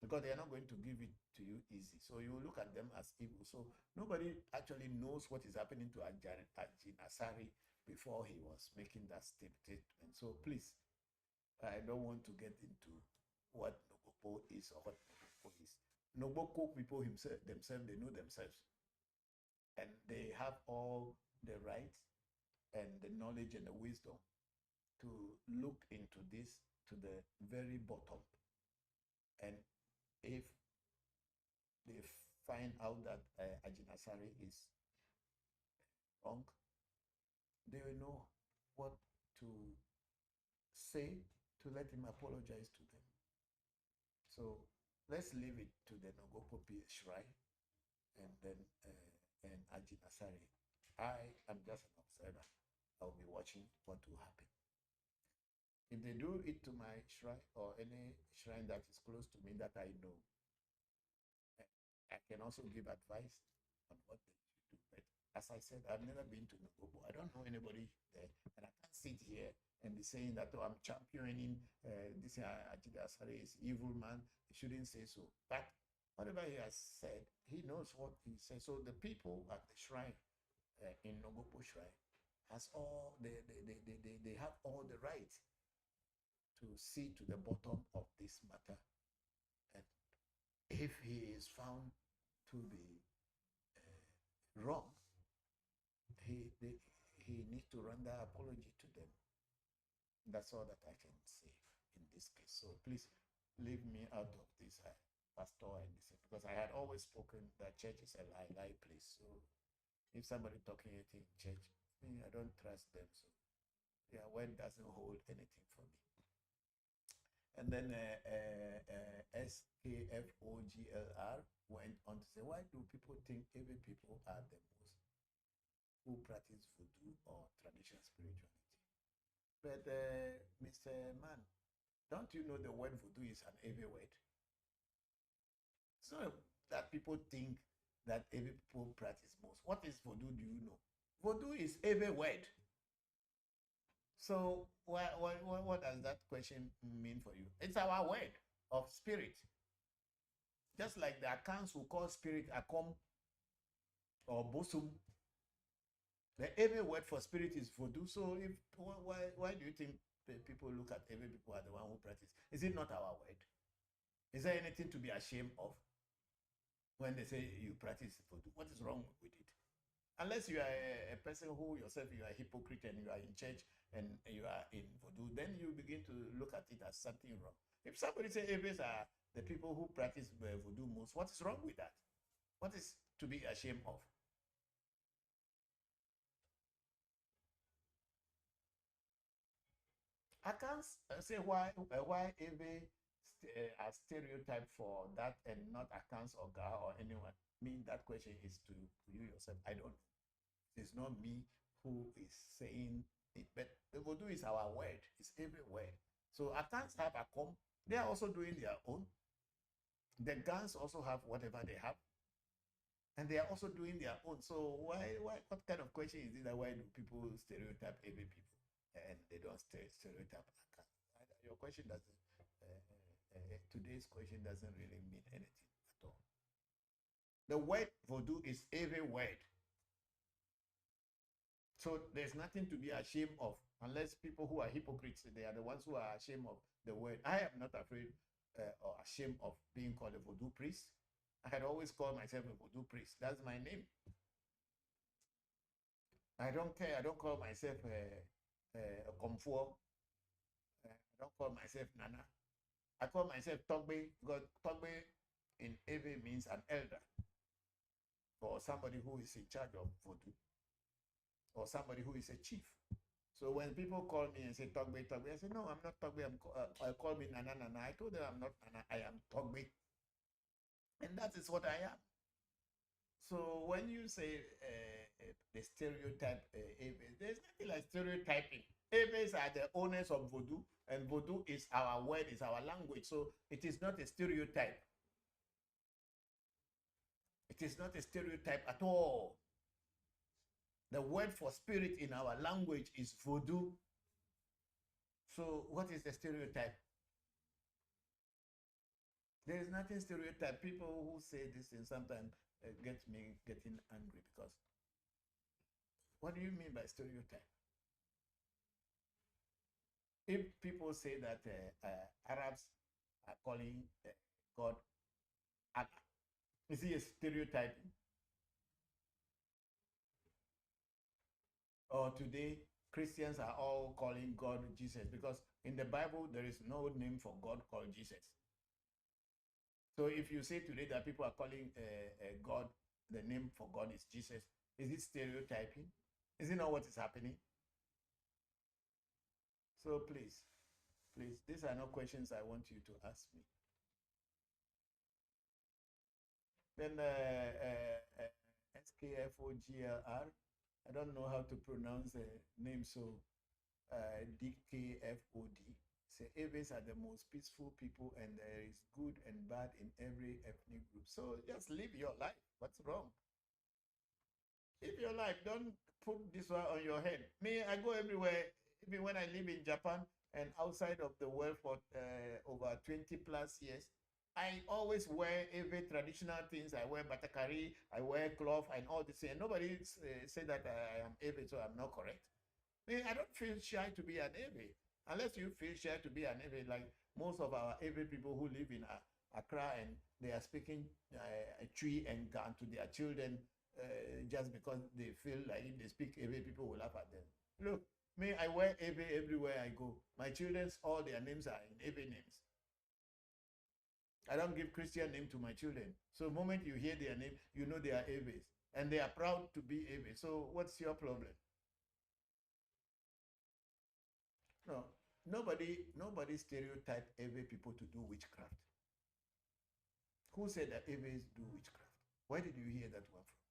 Because they are not going to give it to you easy. So you look at them as evil. So nobody actually knows what is happening to Ajin Asari before he was making that statement. So please, I don't want to get into what Nogopo is or what Nogopo is. Noboko people themselves, they know themselves. And they have all the right and the knowledge and the wisdom to look into this to the very bottom. And if they find out that Ajinasari is wrong, they will know what to say to let him apologize to them. So let's leave it to the Nogopopi shrine and then and Ajinasari. I am just an observer. I'll be watching what will happen. If they do it to my shrine or any shrine that is close to me that I know, I can also give advice on what they should do. But as I said, I've never been to Nogobo. I don't know anybody there. And I can't sit here and be saying that, oh, I'm championing this Ajida Asare is evil man. He shouldn't say so. But whatever he has said, he knows what he says. So the people at the shrine in Nogobo Shrine has all they have all the right to see to the bottom of this matter. And if he is found to be wrong, he needs to render apology to them. That's all that I can say in this case. So please leave me out of this pastor and this, because I had always spoken that church is a lie place. So if somebody talking anything in church, I don't trust them. So yeah, word doesn't hold anything for me. And then SKFOGLR went on to say, why do people think every people are the most who practice voodoo or traditional spirituality? But Mr. Man, don't you know the word voodoo is an heavy word? So that people think that every people practice most. What is voodoo, do you know? Voodoo is heavy word. So what does that question mean for you? It's our word of spirit. Just like the accounts will call spirit Akom or Bosum. The every word for spirit is voodoo. So if why do you think people look at every people as the one who practice? Is it not our word? Is there anything to be ashamed of when they say you practice voodoo? What is wrong with it? Unless you are a person who yourself, you are a hypocrite and you are in church and you are in voodoo, then you begin to look at it as something wrong. If somebody says Eves are the people who practice voodoo most, what is wrong with that? What is to be ashamed of? I can't say why Eve a stereotype for that and not accounts or Ga or anyone. I mean, that question is to you yourself. I don't know. It's not me who is saying it, but the voodoo is our word. It's everywhere. So accounts have a com. They are also doing their own. The guns also have whatever they have, and they are also doing their own. So why? What kind of question is it that why do people stereotype every people and they don't stereotype accounts? Your question doesn't. Today's question doesn't really mean anything at all. The word voodoo is every word. So there's nothing to be ashamed of, unless people who are hypocrites, they are the ones who are ashamed of the word. I am not afraid or ashamed of being called a voodoo priest. I had always called myself a voodoo priest. That's my name. I don't care. I don't call myself a Komfuo. I don't call myself Nana. I call myself Togbe because Togbe in Ewe means an elder or somebody who is in charge of voodoo or somebody who is a chief. So when people call me and say Togbe, Togbe, I say, no, I'm not Togbe. I call me Nana, Nana. I told them I'm not Nana. I am Togbe. And that is what I am. So when you say the stereotype, there's nothing like stereotyping. Aves are the owners of voodoo, and voodoo is our word, is our language. So it is not a stereotype. It is not a stereotype at all. The word for spirit in our language is voodoo. So what is the stereotype? There is nothing stereotype. People who say this and sometimes get me getting angry because what do you mean by stereotype? If people say that Arabs are calling God Allah, is he a stereotype? Or today, Christians are all calling God Jesus because in the Bible, there is no name for God called Jesus. So if you say today that people are calling God, the name for God is Jesus, is it stereotyping? Is it not what is happening? So please, these are not questions I want you to ask me. Then SKFOGLR, I don't know how to pronounce the name, so DKFOD. Say Aves are the most peaceful people and there is good and bad in every ethnic group. So just live your life. What's wrong? Live your life. Don't put this one on your head. Me, I go everywhere. Even when I live in Japan and outside of the world for over 20 plus years, I always wear every traditional things. I wear batakari, I wear cloth and all this. And nobody say that I am Eve, so I'm not correct. I don't feel shy to be an Eve. Unless you feel shy to be an Eve, like most of our Eve people who live in Accra and they are speaking Twi and Gan to their children just because they feel like if they speak Eve, people will laugh at them. Look, me, I wear Eve everywhere I go. My children's, all their names are in Eve names. I don't give Christian name to my children. So the moment you hear their name, you know they are Aves. And they are proud to be Aves. So what's your problem? No, nobody stereotype Ave people to do witchcraft. Who said that Aves do witchcraft? Where did you hear that one from?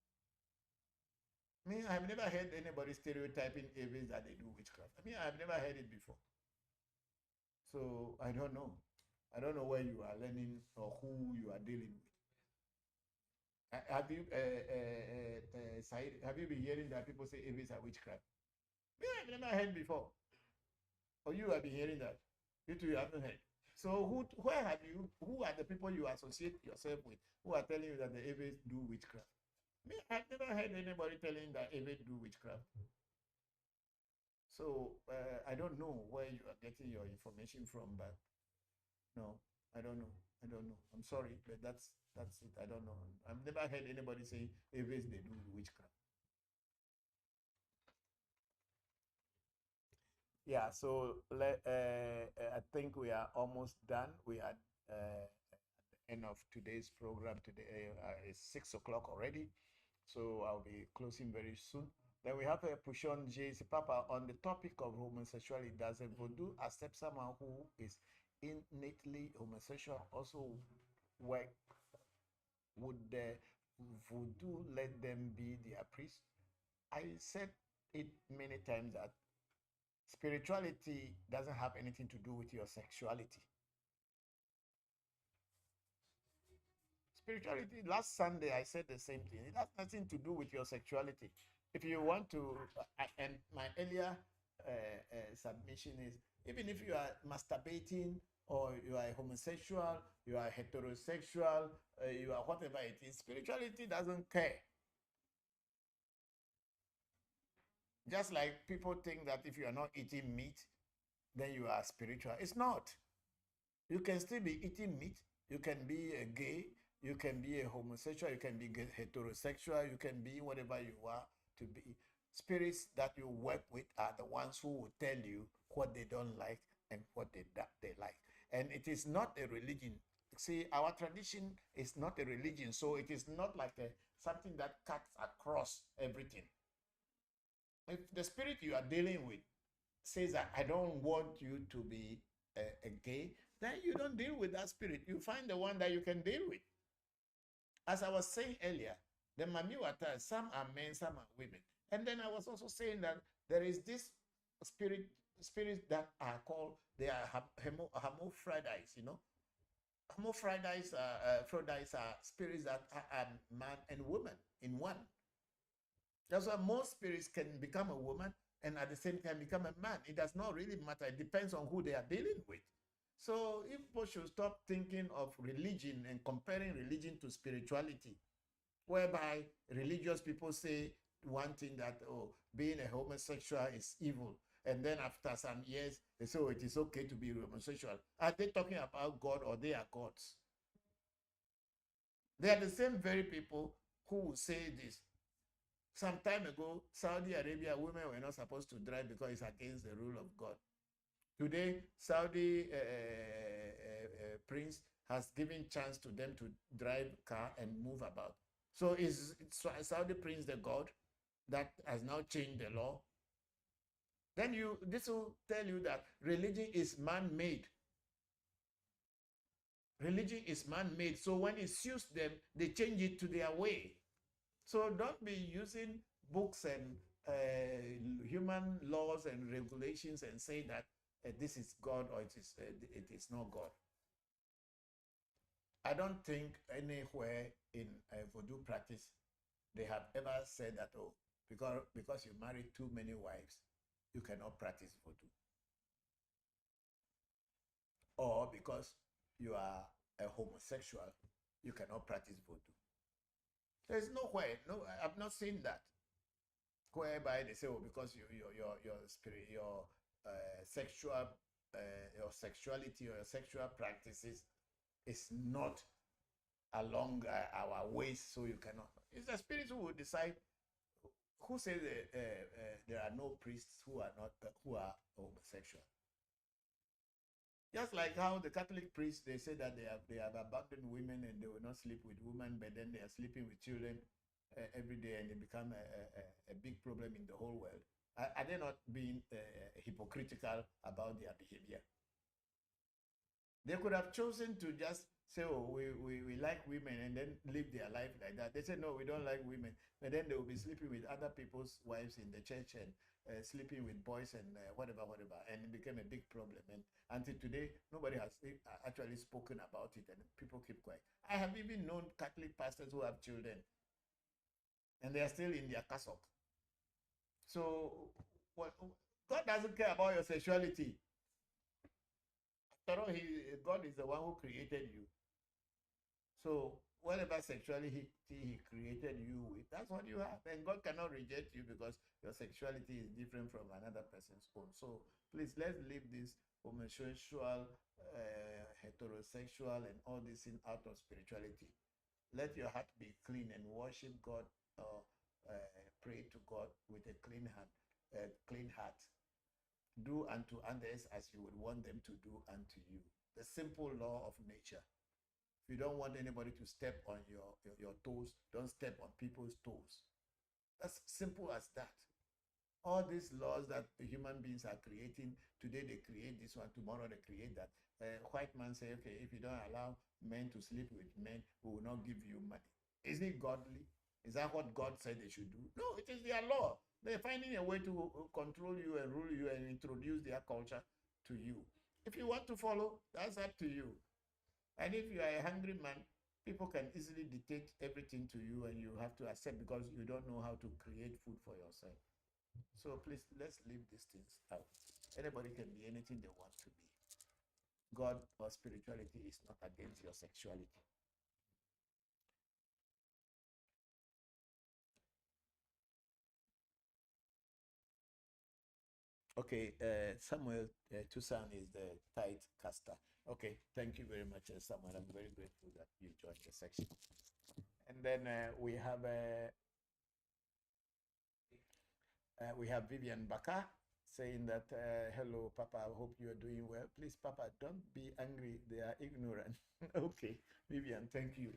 I've never heard anybody stereotyping Aves that they do witchcraft. I've never heard it before. So I don't know. I don't know where you are learning or who you are dealing with. Have you, Said, have you been hearing that people say Aves are witchcraft? I've never heard before. Or you have been hearing that? You two haven't heard. So who are the people you associate yourself with who are telling you that the Aves do witchcraft? I've never heard anybody telling that Aves do witchcraft. So I don't know where you are getting your information from, but no, I don't know. I don't know. I'm sorry, but that's it. I don't know. I've never heard anybody say Aves they do witchcraft. Yeah, so I think we are almost done. We are at the end of today's program today. It's 6 o'clock already, so I'll be closing very soon. Then we have a Pushon JC Papa on the topic of homosexuality. Does a voodoo accept someone who is innately homosexual also work? Would the voodoo let them be their priest? I said it many times that spirituality doesn't have anything to do with your sexuality. Spirituality, last Sunday I said the same thing. It has nothing to do with your sexuality. If you want to, and my earlier submission is, even if you are masturbating or you are homosexual, you are heterosexual, you are whatever it is, spirituality doesn't care. Just like people think that if you are not eating meat, then you are spiritual. It's not. You can still be eating meat. You can be gay. You can be a homosexual, you can be heterosexual, you can be whatever you are to be. Spirits that you work with are the ones who will tell you what they don't like and what they like. And it is not a religion. See, our tradition is not a religion, so it is not like something that cuts across everything. If the spirit you are dealing with says that I don't want you to be a gay, then you don't deal with that spirit. You find the one that you can deal with. As I was saying earlier, the Mamiwata, some are men, some are women. And then I was also saying that there is this spirits that are called, they are hermaphrodites, you know. Hermaphrodites are spirits that are man and woman in one. That's why most spirits can become a woman and at the same time become a man. It does not really matter. It depends on who they are dealing with. So if people should stop thinking of religion and comparing religion to spirituality, whereby religious people say one thing that, oh, being a homosexual is evil. And then after some years, they say, oh, it is okay to be homosexual. Are they talking about God or they are gods? They are the same very people who will say this. Some time ago, Saudi Arabia, women were not supposed to drive because it's against the rule of God. Today, Saudi prince has given chance to them to drive car and move about. So is Saudi prince the God that has now changed the law? Then this will tell you that religion is man-made. Religion is man-made. So when it suits them, they change it to their way. So don't be using books and human laws and regulations and say that this is God or it is not God. I don't think anywhere in voodoo practice they have ever said that, oh, because you marry too many wives, you cannot practice voodoo. Or because you are a homosexual, you cannot practice voodoo. There's nowhere, no, I've not seen that. Whereby they say, oh, because your spirit, sexual, your sexuality or your sexual practices is not along our ways, so you cannot. It's the spirit who will decide. Who says there are no priests who are not who are homosexual? Just like how the Catholic priests, they say that they have abandoned women and they will not sleep with women, but then they are sleeping with children every day and they become a big problem in the whole world. Are they not being hypocritical about their behavior? They could have chosen to just say, oh, we like women and then live their life like that. They say, no, we don't like women. But then they will be sleeping with other people's wives in the church and sleeping with boys and whatever. And it became a big problem. And until today, nobody has actually spoken about it and people keep quiet. I have even known Catholic pastors who have children and they are still in their cassock. So God doesn't care about your sexuality. After all, God is the one who created you. So whatever sexuality he created you with, that's what you have. And God cannot reject you because your sexuality is different from another person's own. So please, let's leave this homosexual, heterosexual, and all this thing out of spirituality. Let your heart be clean and worship God or pray to God with a clean heart. Do unto others as you would want them to do unto you. The simple law of nature. If you don't want anybody to step on your toes, don't step on people's toes. That's simple as that. All these laws that human beings are creating, today they create this one, tomorrow they create that. White man say, okay, if you don't allow men to sleep with men, we will not give you money. Isn't it godly? Is that what God said they should do? No, it is their law. They're finding a way to control you and rule you and introduce their culture to you. If you want to follow, that's up to you. And if you are a hungry man, people can easily dictate everything to you and you have to accept because you don't know how to create food for yourself. So please, let's leave these things out. Anybody can be anything they want to be. God or spirituality is not against your sexuality. Okay, Samuel Tucson is the tithe caster. Okay, thank you very much, Samuel. I'm very grateful that you joined the section. And then we have Vivian Baka saying that, hello, Papa, I hope you are doing well. Please, Papa, don't be angry. They are ignorant. Okay, Vivian, thank you.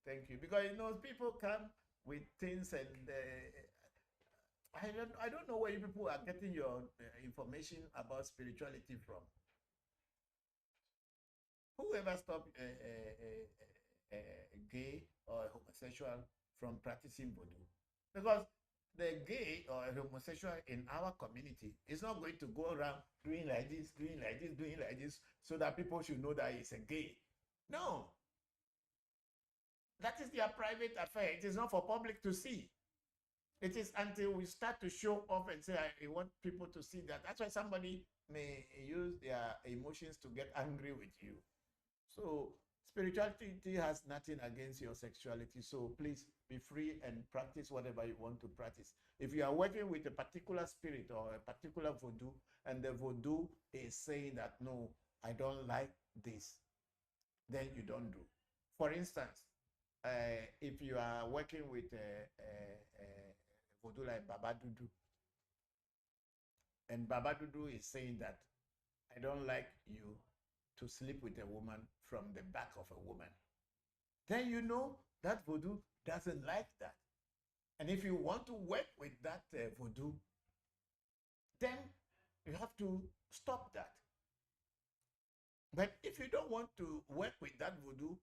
Thank you. Because, you know, people come with things and I don't know where you people are getting your information about spirituality from. Whoever stopped gay or homosexual from practicing voodoo? Because the gay or homosexual in our community is not going to go around doing like this, doing like this, doing like this, so that people should know that he's a gay. No. That is their private affair. It is not for public to see. It is until we start to show off and say, I want people to see that. That's why somebody may use their emotions to get angry with you. So spirituality has nothing against your sexuality. So please be free and practice whatever you want to practice. If you are working with a particular spirit or a particular voodoo, and the voodoo is saying that, no, I don't like this, then you don't do. For instance, if you are working with a voodoo like Baba Dudu, and Baba Dudu is saying that I don't like you to sleep with a woman from the back of a woman, then you know that voodoo doesn't like that. And if you want to work with that voodoo, then you have to stop that. But if you don't want to work with that voodoo,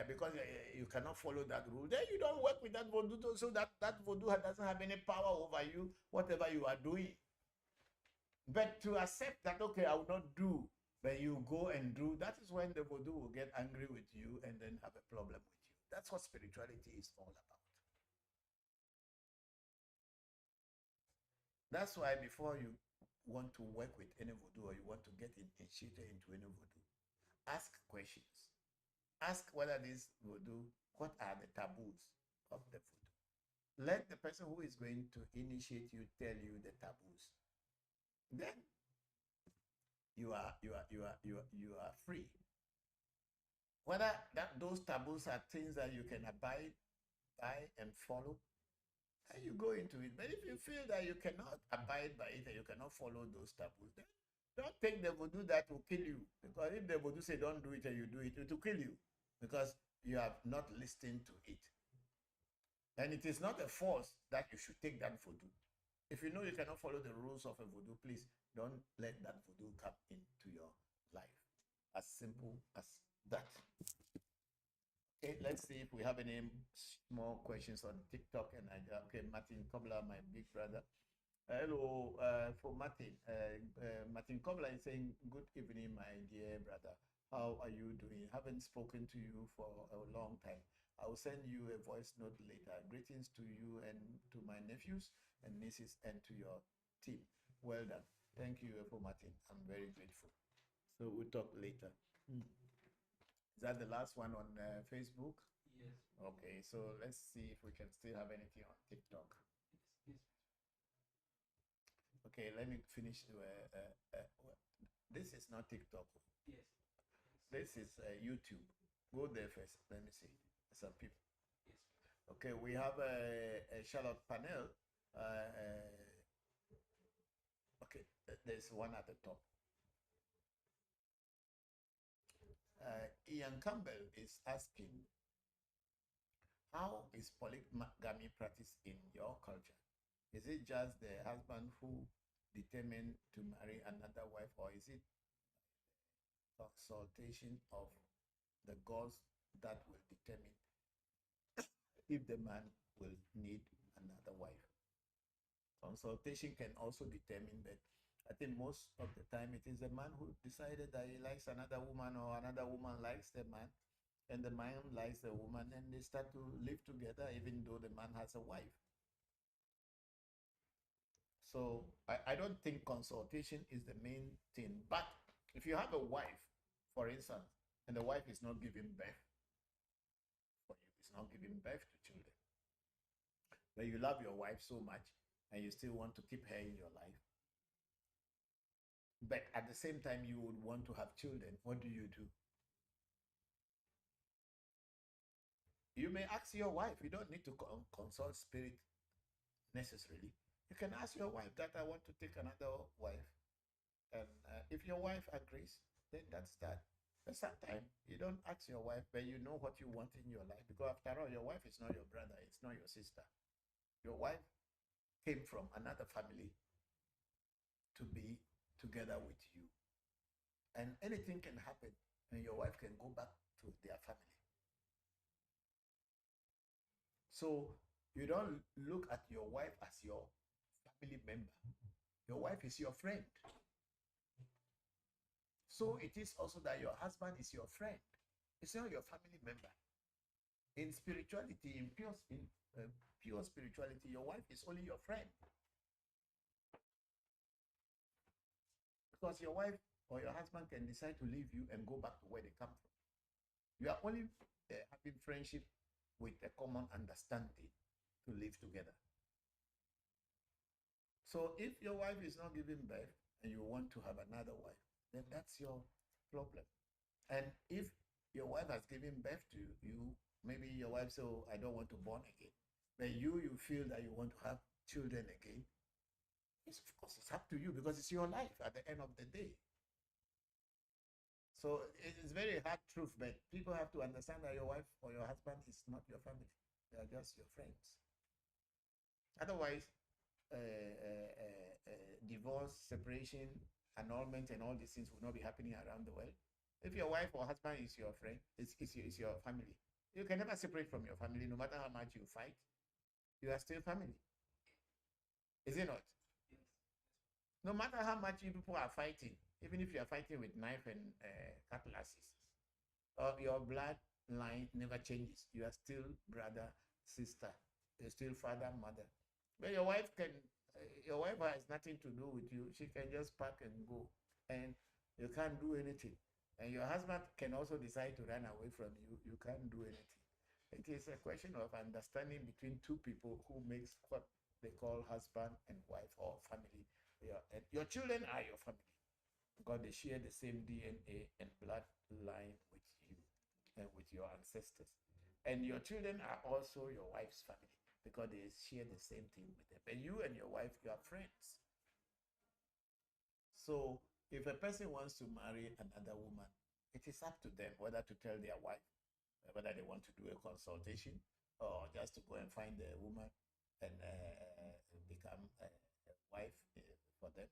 because you cannot follow that rule, then you don't work with that voodoo, so that voodoo doesn't have any power over you, whatever you are doing. But to accept that, okay, I will not do, but you go and do, that is when the voodoo will get angry with you and then have a problem with you. That's what spirituality is all about. That's why before you want to work with any voodoo or you want to get initiated into any voodoo, ask questions. Ask whether this voodoo, what are the taboos of the voodoo? Let the person who is going to initiate you tell you the taboos. Then you are free. Whether those taboos are things that you can abide by and follow, and you go into it. But if you feel that you cannot abide by it and you cannot follow those taboos, then don't take the voodoo that will kill you. Because if the voodoo say don't do it and you do it, it will kill you. Because you have not listened to it. And it is not a force that you should take that voodoo. If you know you cannot follow the rules of a voodoo, please don't let that voodoo come into your life. As simple as that. Okay, let's see if we have any more questions on TikTok. And okay, Martin Kobler, my big brother. Hello, for Martin. Martin Kobler is saying, good evening, my dear brother. How are you doing? Haven't spoken to you for a long time. I will send you a voice note later. Greetings to you and to my nephews and nieces and to your team. Well done. Thank you, for Martin. I'm very grateful. So we'll talk later. Is that the last one on Facebook? Yes. Okay, so let's see if we can still have anything on TikTok. Yes. Okay, let me finish. This is not TikTok. Yes. This is YouTube. Go there first. Let me see. Some people. Yes. Okay, we have a Charlotte panel. Okay, there's one at the top. Ian Campbell is asking, how is polygamy practiced in your culture? Is it just the husband who determined to marry another wife, or is it consultation of the gods that will determine if the man will need another wife? Consultation can also determine, but I think most of the time it is the man who decided that he likes another woman, or another woman likes the man, and the man likes the woman, and they start to live together even though the man has a wife. So I don't think consultation is the main thing. But if you have a wife, for instance, and the wife is not giving birth for you, it's not giving birth to children, but you love your wife so much and you still want to keep her in your life, but at the same time you would want to have children. What do? You may ask your wife. You don't need to consult spirit necessarily. You can ask your wife that I want to take another wife. And if your wife agrees, then that's that. But sometimes you don't ask your wife, but you know what you want in your life. Because after all, your wife is not your brother, it's not your sister. Your wife came from another family to be together with you. And anything can happen, and your wife can go back to their family. So you don't look at your wife as your family member. Your wife is your friend. So it is also that your husband is your friend. It's not your family member. In spirituality, pure spirituality, your wife is only your friend. Because your wife or your husband can decide to leave you and go back to where they come from. You are only having friendship with a common understanding to live together. So if your wife is not giving birth and you want to have another wife, then that's your problem. And if your wife has given birth to you, maybe your wife says, oh, I don't want to born again. But you feel that you want to have children again. It's, of course, it's up to you because it's your life at the end of the day. So it's very hard truth, but people have to understand that your wife or your husband is not your family. They are just your friends. Otherwise, divorce, separation, annulment, and all these things will not be happening around the world. If your wife or husband is your friend, it's your family. You can never separate from your family, no matter how much you fight. You are still family. Is it not? Yes. No matter how much you people are fighting, even if you are fighting with knife and cutlasses, your bloodline never changes. You are still brother, sister. You're still father, mother. But your wife has nothing to do with you. She can just pack and go, and you can't do anything. And your husband can also decide to run away from you. You can't do anything. It is a question of understanding between two people who makes what they call husband and wife or family. And your children are your family because they share the same DNA and bloodline with you and with your ancestors. And your children are also your wife's family because they share the same thing with them. And you and your wife, you are friends. So if a person wants to marry another woman, it is up to them whether to tell their wife, whether they want to do a consultation or just to go and find a woman and become a wife for them.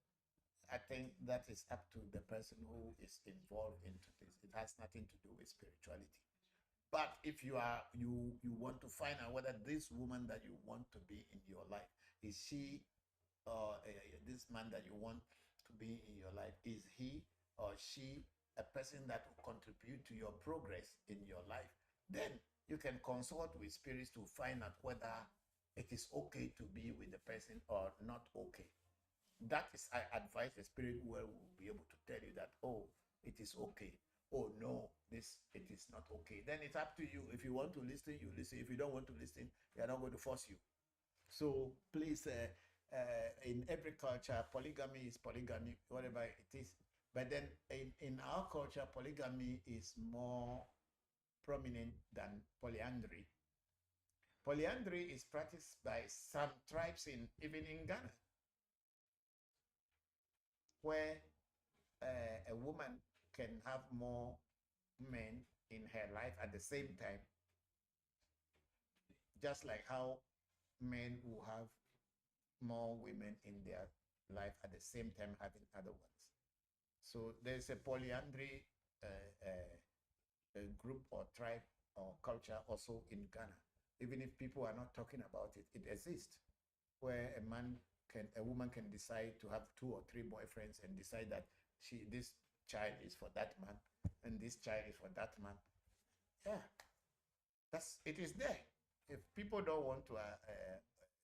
I think that is up to the person who is involved into this. It has nothing to do with spirituality. But if you want to find out whether this woman that you want to be in your life is she or this man that you want to be in your life, is he or she a person that will contribute to your progress in your life, then you can consult with spirits to find out whether it is okay to be with the person or not okay. That is, I advise the spirit world will be able to tell you that, oh, it is okay. Oh no, it is not okay. Then it's up to you. If you want to listen, you listen. If you don't want to listen, they are not going to force you. So please, in every culture, polygamy is polygamy, whatever it is. But then in our culture, polygamy is more prominent than polyandry. Polyandry is practiced by some tribes even in Ghana, where a woman can have more men in her life at the same time, just like how men will have more women in their life at the same time having other ones. So there's a polyandry a group or tribe or culture also in Ghana. Even if people are not talking about it, it exists where a woman can decide to have 2 or 3 boyfriends and decide that this child is for that man and this child is for that man. Yeah, it is there. If people don't want to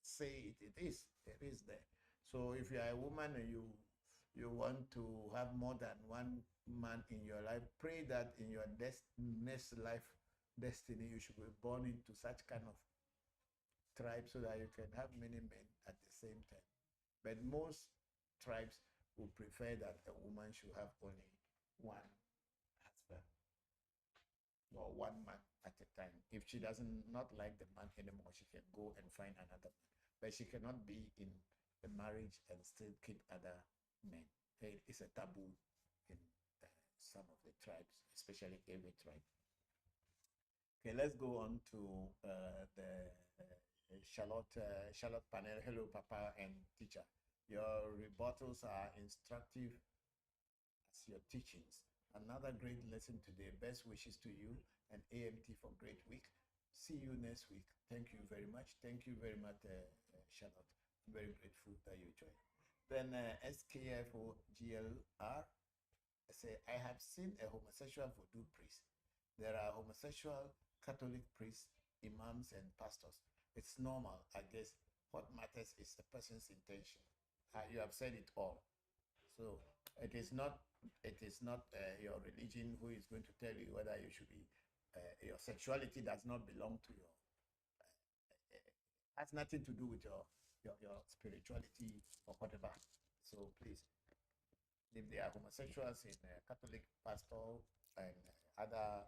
say it is there. So if you are a woman and you want to have more than one man in your life, pray that in your next life destiny you should be born into such kind of tribe so that you can have many men at the same time. But most tribes would prefer that a woman should have only one husband or one man at a time. If she doesn't not like the man anymore, she can go and find another man. But she cannot be in a marriage and still keep other men. It's a taboo in some of the tribes, especially Ewe tribe. Okay, let's go on to the Charlotte panel. Hello, Papa and teacher. Your rebuttals are instructive as your teachings. Another great lesson today. Best wishes to you and AMT for great week. See you next week. Thank you very much. Thank you very much, Charlotte. I'm very grateful that you joined. Then SKFOGLR say, I have seen a homosexual voodoo priest. There are homosexual Catholic priests, imams, and pastors. It's normal, I guess. What matters is the person's intention. You have said it all. So it is not your religion who is going to tell you whether you should be. Your sexuality does not belong to your. Has nothing to do with your spirituality or whatever. So please, if they are homosexuals in Catholic pastor and other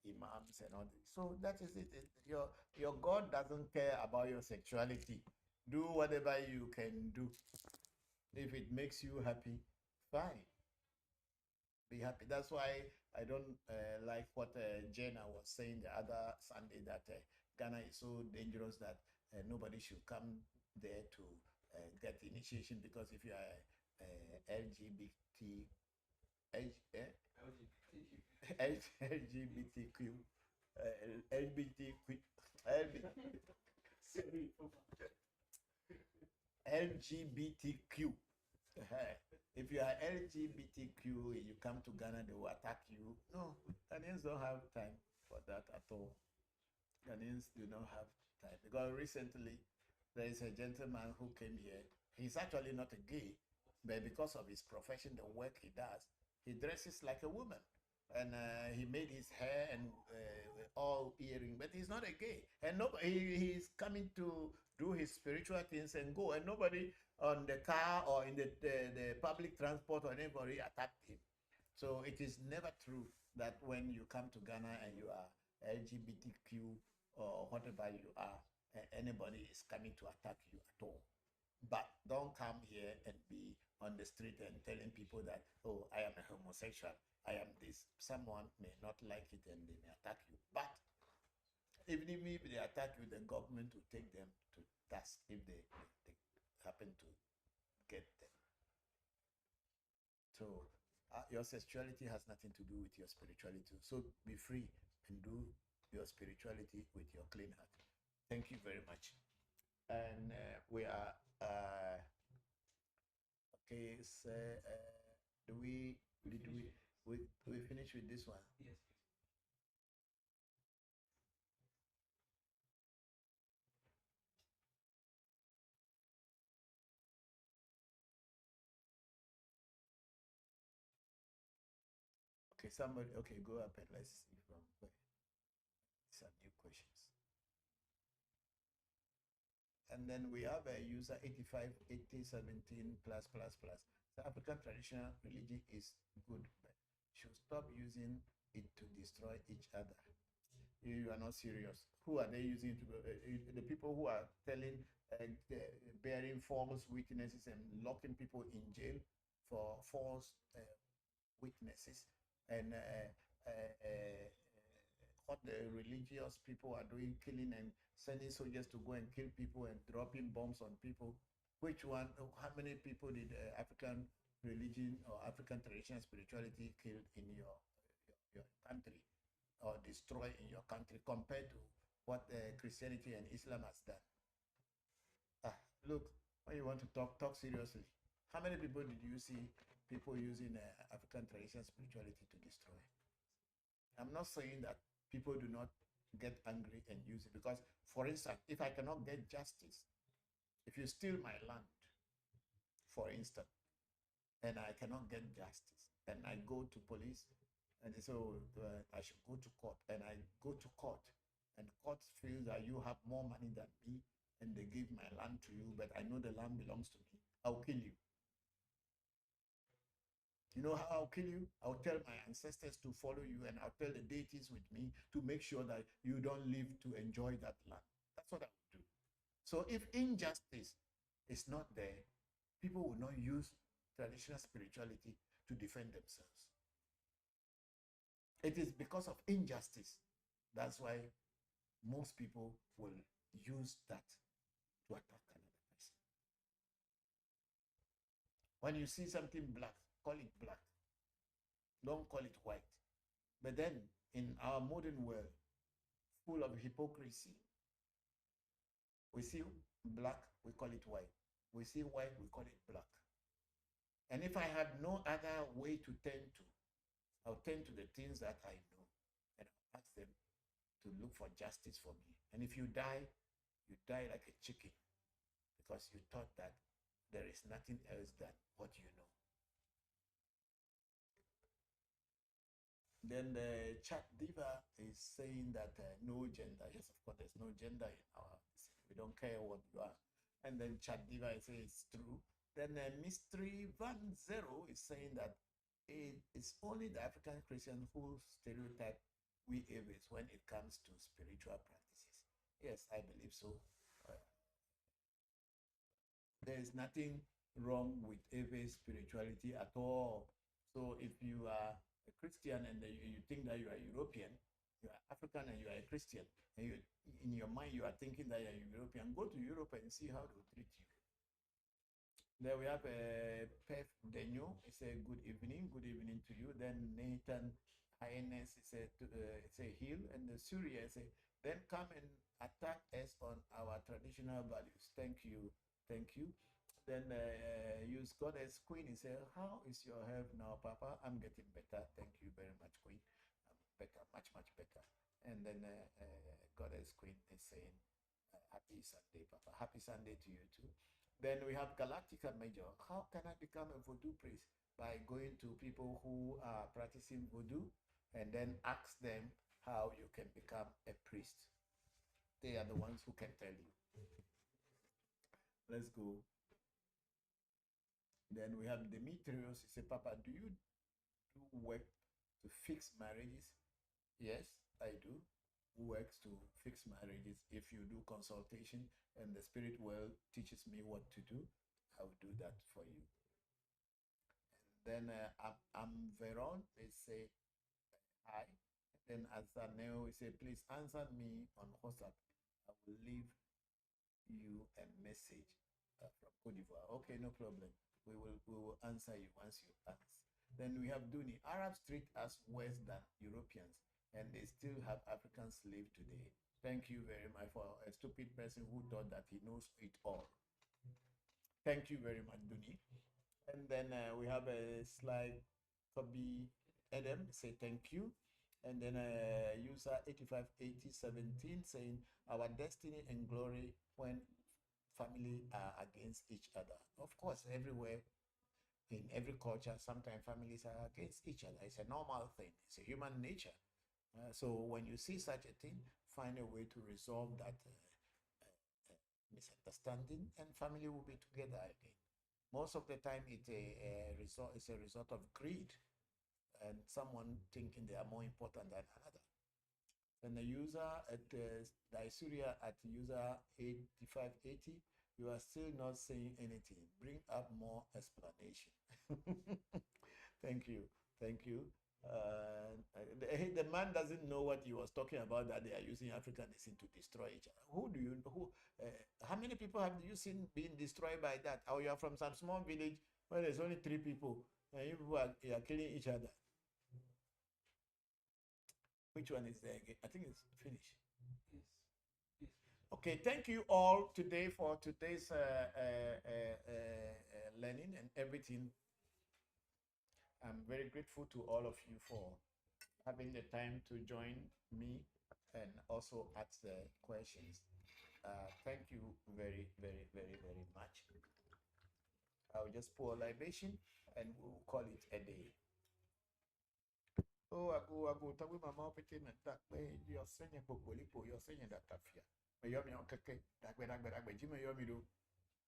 imams and all this. So that is it. Your God doesn't care about your sexuality. Do whatever you can do. If it makes you happy, fine. Be happy. That's why I don't like what Jenna was saying the other Sunday that Ghana is so dangerous that nobody should come there to get initiation because if you are LGBT, LGBTQ, LGBTQ, LGBTQ. If you are LGBTQ and you come to Ghana, they will attack you. No, Ghanaians don't have time for that at all. Ghanaians do not have time because recently there is a gentleman who came here. He's actually not a gay, but because of his profession, the work he does, he dresses like a woman. And he made his hair and all earring, but he's not a gay. And nobody, he's coming to do his spiritual things and go. And nobody on the car or in the public transport or anybody attacked him. So it is never true that when you come to Ghana and you are LGBTQ or whatever you are, anybody is coming to attack you at all. But don't come here and be on the street and telling people that, oh, I am a homosexual, I am this. Someone may not like it and they may attack you. But even if they attack you, the government will take them to task if they happen to get them. So your sexuality has nothing to do with your spirituality. So be free and do your spirituality with your clean heart. Thank you very much. And we are okay. So did we finish with this one? Yes. Okay, somebody. Okay, go up and let's see from where. Some new questions. And then we have a user 858017 plus plus plus. The African traditional religion is good, but should stop using it to destroy each other. You are not serious. Who are they using to? The people who are telling, bearing false witnesses and locking people in jail for false witnesses, and what the religious people are doing, killing and sending soldiers to go and kill people and dropping bombs on people. Which one? How many people did African religion or African traditional spirituality kill in your country or destroy in your country compared to what Christianity and Islam has done? Look, when you want to talk seriously. How many people did you see people using African traditional spirituality to destroy? I'm not saying that people do not get angry and use it because, for instance, if I cannot get justice, if you steal my land, for instance, and I cannot get justice, and I go to police and they say, oh, I should go to court, and I go to court, and the court feels that you have more money than me, and they give my land to you, but I know the land belongs to me, I'll kill you. You know how I'll kill you? I'll tell my ancestors to follow you, and I'll tell the deities with me to make sure that you don't live to enjoy that land. That's what I would do. So if injustice is not there, people will not use traditional spirituality to defend themselves. It is because of injustice. That's why most people will use that to attack another person. When you see something black, call it black. Don't call it white. But then in our modern world, full of hypocrisy, we see black, we call it white. We see white, we call it black. And if I had no other way to turn to, I'll turn to the things that I know and I'll ask them to look for justice for me. And if you die like a chicken because you thought that there is nothing else than what you know. Then the chat diva is saying that no gender. Yes, of course, there's no gender in our. We don't care what you are. And then chat diva is saying it's true. Then Mystery Van Zero is saying that it's only the African Christian who stereotype we Aves when it comes to spiritual practices. Yes, I believe so. There is nothing wrong with Ave spirituality at all. So if you are a Christian and you think that you are European, you are African and you are a Christian, and you, in your mind you are thinking that you are European, go to Europe and see how they treat you. Then we have Pef Denyo. It's a good evening to you. Then Nathan Highness it's a hill, and the Surya is a then come and attack us on our traditional values. Thank you. Then use Goddess Queen. He said, how is your health now, Papa? I'm getting better. Thank you very much, Queen. I'm better, much better. And then Goddess Queen is saying, happy Sunday, Papa. Happy Sunday to you too. Then we have Galactica Major. How can I become a voodoo priest? By going to people who are practicing voodoo and then ask them how you can become a priest. They are the ones who can tell you. Let's go. Then we have Demetrius. He said, Papa, do you do work to fix marriages? Yes, I do. Works to fix marriages. If you do consultation and the spirit world teaches me what to do, I will do that for you. And then I'm Veron. They say hi. Then Azaneo, he say, please answer me on WhatsApp. I will leave you a message from Cote d'Ivoire. Okay, no problem. We will answer you once you ask. Then we have Duni. Arabs treat us worse than Europeans, and they still have African slaves today. Thank you very much for a stupid person who thought that he knows it all. Thank you very much, Duni. And then we have a slide Kobe Adam say thank you. And then user 858017 saying our destiny and glory when family are against each other. Of course, everywhere in every culture, sometimes families are against each other. It's a normal thing. It's a human nature. So when you see such a thing, find a way to resolve that misunderstanding, and family will be together again. Most of the time, it's a result of greed and someone thinking they are more important than another. And the user at Daisuria at user 8580, you are still not saying anything. Bring up more explanation. Thank you. The man doesn't know what he was talking about, that they are using Africanism to destroy each other. How many people have you seen being destroyed by that? Or you are from some small village where there's only 3 people and you people are killing each other. Which one is there again? I think it's finished. Yes. Okay, thank you all today for today's learning and everything. I'm very grateful to all of you for having the time to join me and also ask the questions. Thank you very much. I'll just pour a libation and we'll call it a day. Oh, aku tahu mama pete mentak yo senye popolipo yo senye datafia. Me yo mi okeke dagbe me yo mi do.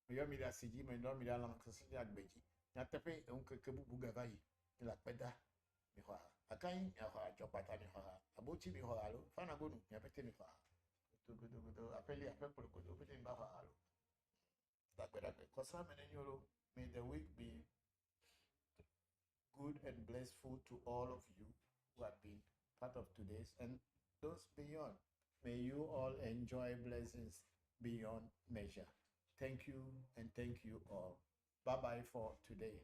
Me yo mi da siji me no mi da lam kasiji agbeji. Ya tepe on keke bubu gavayi. la peda mi ho akan ya ho ajopata mi ho abochi mi ho alo fana gonu ya pete mi ho to apeli apepolo ko do pete mi ba ho alo la peda ko sa menenyo may the week be good and blissful to all of you who have been part of today's and those beyond. May you all enjoy blessings beyond measure. Thank you and thank you all. Bye bye for today.